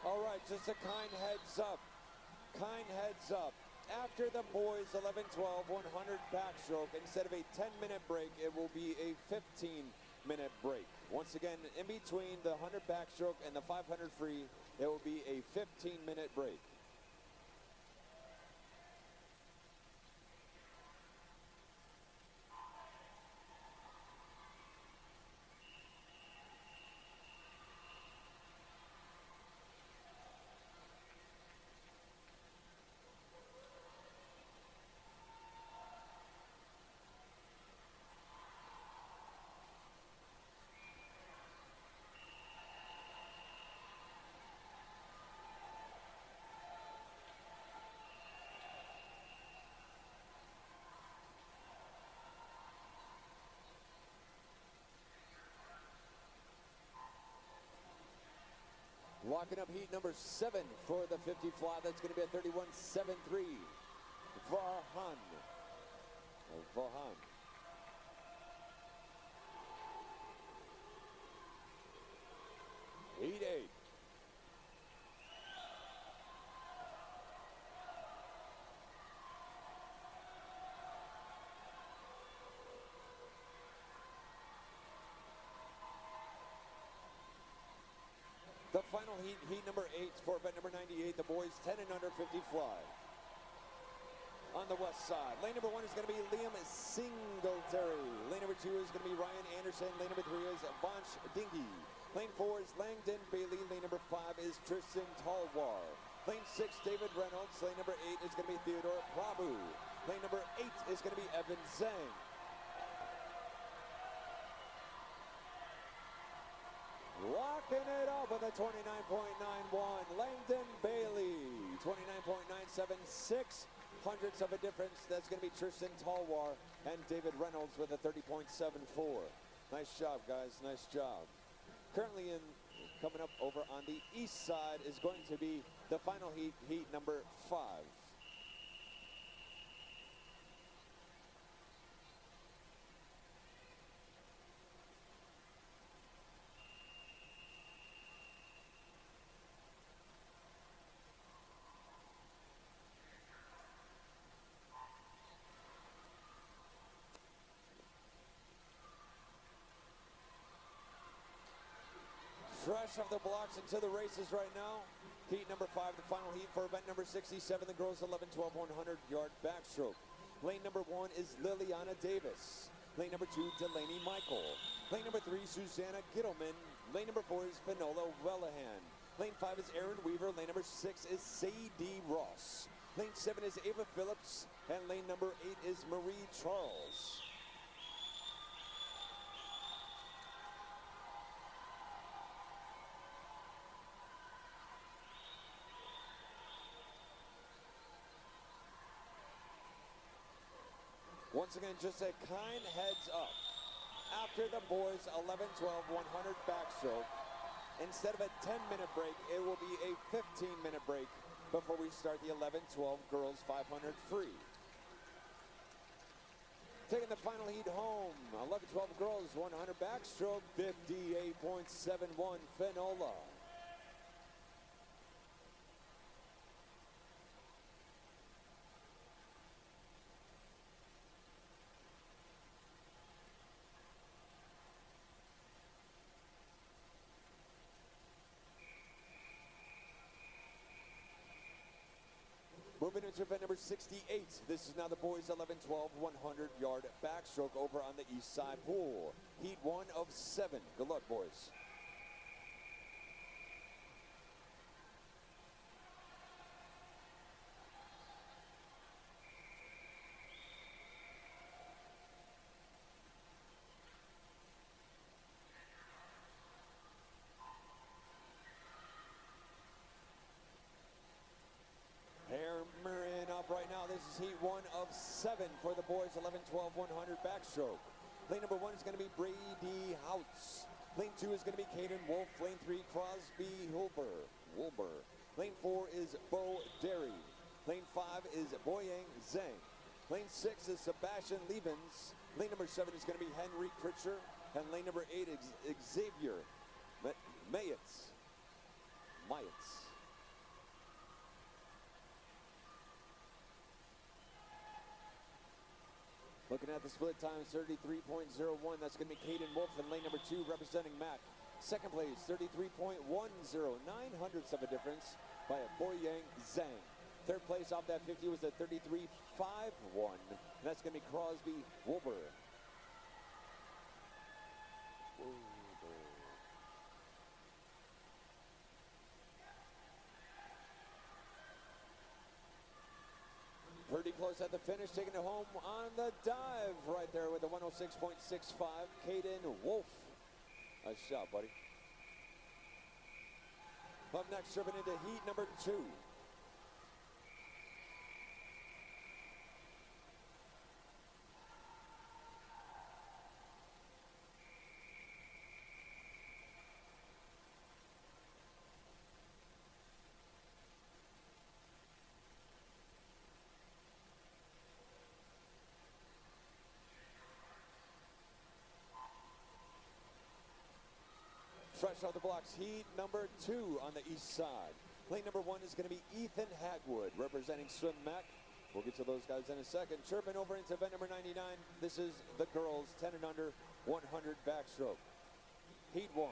All right, just a kind heads up. Kind heads up. After the boys 11-12 100 backstroke, instead of a 10-minute break, it will be a 15-minute break. Once again, in between the 100 backstroke and the 500 free, it will be a 15-minute break. Locking up heat number 7 for the 50 fly. That's going to be a 31.73. Vahan. Heat 8. The final heat, heat number 8 for event number 98, the boys 10 and under 50 fly. On the west side, lane number 1 is going to be Liam Singletary. Lane number 2 is going to be Ryan Anderson. Lane number 3 is Vansh Dingy. Lane 4 is Langdon Bailey. Lane number 5 is Tristan Talwar. Lane 6, David Reynolds. Lane number 8 is going to be Theodore Prabhu. Lane number 8 is going to be Evan Zhang. Locking it up with a 29.91, Langdon Bailey, 29.976, hundredths of a difference. That's going to be Tristan Talwar and David Reynolds with a 30.74. Nice job, guys, nice job. Currently coming up over on the east side is going to be the final heat, heat number 5. Fresh off the blocks into the races right now. Heat number 5, the final heat for event number 67, the girls 11-12 100-yard backstroke. Lane number 1 is Liliana Davis. Lane number 2, Delaney Michael. Lane number 3, Susanna Gittleman. Lane number 4 is Finola Wellahan. Lane 5 is Aaron Weaver. Lane number 6 is Sadie Ross. Lane 7 is Ava Phillips. And lane number 8 is Marie Charles. Once again, just a kind heads up. After the boys 11-12 100 backstroke, instead of a 10-minute break, it will be a 15-minute break before we start the 11-12 girls 500 free. Taking the final heat home, 11-12 girls 100 backstroke, 58.71 Finola. Moving into event number 68. This is now the boys 11-12 100-yard backstroke over on the east side pool. Heat 1 of 7. Good luck, boys. is heat 1 of 7 for the boys 11, 12, 100 backstroke. Lane number 1 is going to be Brady Houts. Lane 2 is going to be Caden Wolf. Lane 3, Crosby Wilbur. Lane 4 is Bo Derry. Lane 5 is Boyang Zhang. Lane 6 is Sebastian Levens. Lane number 7 is going to be Henry Pritcher. And lane number 8 is Xavier Mayitz. Looking at the split times, 33.01. That's going to be Caden Wolf in lane number 2 representing Mac. Second place, 33.10. 900ths of a difference by Boyang Zhang. Third place off that 50 was at 33.51. And that's going to be Crosby Wilbur. Pretty close at the finish, taking it home on the dive right there with a 106.65. Caden Wolf. Nice shot, buddy. Up next, serving into heat number 2. Fresh off the blocks, heat number 2 on the east side. Lane number 1 is going to be Ethan Hagwood representing Swim Mac. We'll get to those guys in a second. Chirping over into event number 99. This is the girls 10 and under 100 backstroke. Heat 1.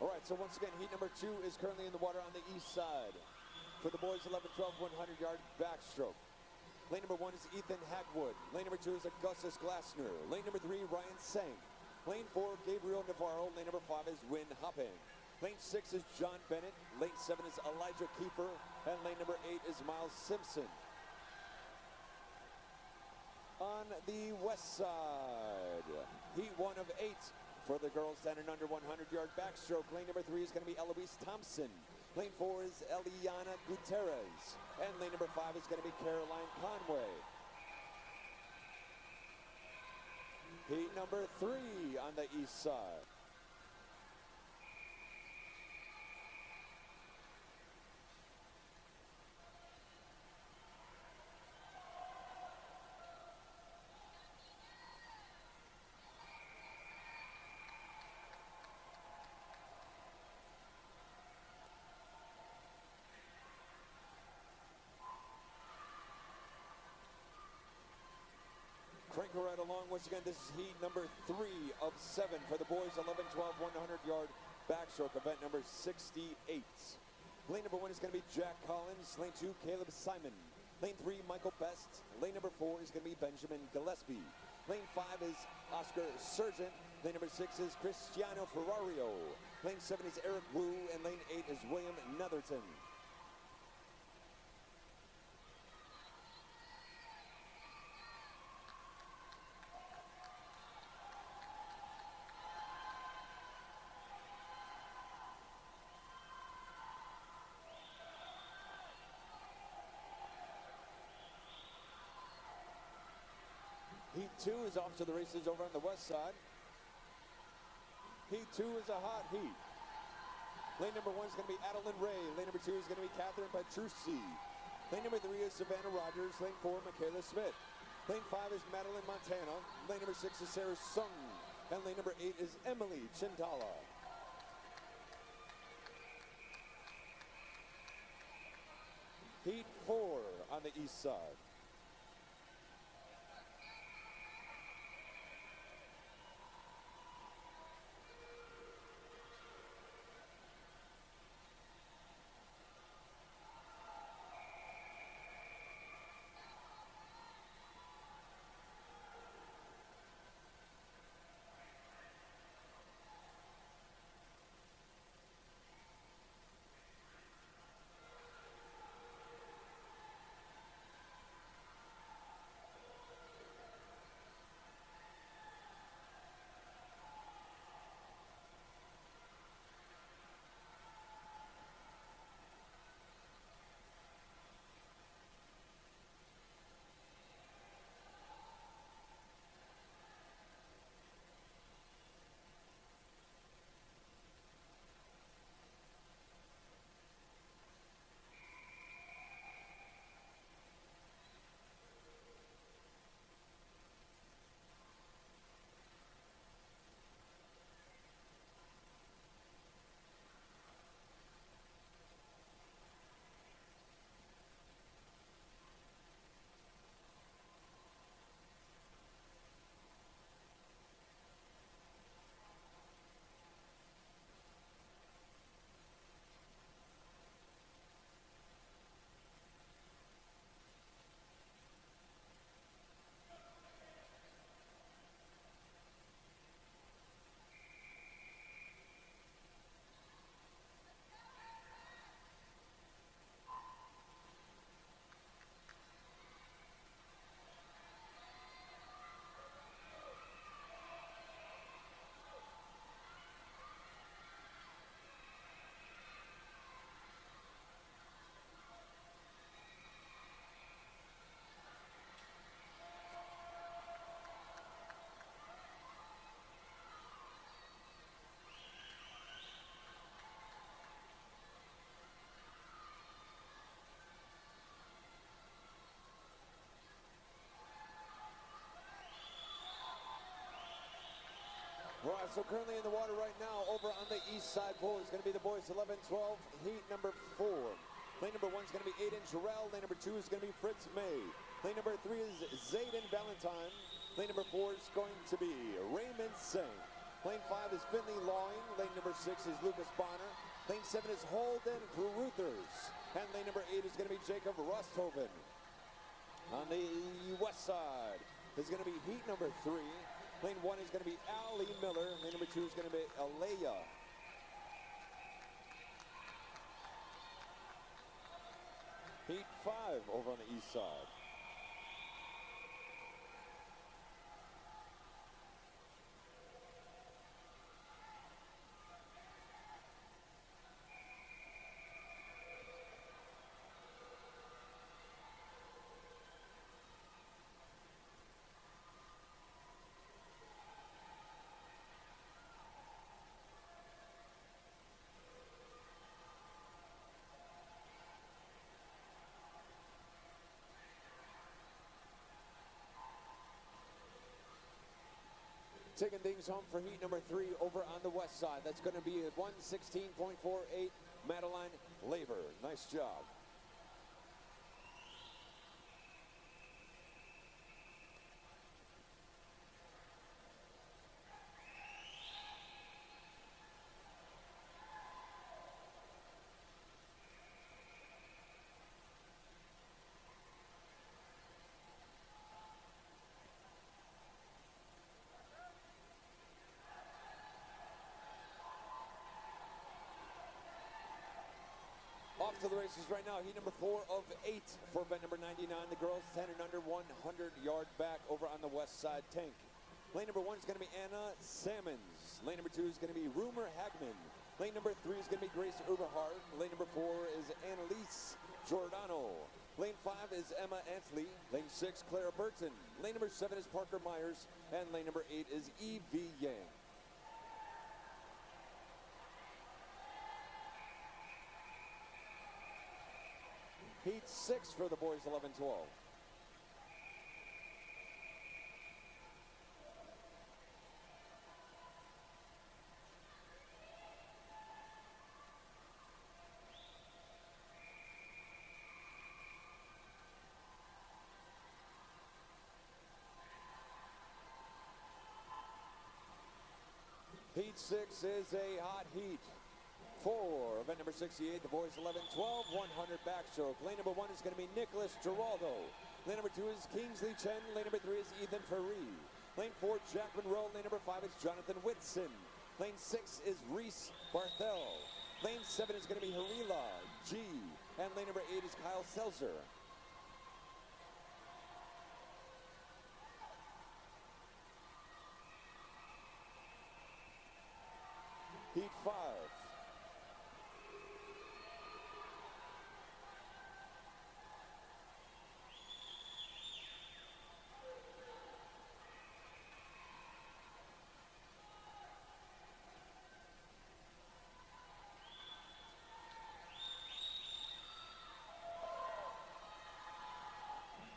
All right, so once again, heat number 2 is currently in the water on the east side. For the boys, 11, 12, 100-yard backstroke. Lane number 1 is Ethan Hagwood. Lane number 2 is Augustus Glassner. Lane number 3, Ryan Sang. Lane 4, Gabriel Navarro. Lane number 5 is Win Hopping. Lane 6 is John Bennett. Lane 7 is Elijah Kiefer. And lane number 8 is Miles Simpson. On the west side, heat 1 of 8. For the girls 10 and under 100-yard backstroke, lane number 3 is going to be Eloise Thompson. Lane 4 is Eliana Gutierrez. And lane number 5 is going to be Caroline Conway. Heat number 3 on the east side. Cranker right along. Once again, this is heat number 3 of 7 for the boys. 11, 12, 100-yard backstroke, event number 68. Lane number 1 is going to be Jack Collins. Lane 2, Caleb Simon. Lane 3, Michael Best. Lane number 4 is going to be Benjamin Gillespie. Lane 5 is Oscar Surgeon. Lane number 6 is Cristiano Ferrario. Lane 7 is Eric Wu. And lane 8 is William Netherton. Heat 2 is off to the races over on the west side. Heat 2 is a hot heat. Lane number 1 is going to be Adeline Ray. Lane number 2 is going to be Catherine Petrucci. Lane number 3 is Savannah Rogers. Lane 4, Michaela Smith. Lane 5 is Madeline Montana. Lane number 6 is Sarah Sung. And lane number 8 is Emily Chintala. Heat 4 on the east side. Right, so currently in the water right now, over on the east side pool is going to be the boys 11-12, heat number 4. Lane number 1 is going to be Aiden Jarrell. Lane number 2 is going to be Fritz May. Lane number 3 is Zayden Valentine. Lane number 4 is going to be Raymond Singh. Lane 5 is Finley Lawing. Lane number 6 is Lucas Bonner. Lane 7 is Holden Caruthers. And lane number 8 is going to be Jacob Rusthoven. On the west side is going to be heat number 3. Lane 1 is going to be Ali Miller. Lane number 2 is going to be Alea. Heat 5 over on the east side. Taking things home for heat number 3 over on the west side. That's going to be at 1:16.48, Madeline Laver. Nice job. Off to the races right now. Heat number 4 of 8 for event number 99. The girls 10 and under, 100-yard back over on the west side tank. Lane number 1 is going to be Anna Sammons. Lane number 2 is going to be Rumer Hagman. Lane number 3 is going to be Grace Uberhard. Lane number 4 is Annalise Giordano. Lane 5 is Emma Antley. Lane 6, Clara Burton. Lane number 7 is Parker Myers. And lane number 8 is E.V. Yang. Heat 6 for the boys 11-12. Heat 6 is a hot heat. For event number 68, the boys 11-12, 100 backstroke. Lane number 1 is going to be Nicholas Giraldo. Lane number 2 is Kingsley Chen. Lane number 3 is Ethan Ferree. Lane 4, Jack Monroe. Lane number 5 is Jonathan Whitson. Lane 6 is Reese Barthel. Lane 7 is going to be Harila G. And lane number 8 is Kyle Selzer. Heat 5.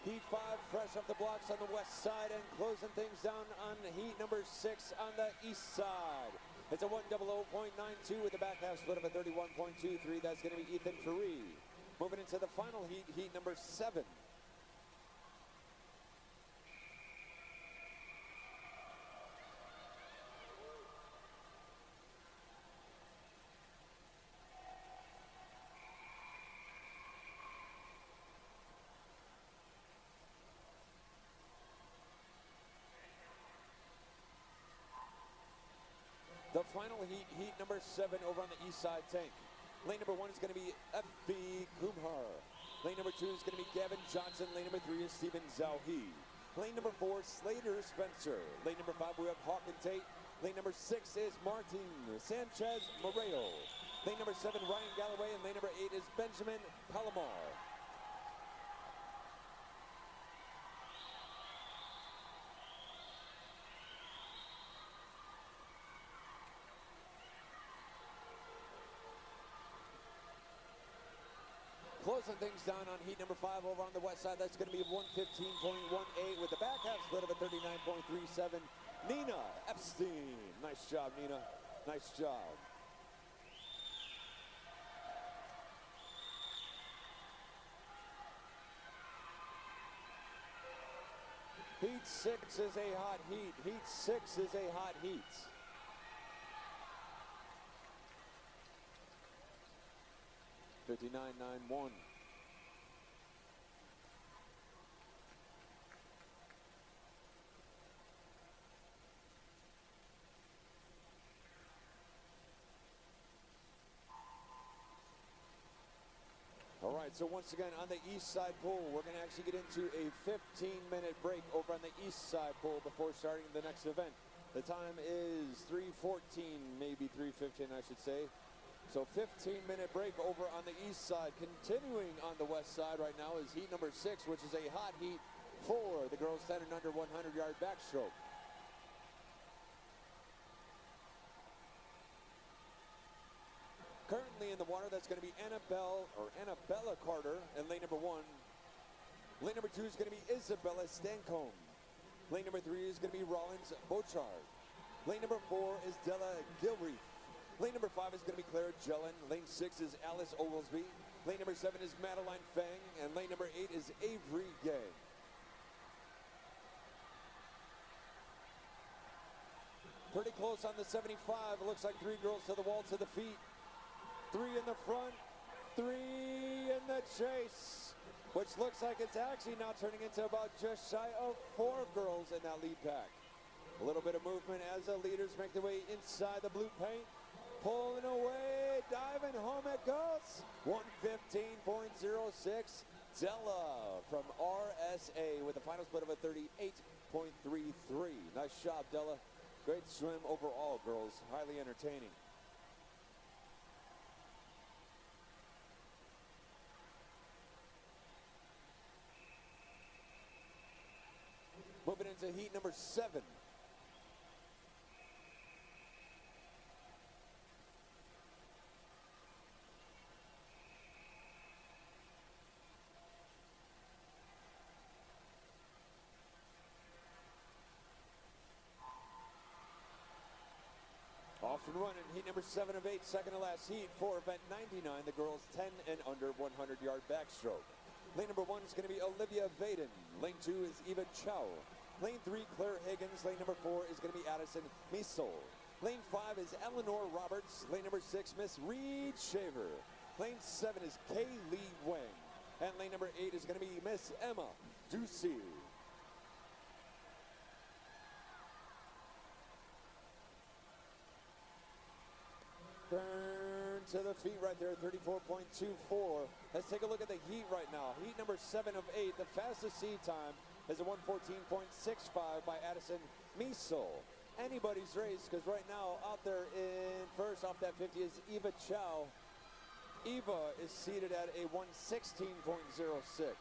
Heat 5 fresh off the blocks on the west side and closing things down on heat number 6 on the east side. It's a 100.92 with the back half split of a 31.23. That's going to be Ethan Ferree. Moving into the final heat, heat number 7. The final heat, heat number 7 over on the east side tank. Lane number 1 is going to be Effie Kumhar. Lane number 2 is going to be Gavin Johnson. Lane number 3 is Stephen Zauhi. Lane number 4, Slater Spencer. Lane number 5, we have Hawken Tate. Lane number 6 is Martin Sanchez Moreo. Lane number 7, Ryan Galloway. And lane number 8 is Benjamin Palomar. closing things down on heat number 5 over on the west side. That's going to be 115.18 with the back half split of a 39.37. Nina Epstein. Nice job, Nina. Nice job. Heat 6 is a hot heat. Heat 6 is a hot heat. $59.91. All right, so once again on the east side pool, we're going to actually get into a 15-minute break over on the east side pool before starting the next event. The time is 3:14, maybe 3:15, I should say. So 15-minute break over on the east side. Continuing on the west side right now is heat number 6, which is a hot heat for the girls 10 and under 100-yard backstroke. Currently in the water, that's going to be Annabella Carter in lane number 1. Lane number 2 is going to be Isabella Stancombe. Lane number 3 is going to be Rollins Bochard. Lane number 4 is Della Gilreath. Lane number 5 is going to be Clara Jellin. Lane 6 is Alice Oglesby. Lane number 7 is Madeline Fang. And lane number 8 is Avery Gay. Pretty close on the 75. It looks like 3 girls to the wall to the feet. 3 in the front, 3 in the chase, which looks like it's actually now turning into about just shy of 4 girls in that lead pack. A little bit of movement as the leaders make their way inside the blue paint. Pulling away, diving home it goes. 115.06. Della from RSA with a final split of a 38.33. Nice job, Della. Great swim overall, girls. Highly entertaining. Moving into heat number 7. Off and running, heat number 7 of 8, second to last heat for event 99, the girls 10 and under 100-yard backstroke. Lane number 1 is going to be Olivia Vaden. Lane 2 is Eva Chow. Lane 3, Claire Higgins. Lane number 4 is going to be Addison Misol. Lane 5 is Eleanor Roberts. Lane number 6, Miss Reed Shaver. Lane 7 is Kaylee Wang. And lane number 8 is going to be Miss Emma Ducey. Burn to the feet right there, 34.24. Let's take a look at the heat right now. Heat number 7 of 8, the fastest seed time is a 114.65 by Addison Misol. Anybody's race, because right now out there in first off that 50 is Eva Chow. Eva is seated at a 116.06.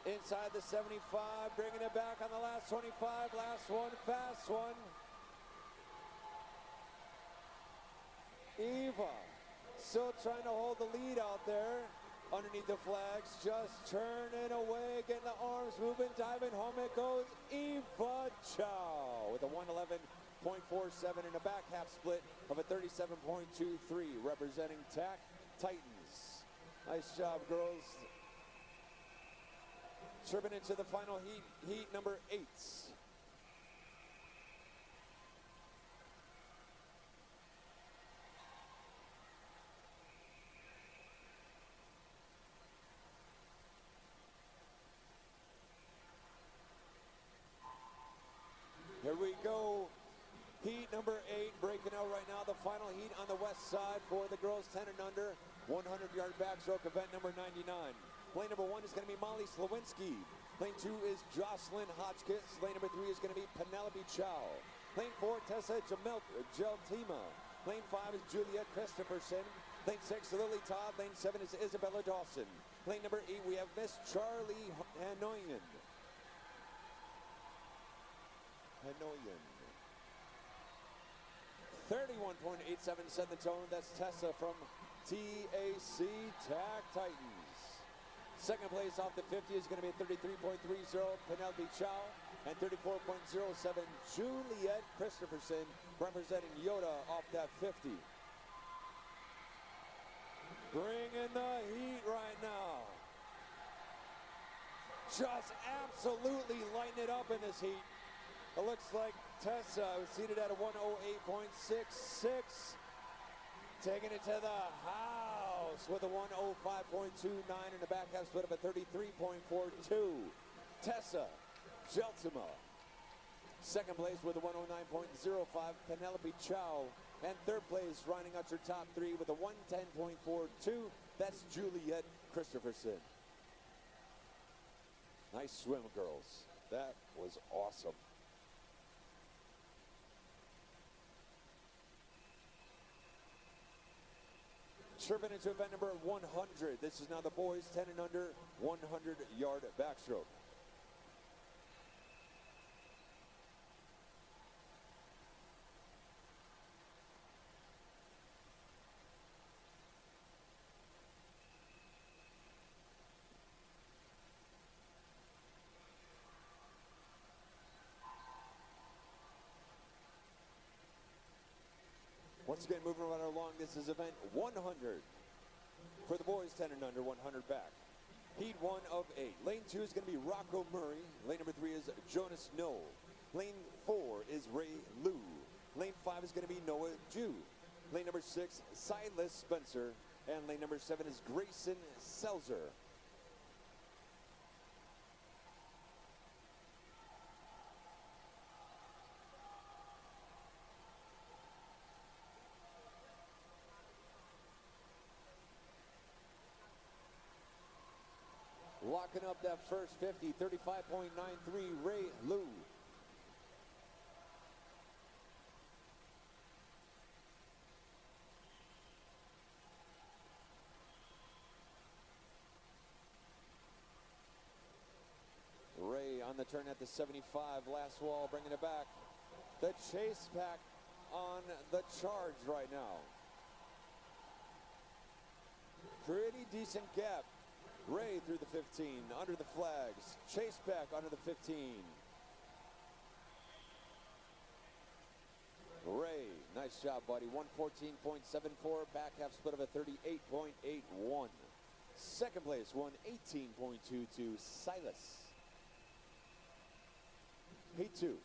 Inside the 75, bringing it back on the last 25, last one, fast one. Eva still trying to hold the lead out there. Underneath the flags, just turning away, getting the arms moving, diving home it goes. Eva Chow with a 111.47 and a back half split of a 37.23, representing TAC Titans. Nice job, girls. Tripping into the final heat, heat number 8. Here we go. Heat number 8 breaking out right now. The final heat on the west side for the girls 10 and under. 100-yard backstroke event number 99. Lane number 1 is going to be Molly Slowinski. Lane 2 is Jocelyn Hotchkiss. Lane number 3 is going to be Penelope Chow. Lane 4, Tessa Geltima. Lane 5 is Julia Christopherson. Lane 6, Lily Todd. Lane 7 is Isabella Dawson. Lane number 8, we have Miss Charlie Hanoyan. 31.87 set the tone. That's Tessa from TAC Titans. Second place off the 50 is going to be 33.30 Penelope Chow, and 34.07 Juliet Christopherson, representing Yoda off that 50. Bringing the heat right now. Just absolutely lighting it up in this heat. It looks like Tessa was seated at a 108.66. Taking it to the house with a 105.29 and a back half split of a 33.42. Tessa Jeltsema. Second place with a 109.05, Penelope Chow. And third place, rounding out your top three with a 110.42. That's Juliet Christopherson. Nice swim, girls. That was awesome. Chirping into event number 100. This is now the boys 10 and under 100-yard backstroke. Once again, moving right along, this is event 100 for the boys 10 and under 100 back. Heat 1 of 8. Lane 2 is going to be Rocco Murray. Lane number 3 is Jonas Knoll. Lane 4 is Ray Liu. Lane 5 is going to be Noah Ju. Lane number 6, Silas Spencer. And lane number 7 is Grayson Selzer. Locking up that first 50, 35.93, Ray Liu. Ray on the turn at the 75, last wall, bringing it back. The chase pack on the charge right now. Pretty decent gap. Ray through the 15, under the flags. Chase back under the 15. Ray, nice job, buddy. 114.74, back half split of a 38.81. Second place, 118.22, Silas. Heat 2.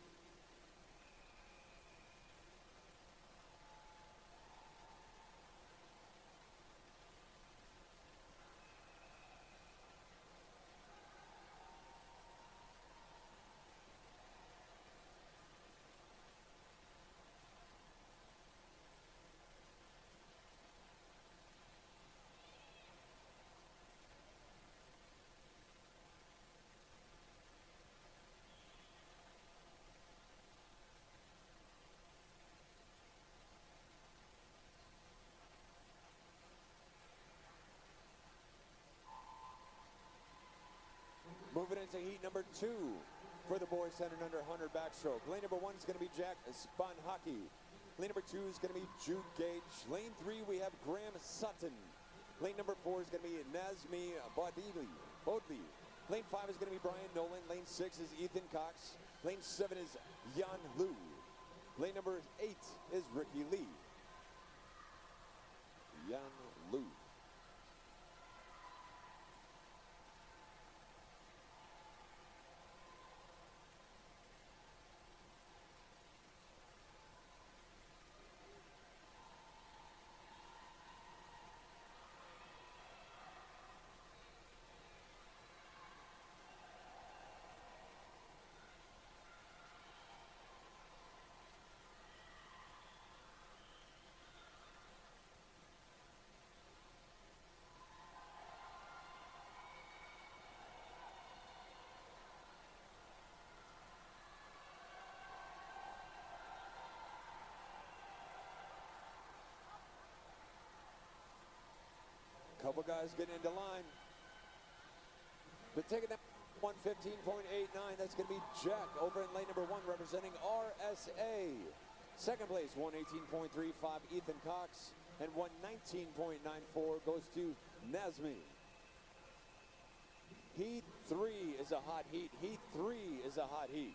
Moving into heat number 2 for the boys 10 and under 100 backstroke. Lane number 1 is going to be Jack Spanhaki. Lane number 2 is going to be Jude Gage. Lane 3 we have Graham Sutton. Lane number 4 is going to be Nazmi Bodley. Lane 5 is going to be Brian Nolan. Lane 6 is Ethan Cox. Lane 7 is Yan Lu. Lane number 8 is Ricky Lee. Yan Lu. Couple guys getting into line. But taking that 115.89, that's going to be Jack over in lane number 1 representing RSA. Second place, 118.35, Ethan Cox. And 119.94 goes to Nazmi. Heat 3 is a hot heat. Heat 3 is a hot heat.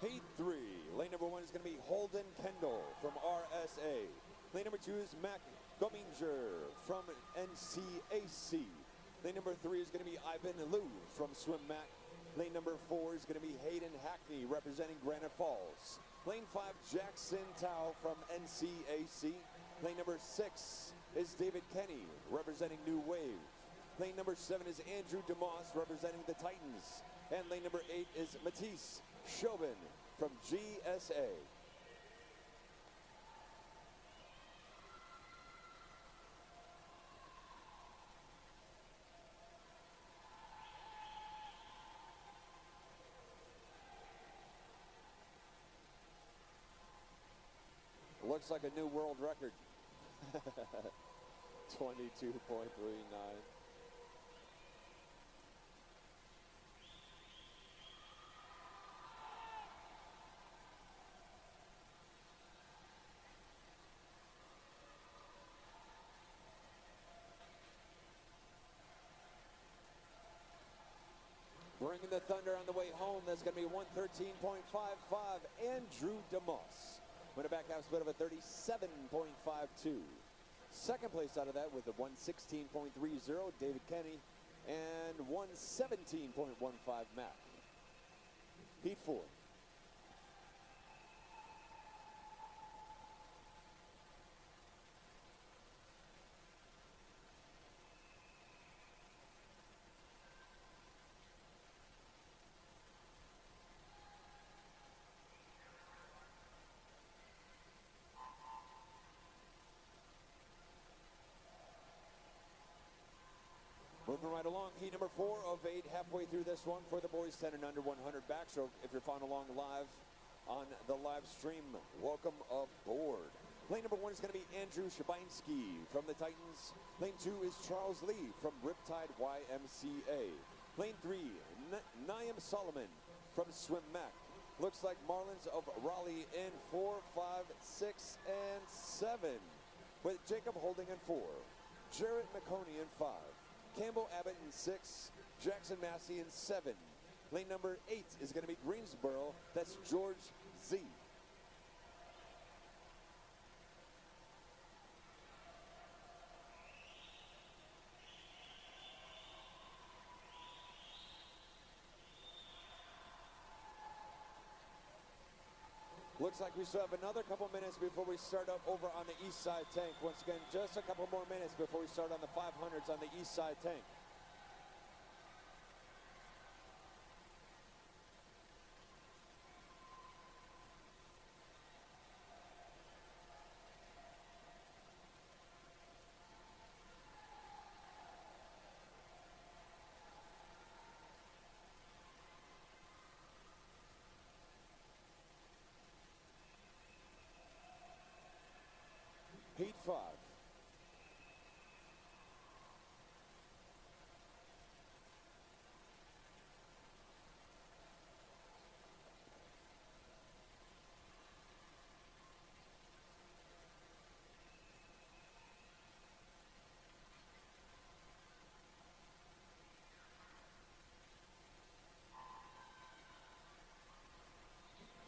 Heat 3, lane number 1 is going to be Holden Kendall from RSA. Lane number 2 is Mac Gominger from NCAC. Lane number 3 is going to be Ivan Liu from Swim Mac. Lane number 4 is going to be Hayden Hackney representing Granite Falls. Lane 5, Jackson Tao from NCAC. Lane number 6 is David Kenny representing New Wave. Lane number 7 is Andrew DeMoss representing the Titans. And lane number 8 is Matisse Chauvin from GSA. Looks like a new world record. 22.39. Bringing the thunder on the way home, that's going to be 113.55, Andrew DeMoss. Winner back half split of a 37.52. Second place out of that with a 116.30, David Kenny, and 117.15, Mac. Heat 4. Moving right along, heat number 4 of 8, halfway through this one for the boys 10 and under 100 backstroke. If you're following along live on the live stream, welcome aboard. Lane number 1 is going to be Andrew Shabinsky from the Titans. Lane 2 is Charles Lee from Riptide YMCA. Lane 3, Naim Solomon from Swim Mac. Looks like Marlins of Raleigh in 4, 5, 6, and 7. With Jacob Holding in 4. Jarrett McConey in 5. Campbell Abbott in 6, Jackson Massey in 7. Lane number 8 is going to be Greensboro. That's George Z. Looks like we still have another couple minutes before we start up over on the east side tank. Once again, just a couple more minutes before we start on the 500s on the east side tank. Heat 5.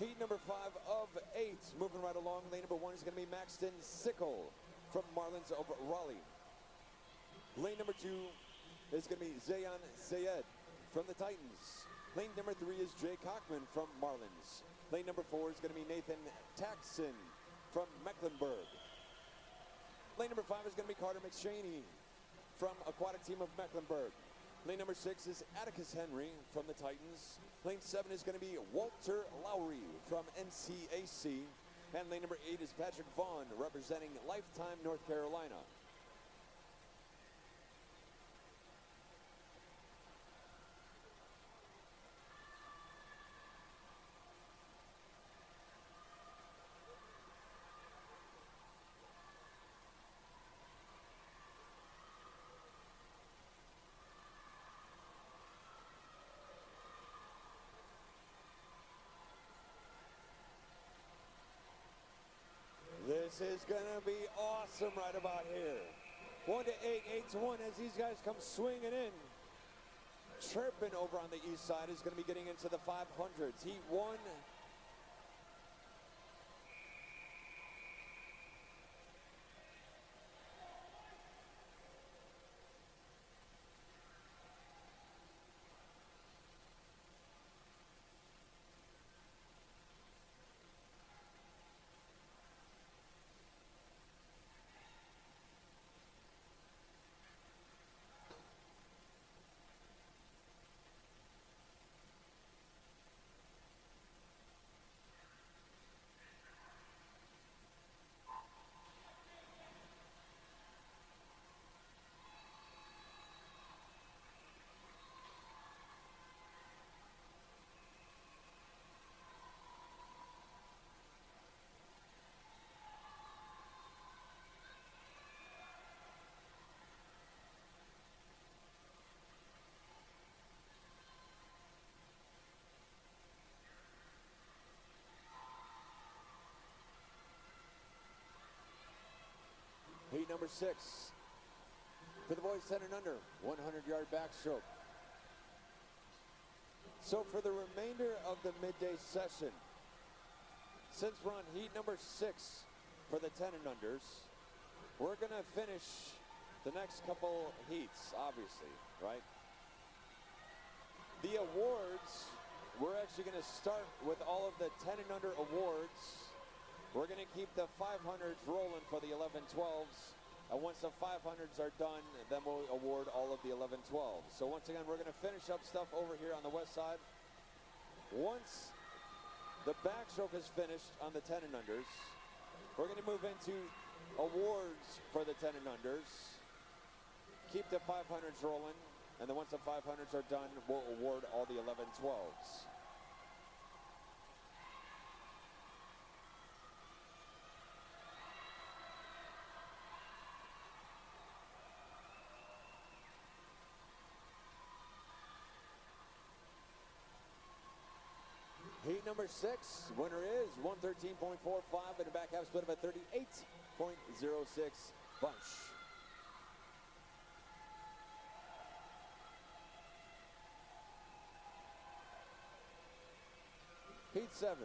Heat number 5 of 8. Moving right along. Lane number 1 is going to be Maxton Sickle from Marlins of Raleigh. Lane number 2 is going to be Zayan Sayed from the Titans. Lane number 3 is Jay Cockman from Marlins. Lane number 4 is going to be Nathan Taxon from Mecklenburg. Lane number 5 is going to be Carter McShaney from Aquatic Team of Mecklenburg. Lane number 6 is Atticus Henry from the Titans. Lane 7 is going to be Walter Lowry from NCAC. And lane number 8 is Patrick Vaughn representing Lifetime North Carolina. This is gonna be awesome right about here. 1 to 8, 8 to 1 as these guys come swinging in. Chirpin over on the east side is gonna be getting into the 500s. Heat 1. Heat number 6 for the boys 10 and under, 100-yard backstroke. So for the remainder of the midday session, since we're on heat number 6 for the 10 and unders, we're gonna finish the next couple heats, obviously, right? The awards, we're actually gonna start with all of the 10 and under awards. We're going to keep the 500s rolling for the 11-12s. And once the 500s are done, then we'll award all of the 11-12s. So once again, we're going to finish up stuff over here on the west side. Once the backstroke is finished on the 10 and unders, we're going to move into awards for the 10 and unders. Keep the 500s rolling. And then once the 500s are done, we'll award all the 11-12s. Heat number 6, winner is 113.45 and a back half split of a 38.06 bunch. Heat 7.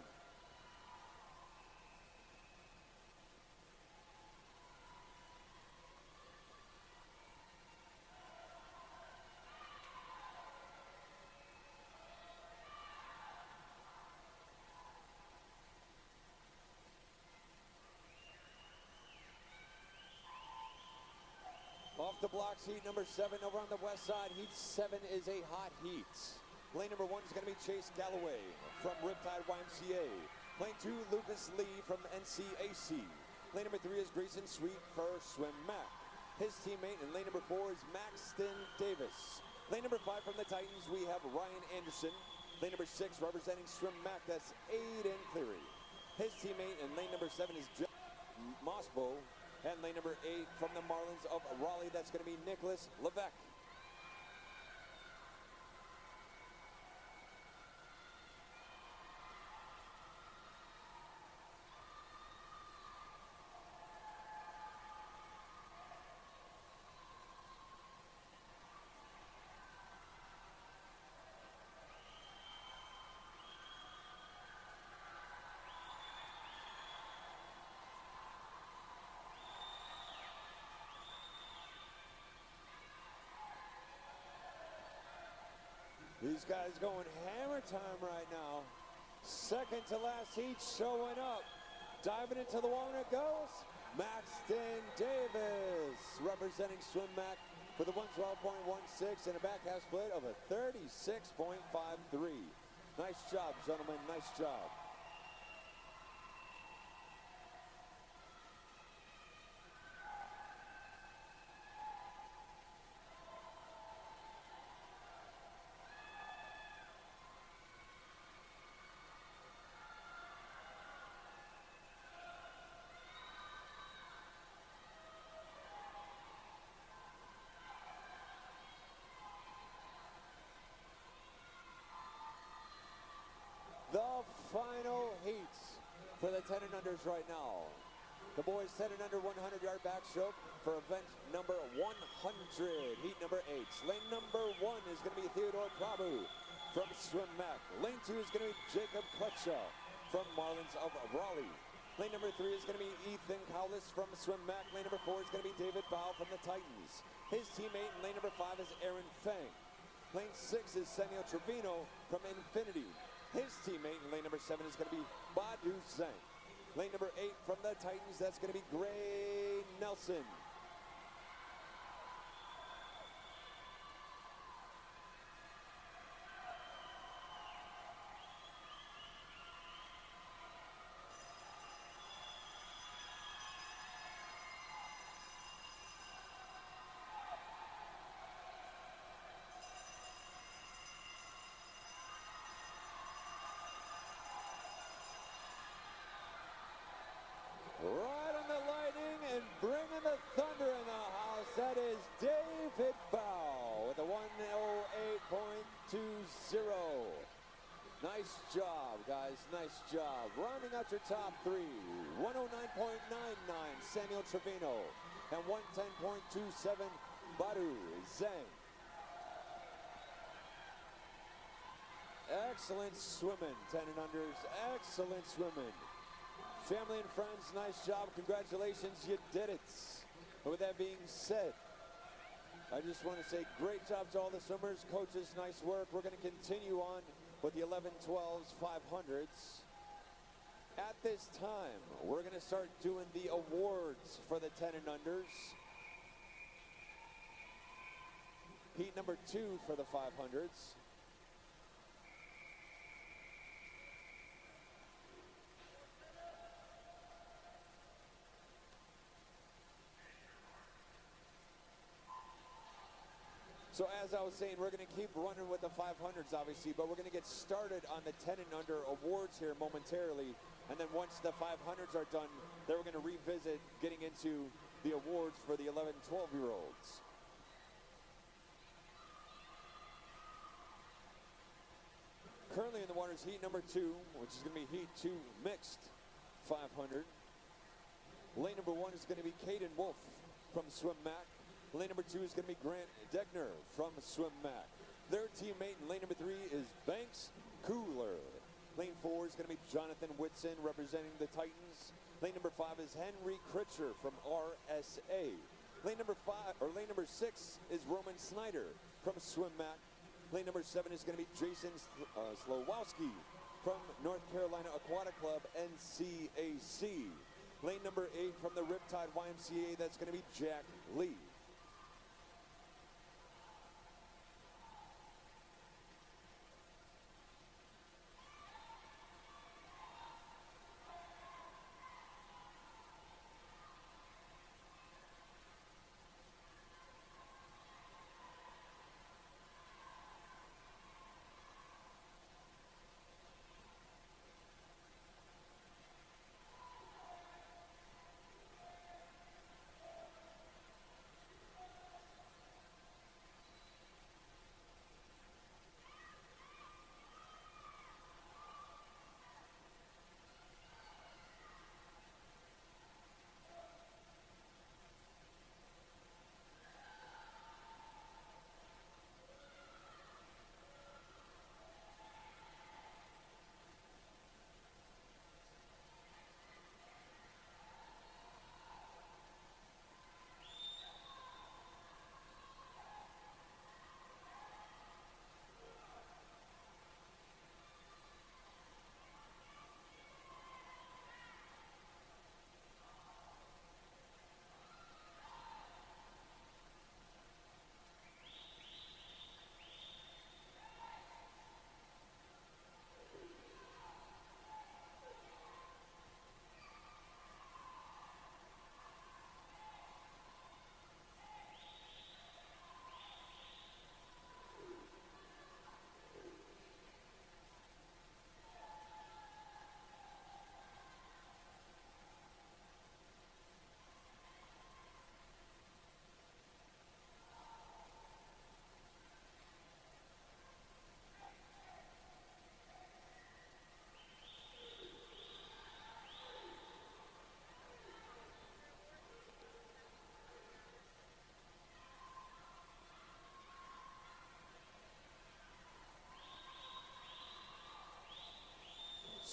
Off the blocks, heat number 7 over on the west side. Heat 7 is a hot heat. Lane number 1 is going to be Chase Galloway from Riptide YMCA. Lane 2, Lucas Lee from NCAC. Lane number 3 is Grayson Sweet for Swim Mac. His teammate in lane number 4 is Maxton Davis. Lane number 5 from the Titans, we have Ryan Anderson. Lane number 6 representing Swim Mac, that's Aiden Cleary. His teammate in lane number 7 is Jeff Mosbo. And lane number 8 from the Marlins of Raleigh, that's going to be Nicholas Levesque. These guys going hammer time right now. Second to last heat showing up. Diving into the wall and it goes. Maxton Davis representing Swim Mac for the 112.16 and a back half split of a 36.53. Nice job, gentlemen, nice job. The final heats for the 10 and unders right now. The boys 10 and under 100-yard backstroke for event number 100. Heat number 8. Lane number 1 is going to be Theodore Prabhu from Swim Mac. Lane 2 is going to be Jacob Kutcha from Marlins of Raleigh. Lane number 3 is going to be Ethan Cowlis from Swim Mac. Lane number 4 is going to be David Bow from the Titans. His teammate in lane number 5 is Aaron Fang. Lane 6 is Samuel Trevino from Infinity. His teammate in lane number 7 is going to be Badu Zhang. Lane number 8 from the Titans, that's going to be Gray Nelson. Right on the lightning and bringing the thunder in the house, that is David Bow with a 108.20. Nice job, guys, nice job. Rounding out your top 3, 109.99 Samuel Trevino and 110.27 Badu Zhang. Excellent swimming, 10 and unders, excellent swimming. Family and friends, nice job. Congratulations, you did it. And with that being said, I just want to say great job to all the swimmers, coaches, nice work. We're going to continue on with the 11, 12s, 500s. At this time, we're going to start doing the awards for the 10 and unders. Heat number 2 for the 500s. So as I was saying, we're going to keep running with the 500s, obviously, but we're going to get started on the 10 and under awards here momentarily. And then once the 500s are done, then we're going to revisit getting into the awards for the 11, 12-year-olds. Currently in the water is heat number 2, which is going to be heat 2 mixed 500. Lane number 1 is going to be Caden Wolf from Swim Mac. Lane number 2 is going to be Grant Degner from Swim Mac. Their teammate in lane number 3 is Banks Cooler. Lane 4 is going to be Jonathan Whitson representing the Titans. Lane number 5 is Henry Critcher from RSA. Lane number 6 is Roman Snyder from Swim Mac. Lane number 7 is going to be Jason Slowowski from North Carolina Aquatic Club, NCAC. Lane number 8 from the Riptide YMCA, that's going to be Jack Lee.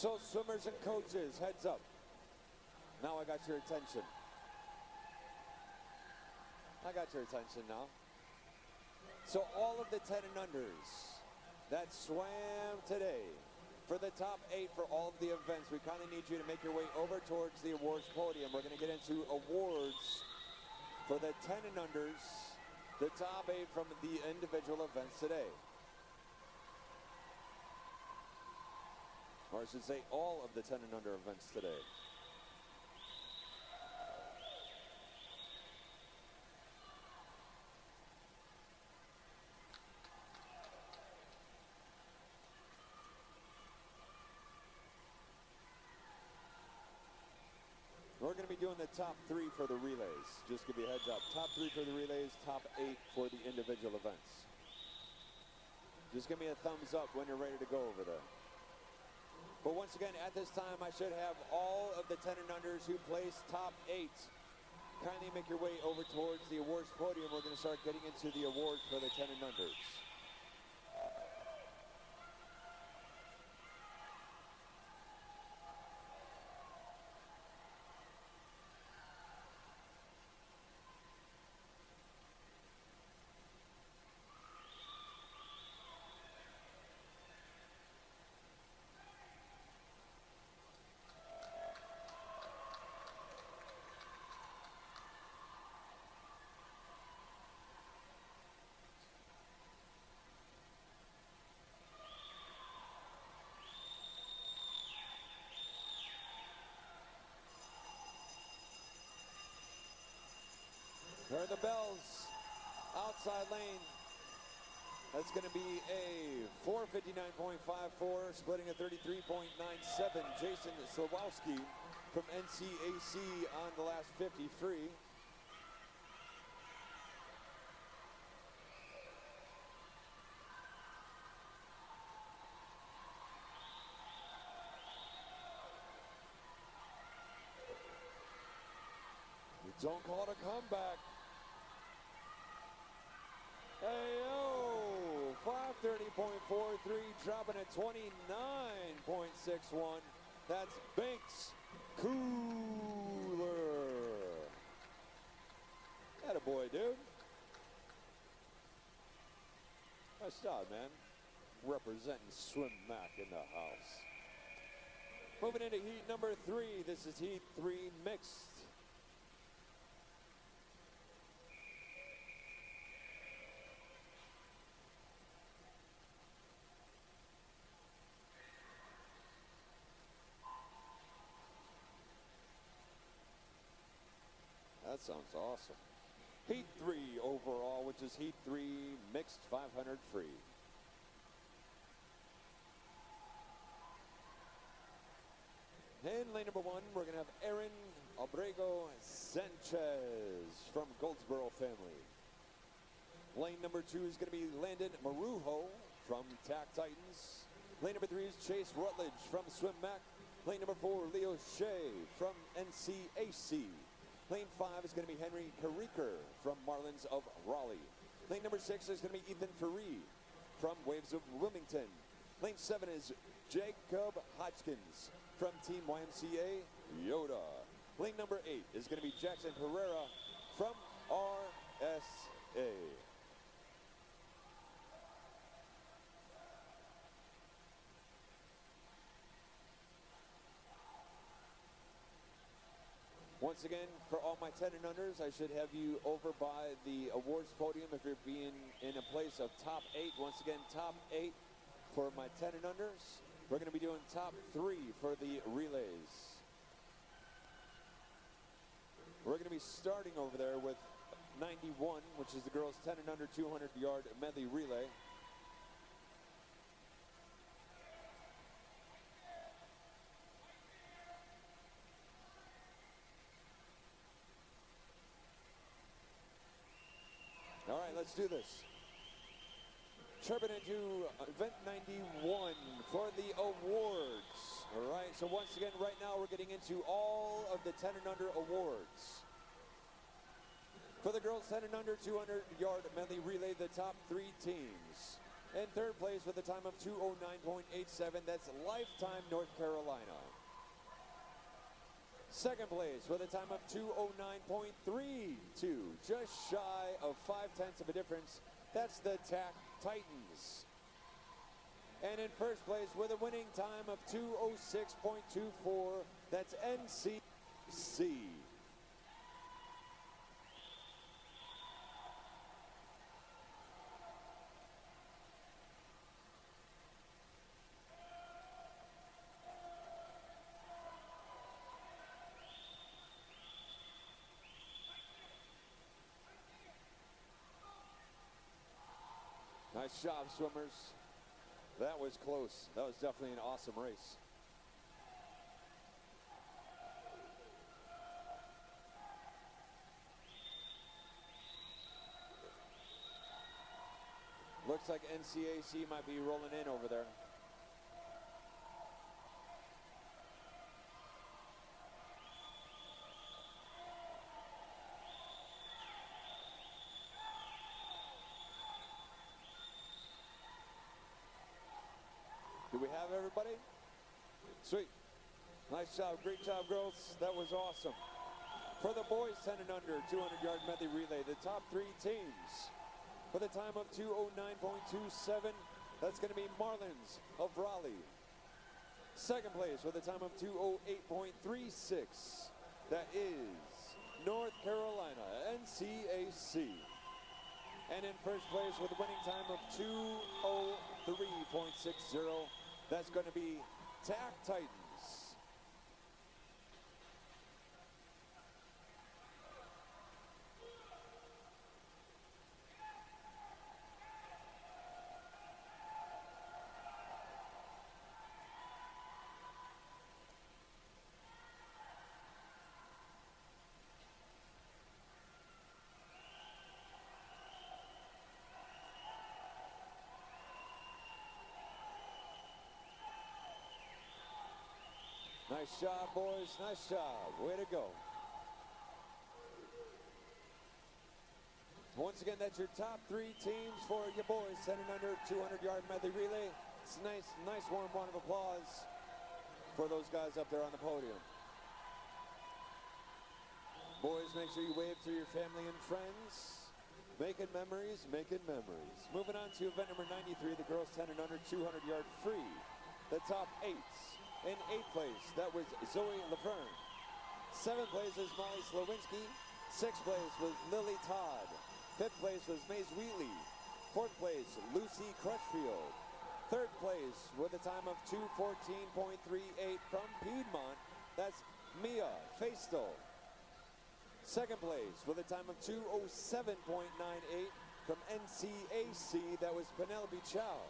So swimmers and coaches, heads up. Now I got your attention. I got your attention now. So all of the 10 and unders that swam today for the top 8 for all of the events, we kindly need you to make your way over towards the awards podium. We're going to get into awards for the 10 and unders, the top 8 from the individual events today. Or I should say all of the 10 and under events today. We're going to be doing the top 3 for the relays. Just give you a heads up. Top 3 for the relays, top 8 for the individual events. Just give me a thumbs up when you're ready to go over there. But once again, at this time, I should have all of the 10 and unders who placed top 8. Kindly make your way over towards the awards podium. We're going to start getting into the awards for the 10 and unders. There are the bells, outside lane. That's going to be a 4:59.54, splitting a 33.97. Jason Slawowski from NCAC on the last 53. Don't call it a comeback. Hey-yo, 5:30.43, dropping at 29.61. That's Banks Cooler. Attaboy, dude. Nice job, man. Representing Swim Mac in the house. Moving into heat number 3. This is heat 3 mixed. That sounds awesome. Heat 3 overall, which is heat 3 mixed 500 free. In lane number 1, we're going to have Aaron Abrego Sanchez from Goldsboro family. Lane number 2 is going to be Landon Marujo from TAC Titans. Lane number 3 is Chase Rutledge from Swim Mac. Lane number 4, Leo Shea from NCAC. Lane 5 is going to be Henry Carriker from Marlins of Raleigh. Lane number 6 is going to be Ethan Ferree from Waves of Wilmington. Lane 7 is Jacob Hodgkins from Team YMCA Yoda. Lane number 8 is going to be Jackson Herrera from RSA. Once again, for all my 10 and unders, I should have you over by the awards podium if you're being in a place of top 8. Once again, top 8 for my 10 and unders. We're going to be doing top 3 for the relays. We're going to be starting over there with 91, which is the girls' 10 and under 200-yard medley relay. All right, let's do this. Chirping into event 91 for the awards. All right, so once again, right now we're getting into all of the 10 and under awards. For the girls 10 and under 200-yard medley relay, the top 3 teams. In third place with a time of 2:09.87, that's Lifetime North Carolina. Second place with a time of 2:09.32, just shy of 0.5 of a difference, that's the TAC Titans. And in first place with a winning time of 2:06.24, that's NCC. Nice job, swimmers. That was close. That was definitely an awesome race. Looks like NCAC might be rolling in over there. Do we have everybody? Sweet. Nice job. Great job, girls. That was awesome. For the boys 10 and under 200-yard medley relay, the top 3 teams with a time of 2:09.27, that's going to be Marlins of Raleigh. Second place with a time of 2:08.36, that is North Carolina, NCAC. And in first place with a winning time of 2:03.60, that's going to be TAC Titans. Nice job, boys. Nice job. Way to go. Once again, that's your top 3 teams for your boys 10 and under 200-yard medley relay. It's a nice warm round of applause for those guys up there on the podium. Boys, make sure you wave to your family and friends. Making memories, making memories. Moving on to event number 93, the girls 10 and under 200-yard free. The top 8s. In 8th place, that was Zoe Laverne. 7th place is Molly Slowinski. 6th place was Lily Todd. 5th place was Maze Wheatley. 4th place, Lucy Crutchfield. 3rd place with a time of 2:14.38 from Piedmont, that's Mia Feistel. 2nd place with a time of 2:07.98 from NCAC, that was Penelope Chow.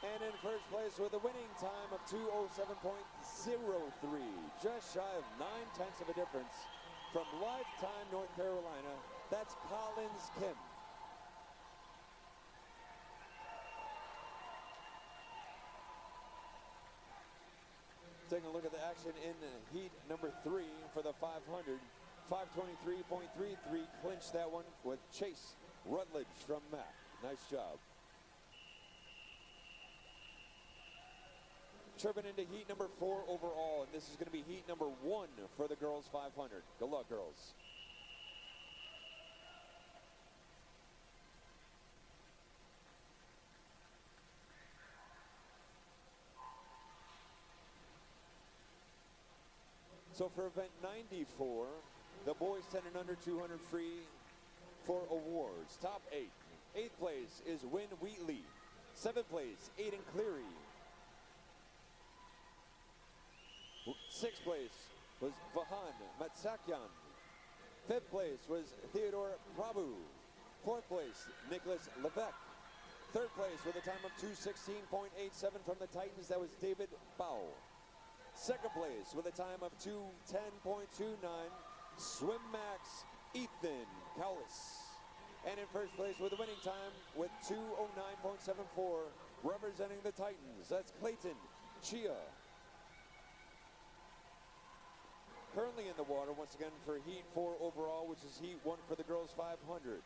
And in first place with a winning time of 2:07.03, just shy of 0.9 of a difference from Lifetime North Carolina, that's Collins Kim. Taking a look at the action in heat number 3 for the 500. 5:23.33 clinched that one with Chase Rutledge from Mac. Nice job. Tripping into heat number 4 overall, and this is going to be heat number 1 for the girls 500. Good luck, girls. So for event 94, the boys 10 and under 200 free for awards. Top 8. 8th place is Win Wheatley. 7th place, Aiden Cleary. 6th place was Vahan Matsakyan. 5th place was Theodore Prabhu. 4th place, Nicholas Levesque. 3rd place with a time of 2:16.87 from the Titans, that was David Bow. 2nd place with a time of 2:10.29, Swim Max Ethan Cowlis. And in first place with a winning time with 2:09.74, representing the Titans, that's Clayton Chia. Currently in the water, once again, for heat 4 overall, which is heat 1 for the girls 500.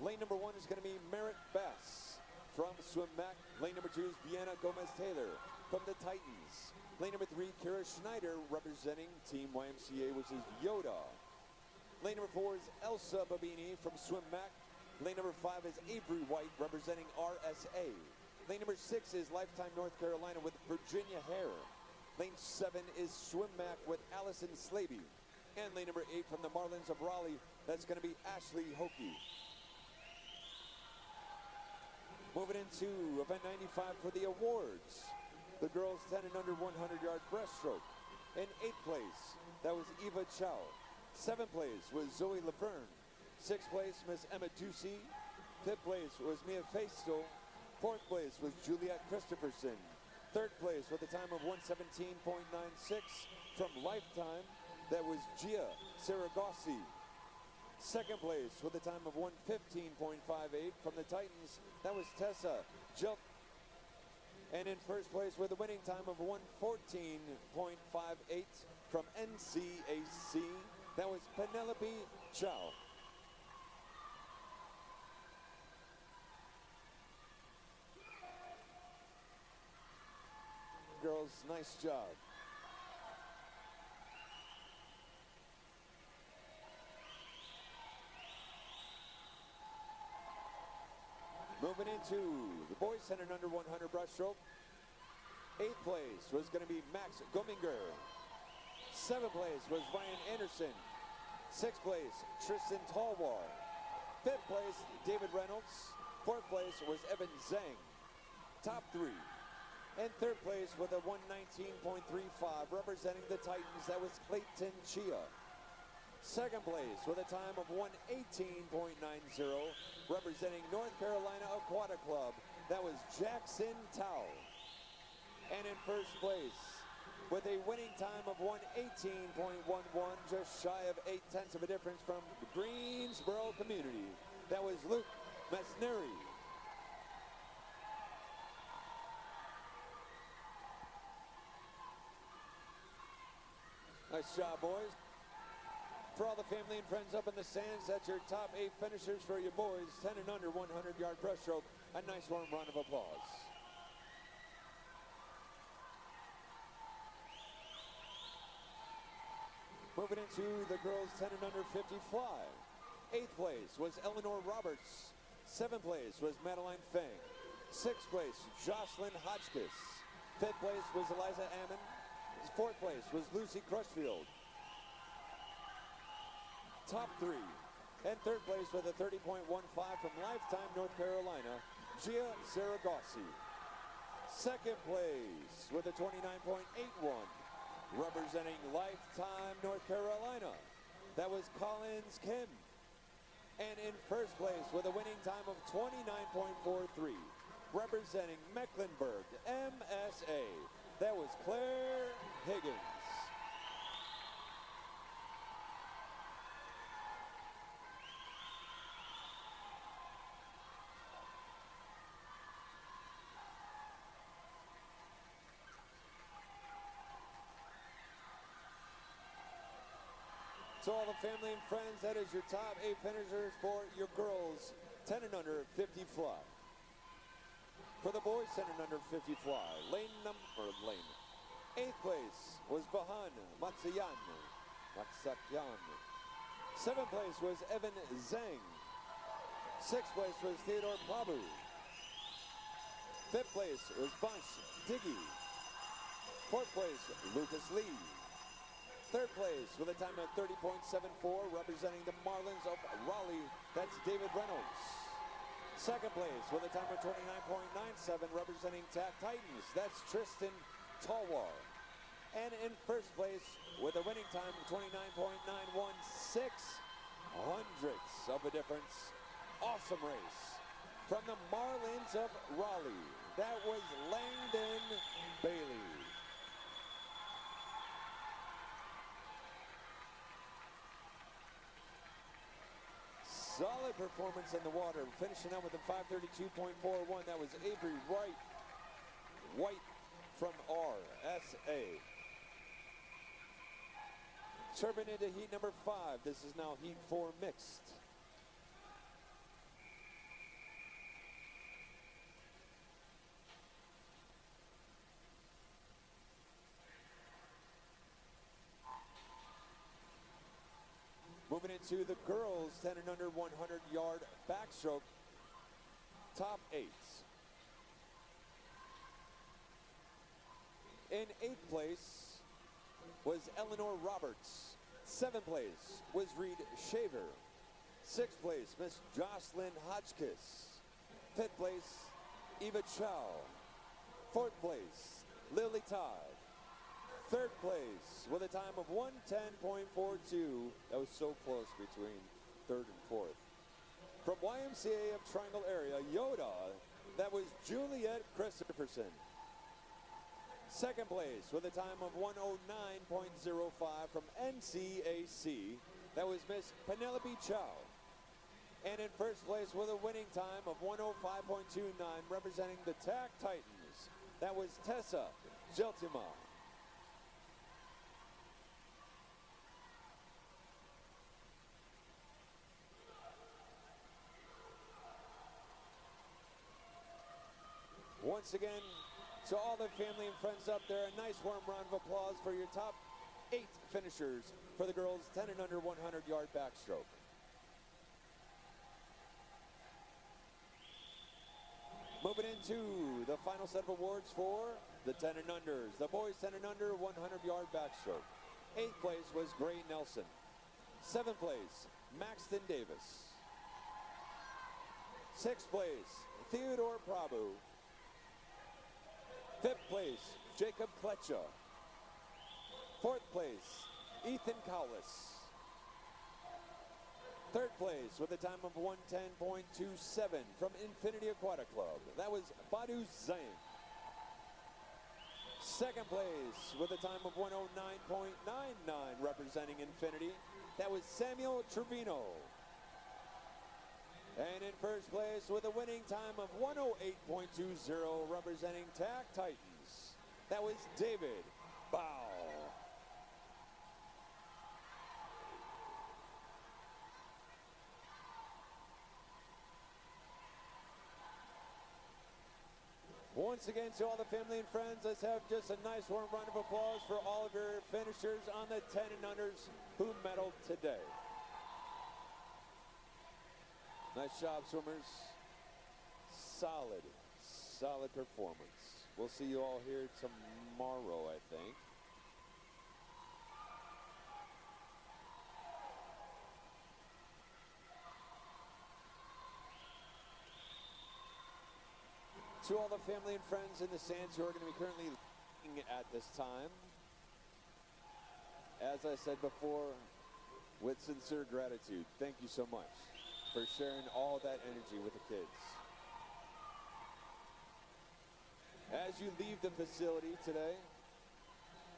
Lane number 1 is going to be Merritt Bess. from Swim-Mac. Lane number 2 is Vienna Gomez-Taylor from the Titans. Lane number 3, Kira Schneider, representing Team YMCA, which is Yoda. Lane number 4 is Elsa Babini from Swim-Mac. Lane number 5 is Avery White, representing RSA. Lane number 6 is Lifetime North Carolina with Virginia Hare. Lane 7 is Swim-Mac with Allison Slaby. And lane number 8 from the Marlins of Raleigh, that's going to be Ashley Hokie. Moving into event 95 for the awards. The girls 10 and under 100-yard breaststroke. In 8th place, that was Eva Chow. 7th place was Zoe Laverne. 6th place, Miss Emma Ducey. 5th place was Mia Feistel. 4th place was Juliet Christopherson. 3rd place with a time of 117.96 from Lifetime, that was Gia Saragosi. 2nd place with a time of 115.58 from the Titans, that was Tessa Jill. And in 1st place with a winning time of 114.58 from NCAC, that was Penelope Chow. Girls, nice job. Moving into the boys 10 and under 100 breaststroke. 8th place was going to be Max Gumminger. 7th place was Ryan Anderson. 6th place, Tristan Talwar. 5th place, David Reynolds. 4th place was Evan Zhang. Top 3. And 3rd place with a 119.35 representing the Titans, that was Clayton Chia. 2nd place with a time of 118.90 representing North Carolina Aquatic Club, that was Jackson Tao. And in 1st place with a winning time of 118.11, just shy of 0.8 of a difference from the Greensboro community, that was Luke Mesneri. Nice job, boys. For all the family and friends up in the stands, that's your top 8 finishers for your boys, 10 and under 100-yard breaststroke. A nice warm round of applause. Moving into the girls 10 and under 50 fly. 8th place was Eleanor Roberts. 7th place was Madeline Feng. 6th place, Jocelyn Hotchkiss. 5th place was Eliza Ammon. 4th place was Lucy Crutchfield. Top 3. And 3rd place with a 30.15 from Lifetime North Carolina, Gia Saragosi. 2nd place with a 29.81 representing Lifetime North Carolina, that was Collins Kim. And in 1st place with a winning time of 29.43 representing Mecklenburg MSA, that was Claire Higgins. To all the family and friends, that is your top 8 finishers for your girls 10 and under 50 fly. For the boys 10 and under 50 fly, lane 8th place was Vahan Matsakyan. 7th place was Evan Zhang. 6th place was Theodore Prabhu. 5th place was Vansh Diggy. 4th place, Lucas Lee. 3rd place with a time of 30.74 representing the Marlins of Raleigh, that's David Reynolds. 2nd place with a time of 29.97 representing TAC Titans, that's Tristan Talwar. And in 1st place with a winning time of 29.91, 6 hundredths of a difference. Awesome race from the Marlins of Raleigh, that was Langdon Bailey. Solid performance in the water, finishing out with a 532.41. That was Avery White from RSA. Serving into heat number 5. This is now heat 4 mixed. into the girls 10 and under 100-yard backstroke top 8. In 8th place was Eleanor Roberts. 7th place was Reed Shaver. 6th place, Miss Jocelyn Hotchkiss. 5th place, Eva Chow. 4th place, Lily Todd. 3rd place with a time of 1:10.42. That was so close between 3rd and 4th. From YMCA of Triangle area, Yoda, that was Juliet Christopherson. 2nd place with a time of 1:09.05 from NCAC. That was Miss Penelope Chow. And in 1st place with a winning time of 1:05.29 representing the TAC Titans. That was Tessa Geltima. Once again, to all the family and friends up there, a nice warm round of applause for your top 8 finishers for the girls 10 and under 100-yard backstroke. Moving into the final set of awards for the 10 and unders. The boys 10 and under 100-yard backstroke. 8th place was Gray Nelson. 7th place, Maxton Davis. 6th place, Theodore Prabhu. 5th place, Jacob Kletcha. 4th place, Ethan Cowlis. 3rd place with a time of 1:10.27 from Infinity Aquatic Club. That was Badu Zain. 2nd place with a time of 1:09.99 representing Infinity. That was Samuel Trevino. And in 1st place with a winning time of 1:08.20 representing TAC Titans. That was David Bow. Once again, to all the family and friends, let's have just a nice warm round of applause for all of your finishers on the 10 and unders who medaled today. Nice job, swimmers. Solid, solid performance. We'll see you all here tomorrow, I think. To all the family and friends in the stands who are going to be currently looking at this time, as I said before, with sincere gratitude, thank you so much for sharing all that energy with the kids. As you leave the facility today,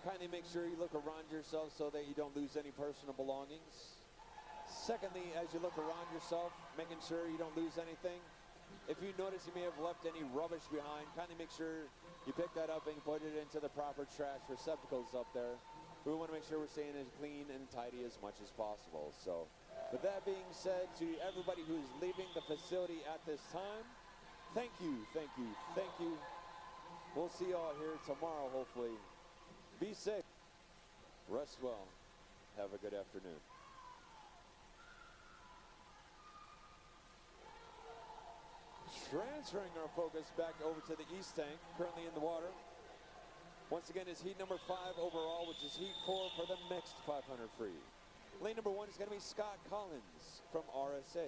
kindly make sure you look around yourself so that you don't lose any personal belongings. Secondly, as you look around yourself, making sure you don't lose anything. If you notice you may have left any rubbish behind, kindly make sure you pick that up and put it into the proper trash receptacles up there. We want to make sure we're staying as clean and tidy as much as possible. So, with that being said, to everybody who's leaving the facility at this time, thank you, thank you, thank you. We'll see you all here tomorrow, hopefully. Be safe, rest well, have a good afternoon. Transferring our focus back over to the east tank, currently in the water. Once again, is heat number 5 overall, which is heat 4 for the mixed 500 free. Lane number 1 is going to be Scott Collins from RSA.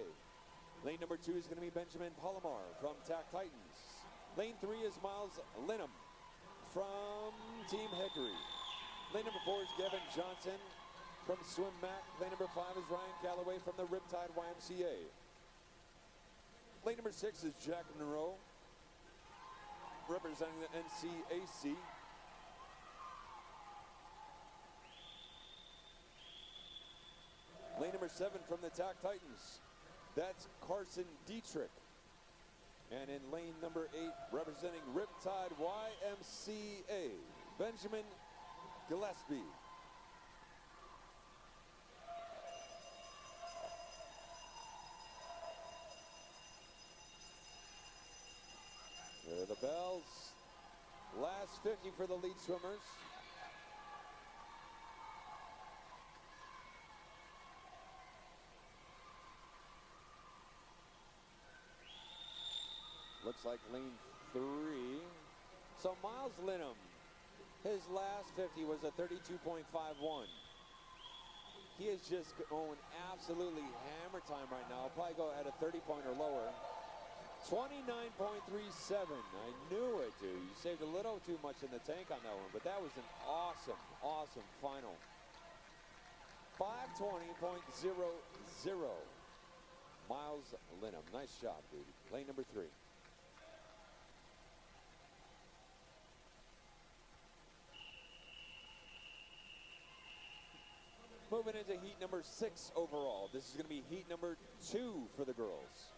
Lane number 2 is going to be Benjamin Palomar from TAC Titans. Lane 3 is Miles Linham from Team Hickory. Lane number 4 is Gavin Johnson from Swim Mac. Lane number 5 is Ryan Galloway from the Riptide YMCA. Lane number 6 is Jack Monroe, representing the NCAC. Lane number 7 from the TAC Titans, that's Carson Dietrich. And in lane number 8, representing Riptide YMCA, Benjamin Gillespie. There are the bells. Last 50 for the lead swimmers. looks like lane 3. So Miles Linham, his last 50 was a 32.51. He is just going absolutely hammer time right now. I'll probably go at a 30-point or lower. 29.37. I knew it, dude. You saved a little too much in the tank on that one, but that was an awesome, awesome final. 520.00. Miles Linham. Nice job, dude. Lane number 3. Moving into heat number 6 overall. This is going to be heat number 2 for the girls.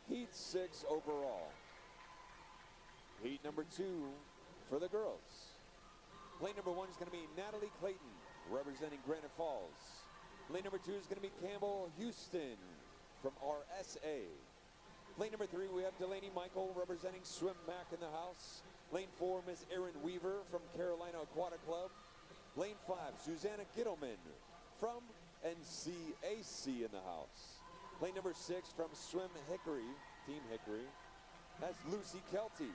Heat 6 overall. Heat number 2 for the girls. Lane number 1 is going to be Natalie Clayton, representing Granite Falls. Lane number 2 is going to be Campbell Houston from RSA. Lane number 3, we have Delaney Michael representing Swim Mac in the house. Lane 4, Miss Erin Weaver from Carolina Aquatic Club. Lane 5, Susanna Gittleman from NCAC in the house. Lane number 6 from Swim Hickory, Team Hickory. That's Lucy Kelty.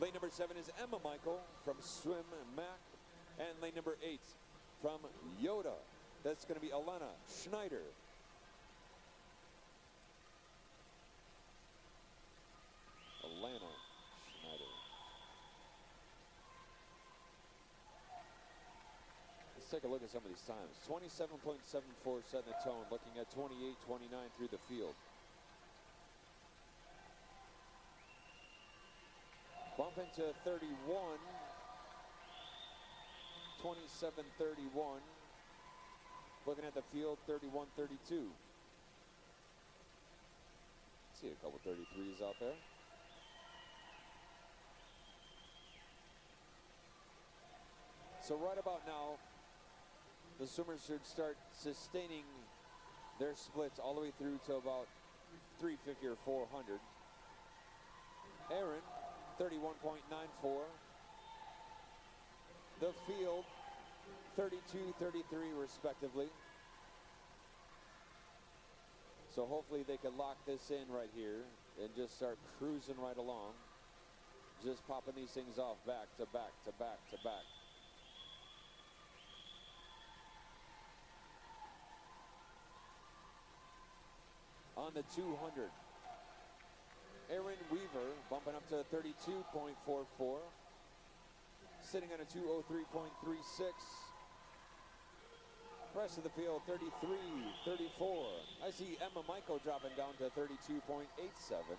Lane number 7 is Emma Michael from Swim Mac. And lane number 8 from Yoda. That's going to be Alana Schneider. Alana Schneider. Let's take a look at some of these times. 27.74 setting the tone, looking at 28.29 through the field. Bump into 31. 27.31. Looking at the field, 31.32. See a couple 33s out there. So right about now, the swimmers should start sustaining their splits all the way through to about 350 or 400. Aaron, 31.94. The field, 32-33 respectively. So hopefully they can lock this in right here and just start cruising right along. Just popping these things off back to back to back to back. On the 200, Erin Weaver bumping up to 32.44. Sitting on a 203.36. Rest of the field, 33-34. I see Emma Michael dropping down to 32.87.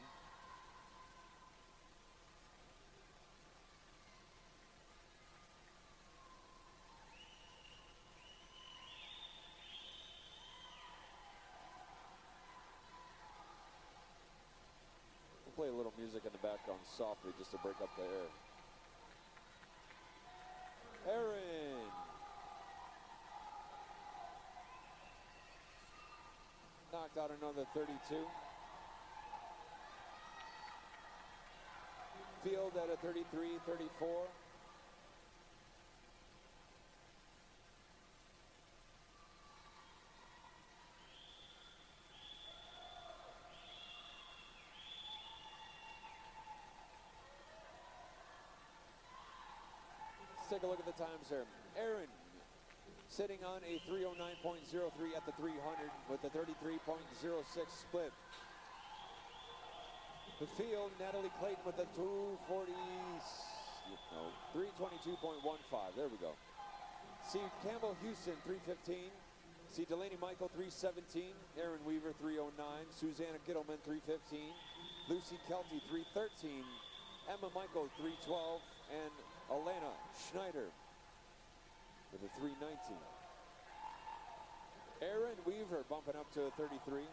We'll play a little music in the background softly just to break up the air. Aaron. Knocked out another 32. Field at a 33-34. Let's take a look at the times here. Aaron sitting on a 309.03 at the 300 with a 33.06 split. The field, Natalie Clayton with a 322.15. There we go. See Campbell Houston, 315. See Delaney Michael, 317. Erin Weaver, 309. Susanna Gittleman, 315. Lucy Kelty, 313. Emma Michael, 312. And Alana Schneider with a 319. Erin Weaver bumping up to a 33.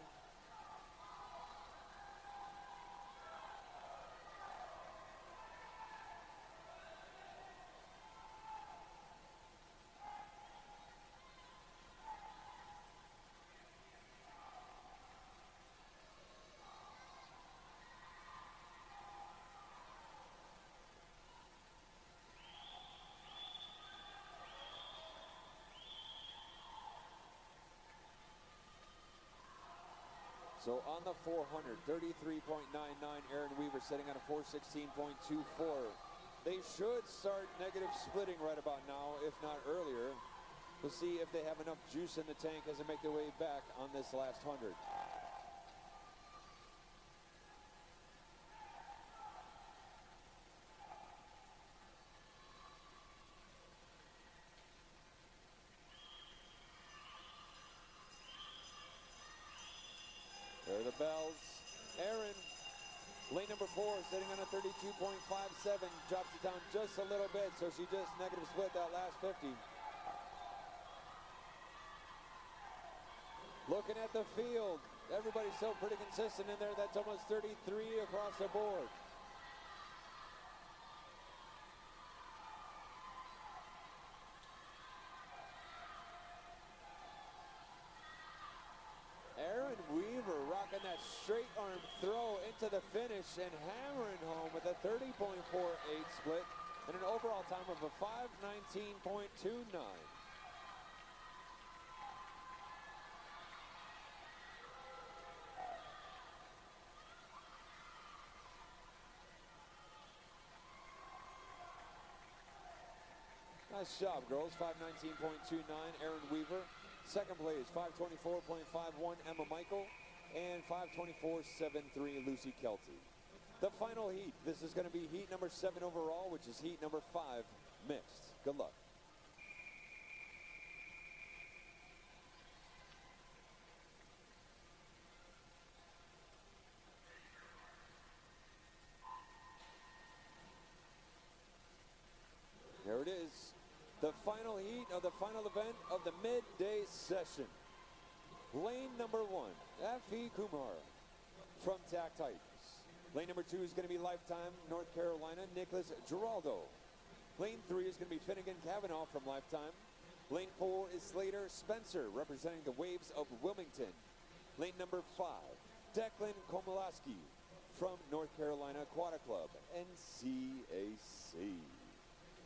So on the 400, 33.99, Aaron Weaver sitting on a 416.24. They should start negative splitting right about now, if not earlier. We'll see if they have enough juice in the tank as they make their way back on this last 100. There are the bells. Aaron, lane number 4, sitting on a 32.57, drops it down just a little bit, so she just negative split that last 50. Looking at the field, everybody's still pretty consistent in there. That's almost 33 across the board. Aaron Weaver rocking that straight arm throw into the finish and hammering home with a 30.48 split and an overall time of a 5:19.29. Nice job, girls. 5:19.29, Aaron Weaver. Second place, 5:24.51, Emma Michael. And 5:24.73, Lucy Kelty. The final heat. This is going to be heat number 7 overall, which is heat number 5 mixed. Good luck. There it is. The final heat of the final event of the midday session. Lane number 1, F.E. Kumar from TAC Titans. Lane number 2 is going to be Lifetime, North Carolina, Nicholas Giraldo. Lane 3 is going to be Finnegan Cavanaugh from Lifetime. Lane 4 is Slater Spencer, representing the Waves of Wilmington. Lane number 5, Declan Komalaski from North Carolina Aquatic Club, NCAC.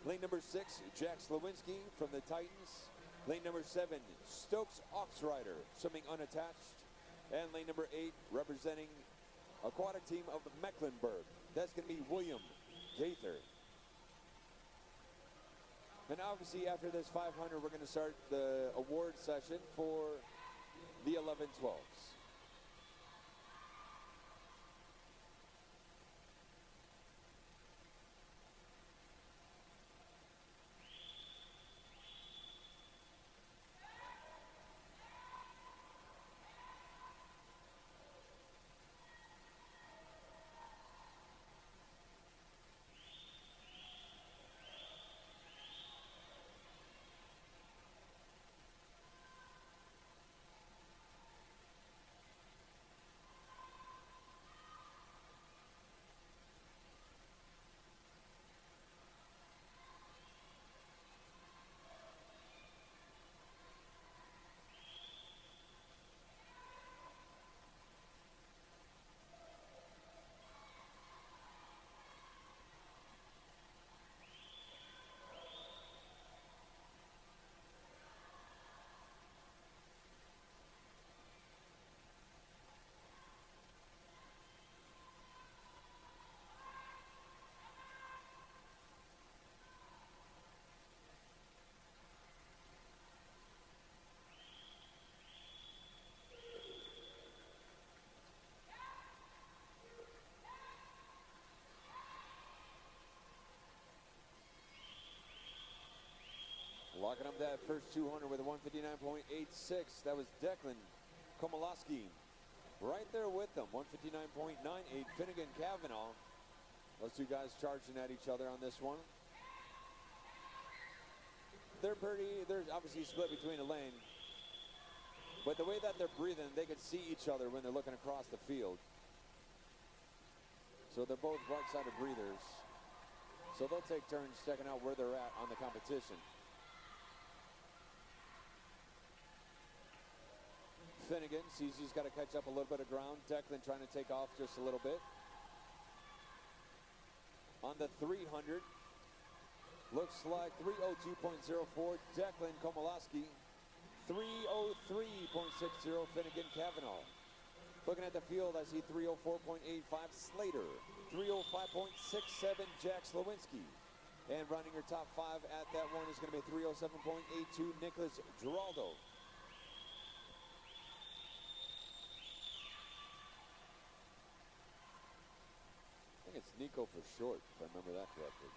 Lane number 6, Jack Slowinski from the Titans. Lane number 7, Stokes Oxrider, swimming unattached. And lane number 8, representing aquatic team of Mecklenburg. That's going to be William Gaither. And obviously after this 500, we're going to start the award session for the 11-12s. Locking up that first 200 with a 159.86. That was Declan Komalaski right there with them. 159.98. Finnegan Cavanaugh. Those two guys charging at each other on this one. They're obviously split between a lane. But the way that they're breathing, they can see each other when they're looking across the field. So they're both right-sided breathers. So they'll take turns checking out where they're at on the competition. Finnegan sees he's got to catch up a little bit of ground. Declan trying to take off just a little bit. On the 300, looks like 3:02.04, Declan Komalaski. 3:03.60, Finnegan Cavanaugh. Looking at the field, I see 304.85 Slater, 305.67 Jack Slowinski. And running your top 5 at that one is going to be 307.82 Nicholas Giraldo. I think it's Nico for short, if I remember that correctly.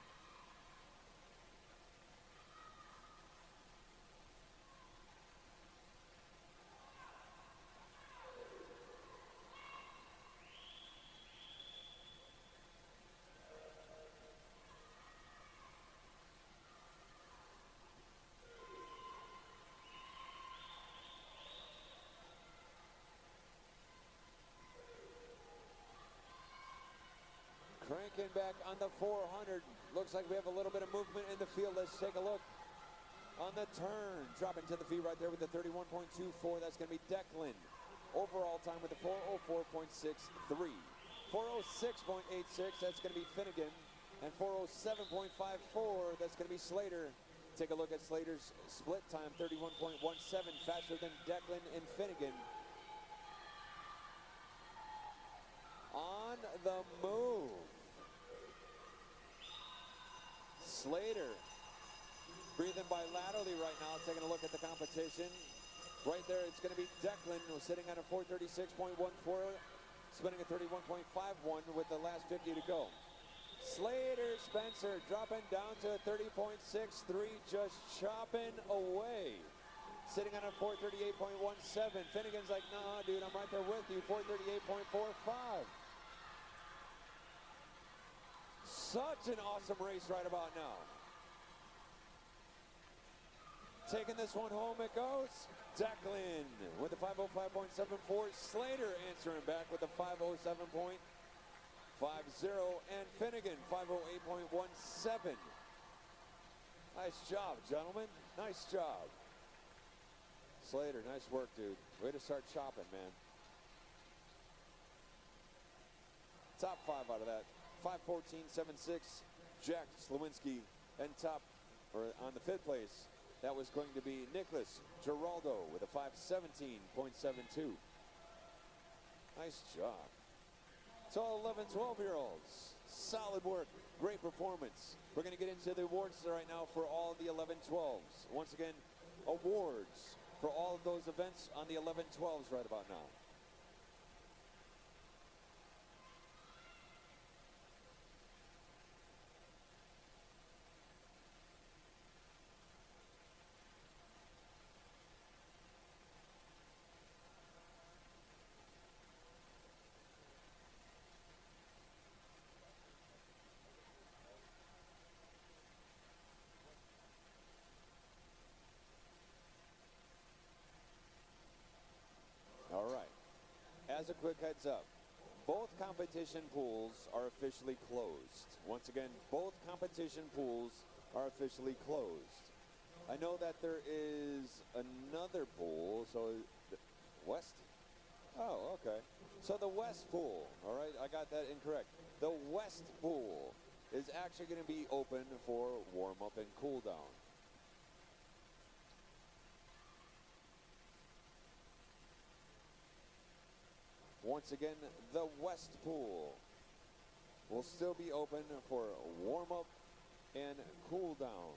Cranking back on the 400. Looks like we have a little bit of movement in the field. Let's take a look on the turn. Dropping to the feet right there with the 31.24. That's going to be Declan. Overall time with the 404.63. 406.86. That's going to be Finnegan. And 407.54. That's going to be Slater. Take a look at Slater's split time. 31.17. Faster than Declan and Finnegan. On the move. Slater breathing bilaterally right now, taking a look at the competition. Right there, it's going to be Declan, who's sitting at a 436.14, spinning a 31.51 with the last 50 to go. Slater Spencer dropping down to a 30.63, just chopping away. Sitting on a 438.17. Finnegan's like, nah, dude, I'm right there with you. 438.45. Such an awesome race right about now. Taking this one home it goes. Declan with a 505.74. Slater answering back with a 507.50. And Finnegan 508.17. Nice job, gentlemen. Nice job. Slater, nice work, dude. Way to start chopping, man. Top 5 out of that. 514.76, Jack Slowinski. And top, or on the 5th place, that was going to be Nicholas Giraldo with a 517.72. Nice job. To all 11, 12-year-olds, solid work, great performance. We're going to get into the awards right now for all the 11, 12s. Once again, awards for all of those events on the 11, 12s right about now. As a quick heads up, both competition pools are officially closed. Once again, both competition pools are officially closed. I know that there is another pool, so West? Oh, okay. So the West pool, all right, I got that incorrect. The West pool is actually going to be open for warm-up and cool-down. Once again, the West pool will still be open for warm-up and cool-down.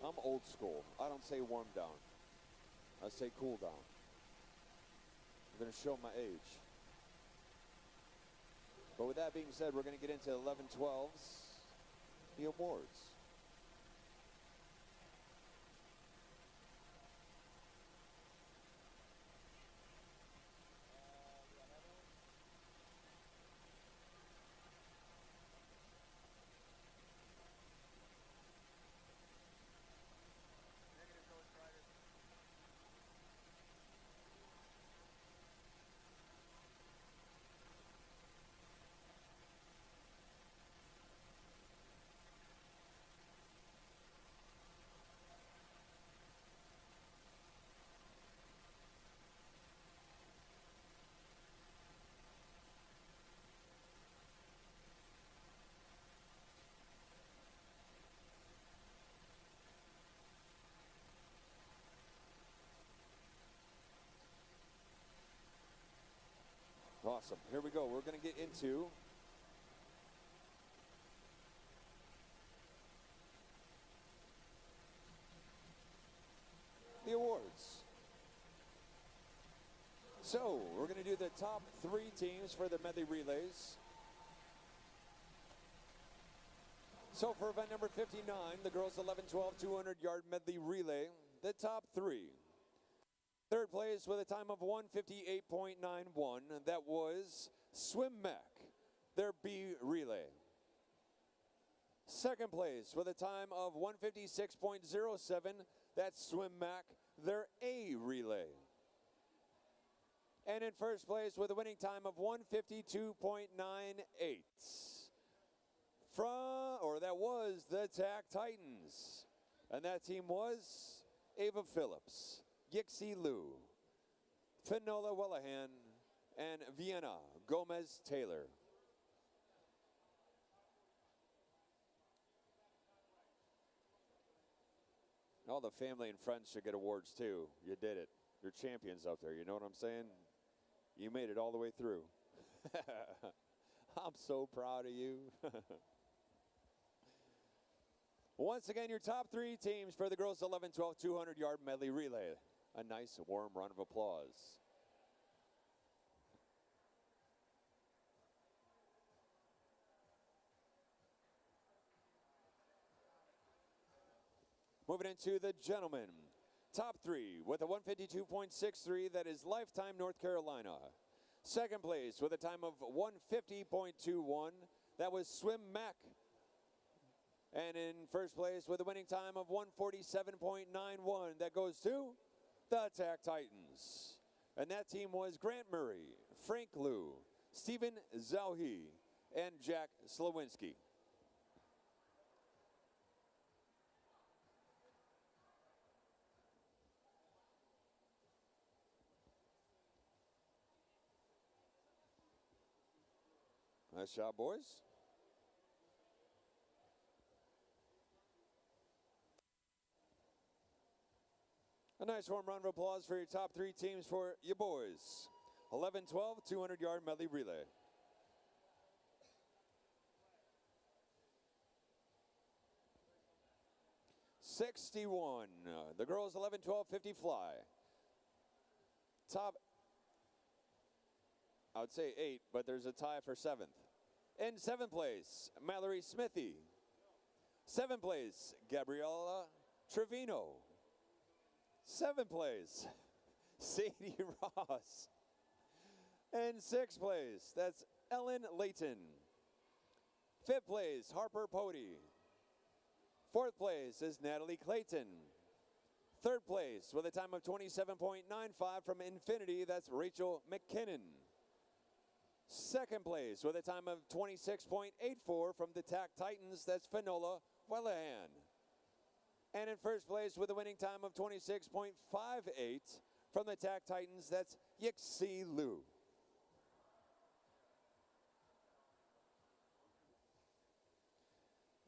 I'm old school. I don't say warm down. I say cool down. I'm going to show my age. But with that being said, we're going to get into 11, 12s, the awards. Awesome. Here we go. We're going to get into the awards. So, we're going to do the top 3 teams for the medley relays. So, for event number 59, the girls 11-12 200-yard medley relay, the top 3. Third place with a time of 1:58.91. That was Swim Mac, their B relay. Second place with a time of 1:56.07. That's Swim Mac, their A relay. And in first place with a winning time of 1:52.98. That was the TAC Titans. And that team was Ava Phillips, Yixi Liu, Finola Wellahan, and Vienna Gomez Taylor. All the family and friends should get awards too. You did it. You're champions out there. You know what I'm saying? You made it all the way through. I'm so proud of you. Once again, your top 3 teams for the girls 11-12 200-yard medley relay. A nice warm round of applause. Moving into the gentlemen. Top 3 with a 152.63, that is Lifetime North Carolina. Second place with a time of 150.21, that was Swim Mac. And in first place with a winning time of 147.91, that goes to the TAC Titans. And that team was Grant Murray, Frank Liu, Stephen Zauhi, and Jack Slawinski. Nice job, boys. A nice warm round of applause for your top 3 teams for your boys. 11-12 200-yard medley relay. '61, the girls 11-12 50 fly. Top, I would say 8, but there's a tie for 7th. In 7th place, Mallory Smithy. 7th place, Gabriella Trevino. 7th place, Sadie Ross. In 6th place, that's Ellen Layton. 5th place, Harper Pody. 4th place is Natalie Clayton. 3rd place with a time of 27.95 from Infinity, that's Rachel McKinnon. 2nd place with a time of 26.84 from the TAC Titans, that's Finola Wellahan. And in first place with a winning time of 26.58 from the TAC Titans, that's Yixi Liu.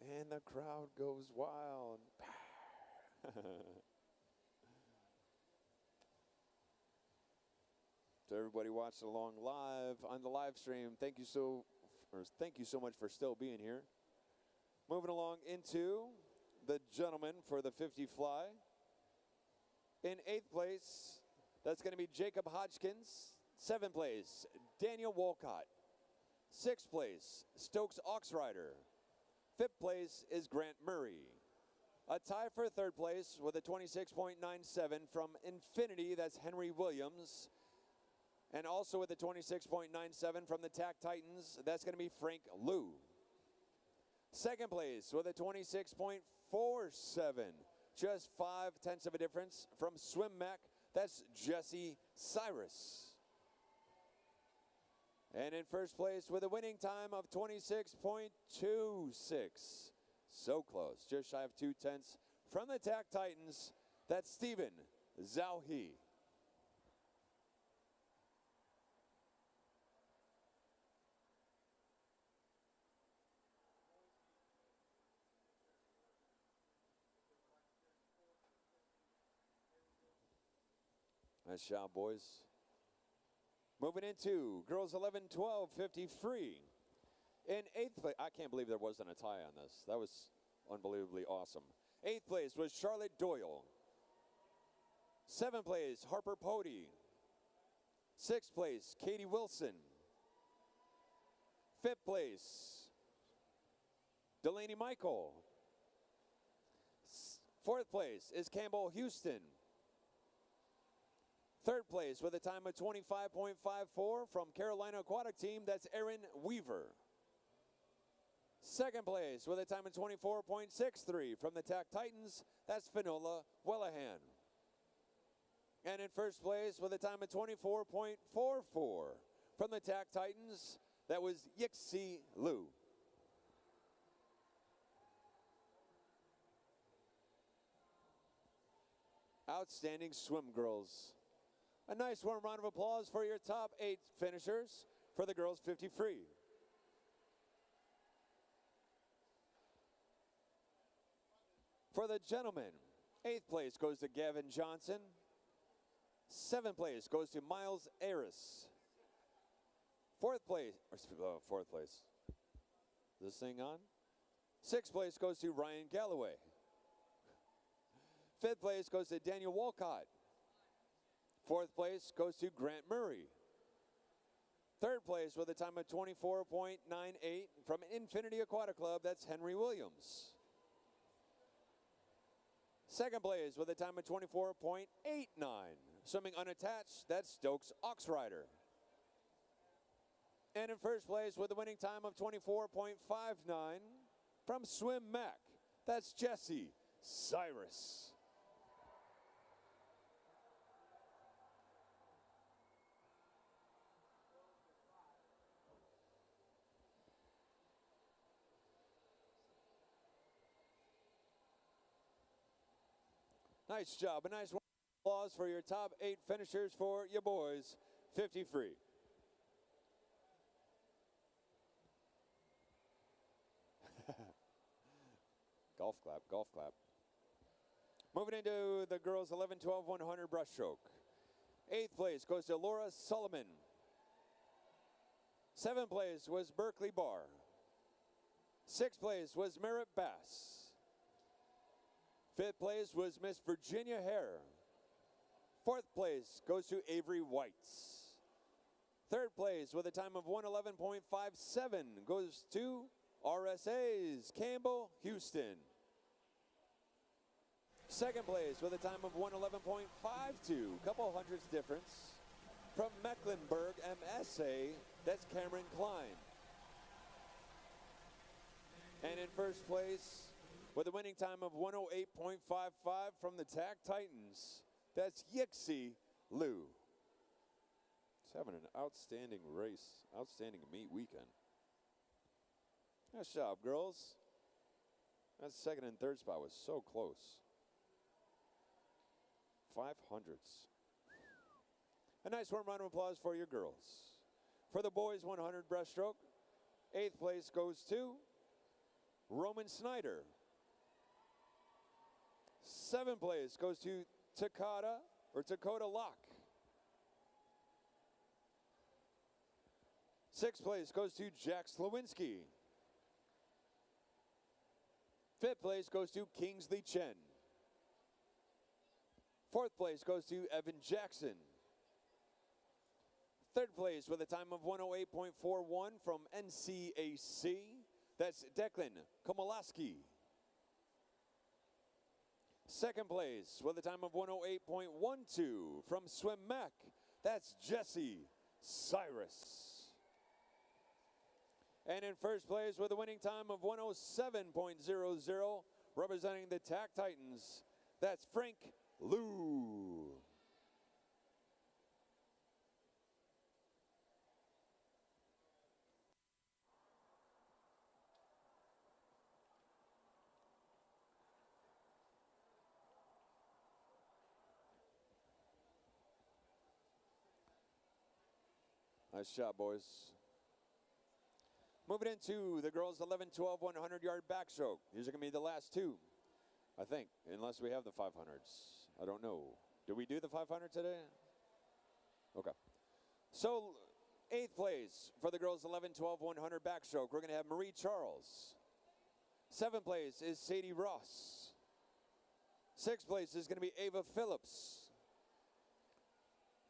And the crowd goes wild. To everybody watching along live on the live stream, thank you so much for still being here. Moving along into the gentlemen for the 50 fly. In 8th place, that's going to be Jacob Hodgkins. 7th place, Daniel Wolcott. 6th place, Stokes Oxrider. 5th place is Grant Murray. A tie for 3rd place with a 26.97 from Infinity, that's Henry Williams. And also with a 26.97 from the TAC Titans, that's going to be Frank Liu. 2nd place with a 26.47, just 0.5 of a difference from Swim Mac, that's Jesse Cyrus. And in first place with a winning time of 26.26, so close, just shy of 0.2 from the TAC Titans, that's Stephen Zauhi. Nice job, boys. Moving into girls 11, 12, 50 free. In 8th place, I can't believe there wasn't a tie on this. That was unbelievably awesome. 8th place was Charlotte Doyle. 7th place, Harper Pody. 6th place, Katie Wilson. 5th place, Delaney Michael. 4th place is Campbell Houston. 3rd place with a time of 25.54 from Carolina Aquatic Team, that's Erin Weaver. 2nd place with a time of 24.63 from the TAC Titans, that's Finola Wellahan. And in 1st place with a time of 24.44 from the TAC Titans, that was Yixi Liu. Outstanding swim, girls. A nice warm round of applause for your top 8 finishers for the girls 50 free. For the gentlemen, 8th place goes to Gavin Johnson. 7th place goes to Miles Aris. 4th place, is this thing on? 6th place goes to Ryan Galloway. 5th place goes to Daniel Walcott. 4th place goes to Grant Murray. 3rd place with a time of 24.98 from Infinity Aquatic Club, that's Henry Williams. 2nd place with a time of 24.89, swimming unattached, that's Stokes Oxrider. And in 1st place with a winning time of 24.59 from Swim Mac, that's Jesse Cyrus. Nice job. A nice applause for your top 8 finishers for your boys 50 free. Golf clap, golf clap. Moving into the girls 11, 12, 100 breaststroke. 8th place goes to Laura Solomon. 7th place was Berkeley Barr. 6th place was Merritt Bass. 5th place was Miss Virginia Hare. 4th place goes to Avery Whites. 3rd place with a time of 111.57 goes to RSA's Campbell Houston. 2nd place with a time of 111.52, couple hundreds difference, from Mecklenburg MSA, that's Cameron Klein. And in 1st place, with a winning time of 108.55 from the TAC Titans, that's Yixi Liu. It's having an outstanding race, outstanding meet weekend. Nice job, girls. That 2nd and 3rd spot was so close. 500s. A nice warm round of applause for your girls. For the boys 100 breaststroke, 8th place goes to Roman Snyder. 7th place goes to Dakota Locke. 6th place goes to Jack Slowinski. 5th place goes to Kingsley Chen. 4th place goes to Evan Jackson. 3rd place with a time of 108.41 from NCAC, that's Declan Komalaski. 2nd place with a time of 108.12 from Swim Mac, that's Jesse Cyrus. And in 1st place with a winning time of 107.00 representing the TAC Titans, that's Frank Liu. Nice shot, boys. Moving into the girls 11, 12, 100-yard backstroke. These are going to be the last 2, I think, unless we have the 500s. I don't know. Did we do the 500 today? Okay. So, 8th place for the girls 11, 12, 100 backstroke. We're going to have Marie Charles. 7th place is Sadie Ross. 6th place is going to be Ava Phillips.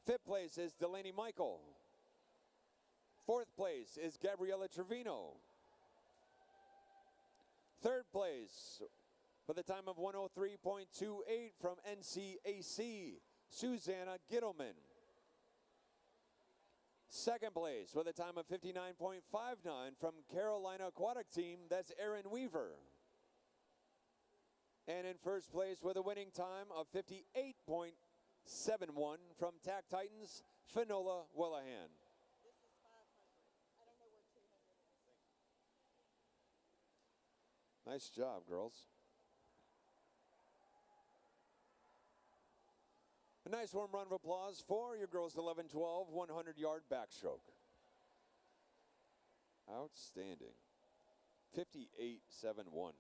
5th place is Delaney Michael. 4th place is Gabriella Trevino. 3rd place, for the time of 103.28 from NCAC, Susanna Gittleman. 2nd place, with a time of 59.59 from Carolina Aquatic Team, that's Erin Weaver. And in 1st place with a winning time of 58.71 from TAC Titans, Finola Wellahan. Nice job, girls. A nice warm round of applause for your girls 11, 12, 100-yard backstroke. Outstanding. 58.71.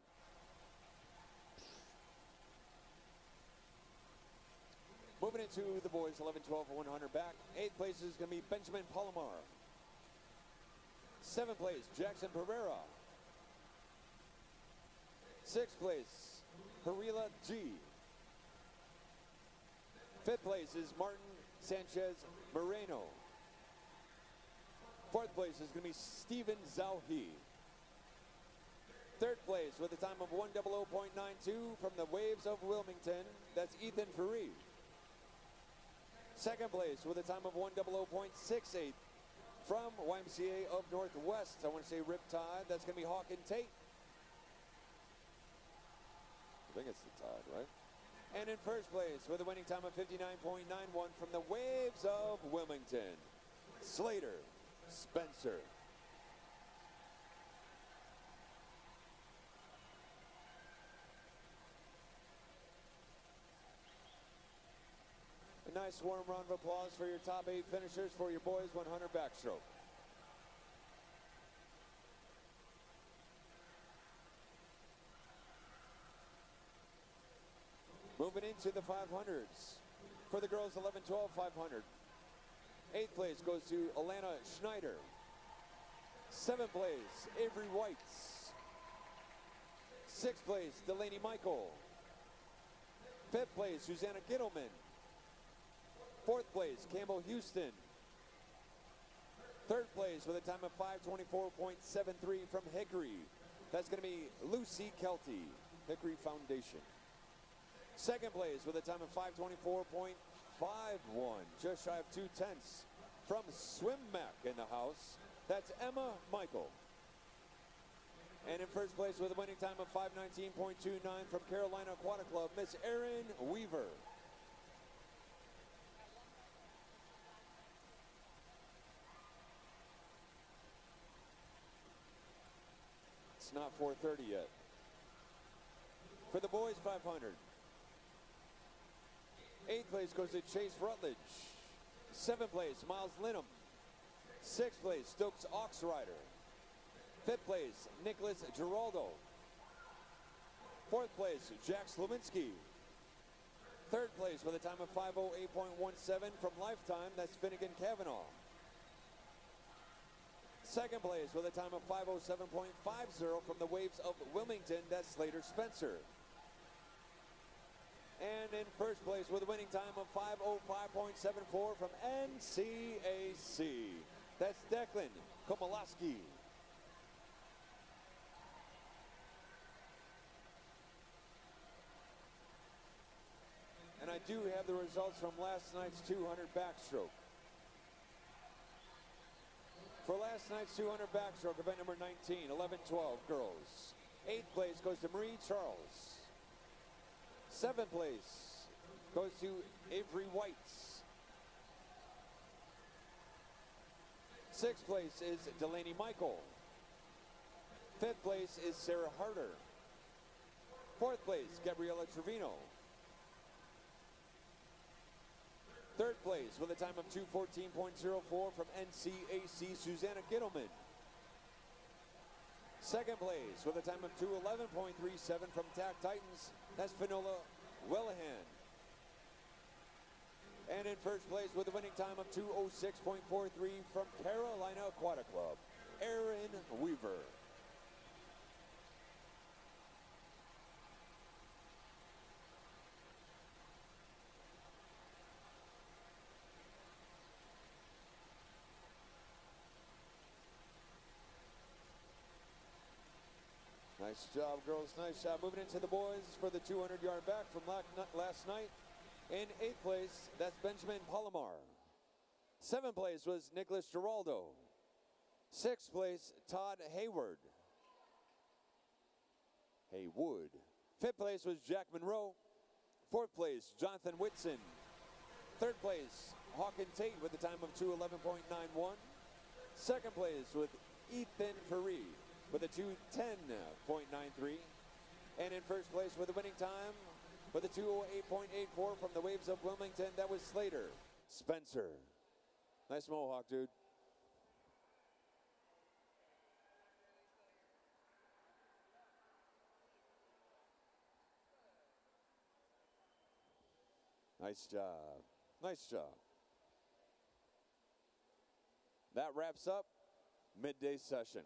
Moving into the boys 11, 12, 100 back. 8th place is going to be Benjamin Palomar. 7th place, Jackson Pereira. 6th place, Harila G. 5th place is Martin Sanchez Moreno. 4th place is going to be Stephen Zauhi. 3rd place with a time of 100.92 from the Waves of Wilmington, that's Ethan Ferree. 2nd place with a time of 100.68 from YMCA of Northwest, I want to say Riptide, that's going to be Hawken Tate. I think it's the Tide, right? And in 1st place with a winning time of 59.91 from the Waves of Wilmington, Slater Spencer. A nice warm round of applause for your top 8 finishers for your boys 100 backstroke. Moving into the 500s. For the girls 11, 12, 500. 8th place goes to Alana Schneider. 7th place, Avery Whites. 6th place, Delaney Michael. 5th place, Susanna Gittleman. 4th place, Campbell Houston. 3rd place with a time of 5:24.73 from Hickory. That's going to be Lucy Kelty, Hickory Foundation. 2nd place with a time of 5:24.51, just shy of 2/10 from Swim Mac in the house. That's Emma Michael. And in 1st place with a winning time of 5:19.29 from Carolina Aquatic Club, Miss Erin Weaver. It's not 4:30 yet. For the boys 500. 8th place goes to Chase Rutledge. 7th place, Miles Linham. 6th place, Stokes Oxrider. 5th place, Nicholas Giraldo. 4th place, Jack Slowinski. 3rd place with a time of 5:08.17 from Lifetime, that's Finnegan Kavanaugh. 2nd place with a time of 5:07.50 from the Waves of Wilmington, that's Slater Spencer. And in 1st place with a winning time of 5:05.74 from NCAC, that's Declan Komalaski. And I do have the results from last night's 200 backstroke. For last night's 200 backstroke, event number 19, 11-12 girls. 8th place goes to Marie Charles. 7th place goes to Avery Whites. 6th place is Delaney Michael. 5th place is Sarah Harder. 4th place, Gabriella Trevino. 3rd place with a time of 2:14.04 from NCAC, Susanna Gittleman. 2nd place with a time of 2:11.37 from TAC Titans, that's Finola Wellahan. And in first place with a winning time of 2:06.43 from Carolina Aquatic Club, Aaron Weaver. Nice job, girls. Nice job. Moving into the boys for the 200-yard back from last night. In 8th place, that's Benjamin Palomar. 7th place was Nicholas Giraldo. 6th place, Todd Haywood. 5th place was Jack Monroe. 4th place, Jonathan Whitson. 3rd place, Hawken Tate with a time of 2:11.91. 2nd place with Ethan Fareed with a 2:10.93. And in first place with a winning time with a 2:08.84 from the Waves of Wilmington, that was Slater Spencer. Nice mohawk, dude. Nice job. Nice job. That wraps up midday session.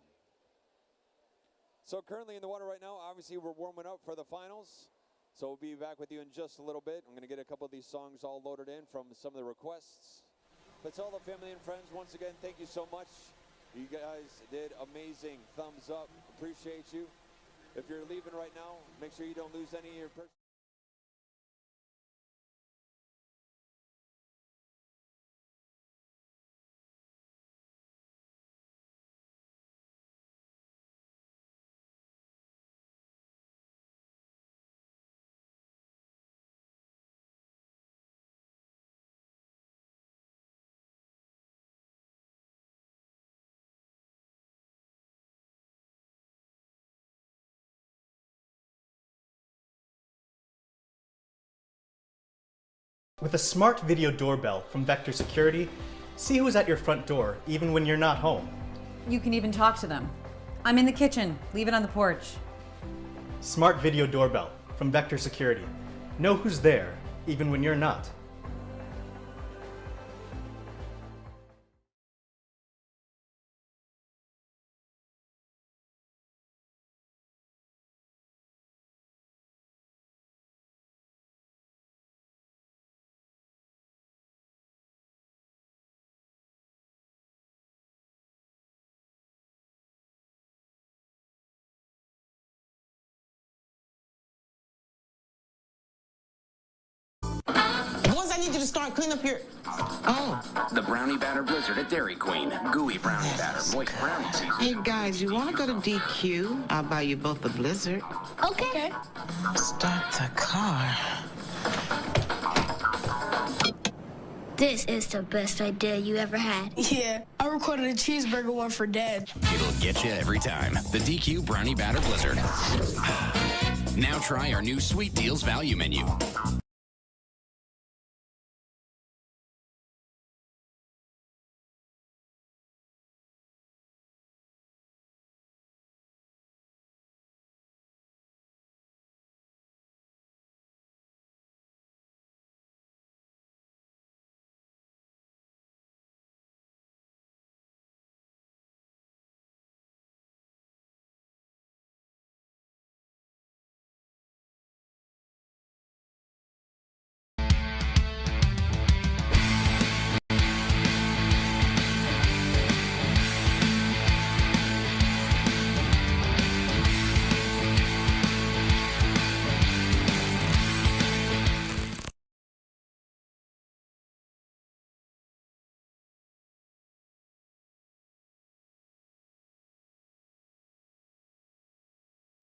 So currently in the water right now, obviously we're warming up for the finals. So we'll be back with you in just a little bit. I'm going to get a couple of these songs all loaded in from some of the requests. But to all the family and friends, once again, thank you so much. You guys did amazing. Thumbs up. Appreciate you. If you're leaving right now, make sure you don't lose any of your personal. With a smart video doorbell from Vector Security, see who's at your front door even when you're not home. You can even talk to them. I'm in the kitchen. Leave it on the porch. Smart video doorbell from Vector Security. Know who's there even when you're not. Boys, I need you to start cleaning up your... Oh. The Brownie Batter Blizzard at Dairy Queen. Gooey brownie batter, moist brownie season. Hey, guys, you want to go to DQ? I'll buy you both a Blizzard. Okay. Start the car. This is the best idea you ever had. Yeah, I recorded a cheeseburger one for Dad. It'll get you every time. The DQ Brownie Batter Blizzard. Now try our new Sweet Deals value menu.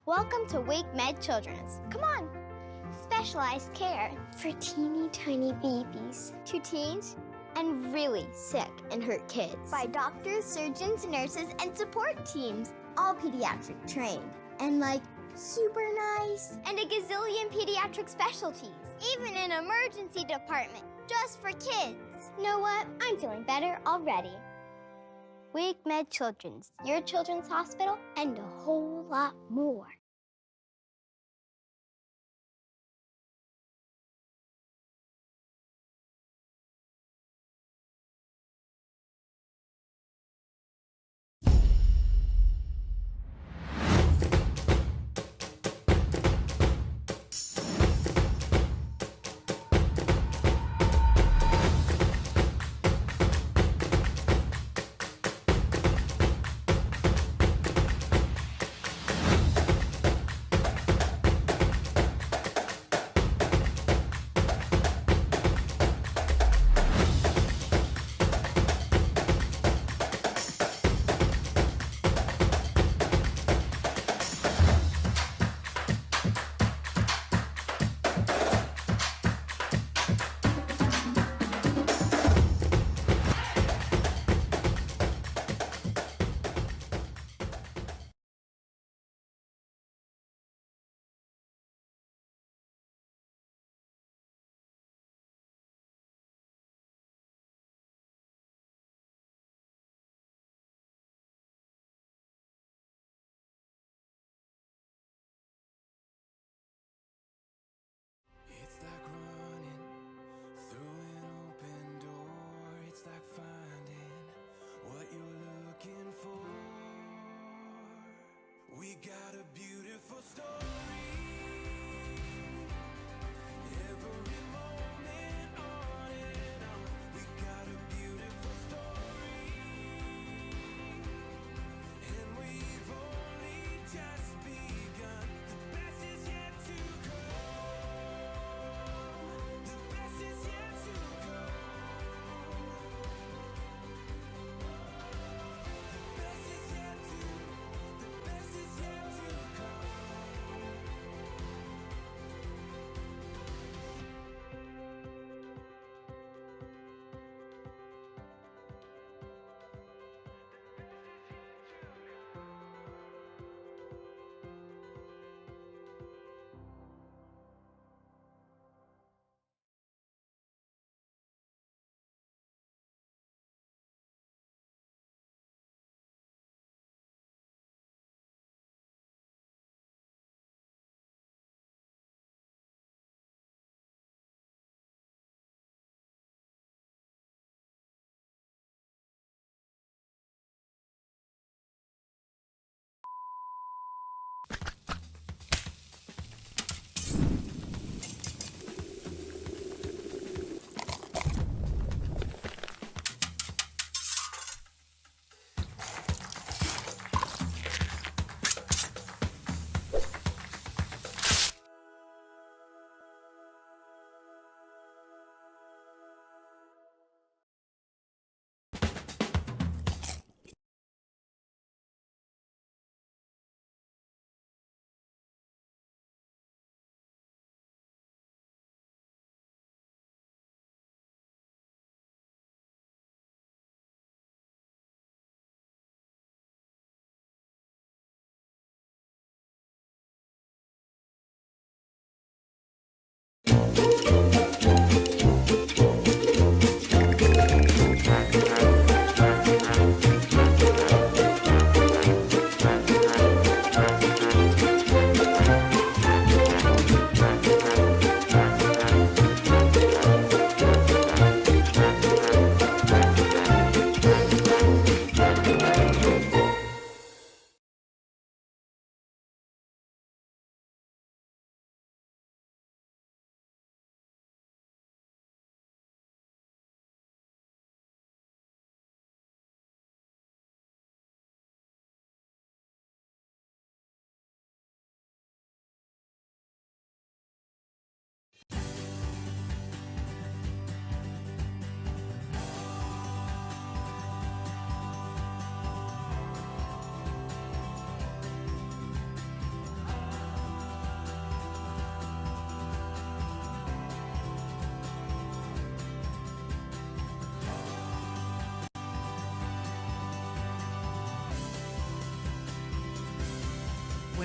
Welcome to Wake Med Children's. Come on. Specialized care for teeny tiny babies, to teens, and really sick and hurt kids. By doctors, surgeons, nurses, and support teams, all pediatric trained. And like super nice. And a gazillion pediatric specialties. Even an emergency department just for kids. You know what? I'm feeling better already. Wake Med Children's, your children's hospital, and a whole lot more.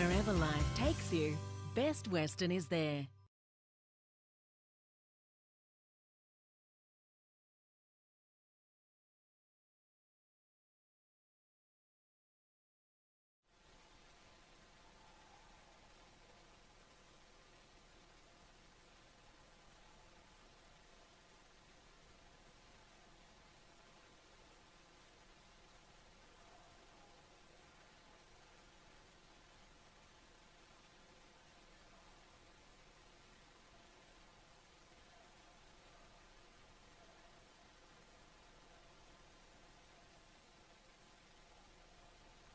Wherever life takes you, Best Western is there.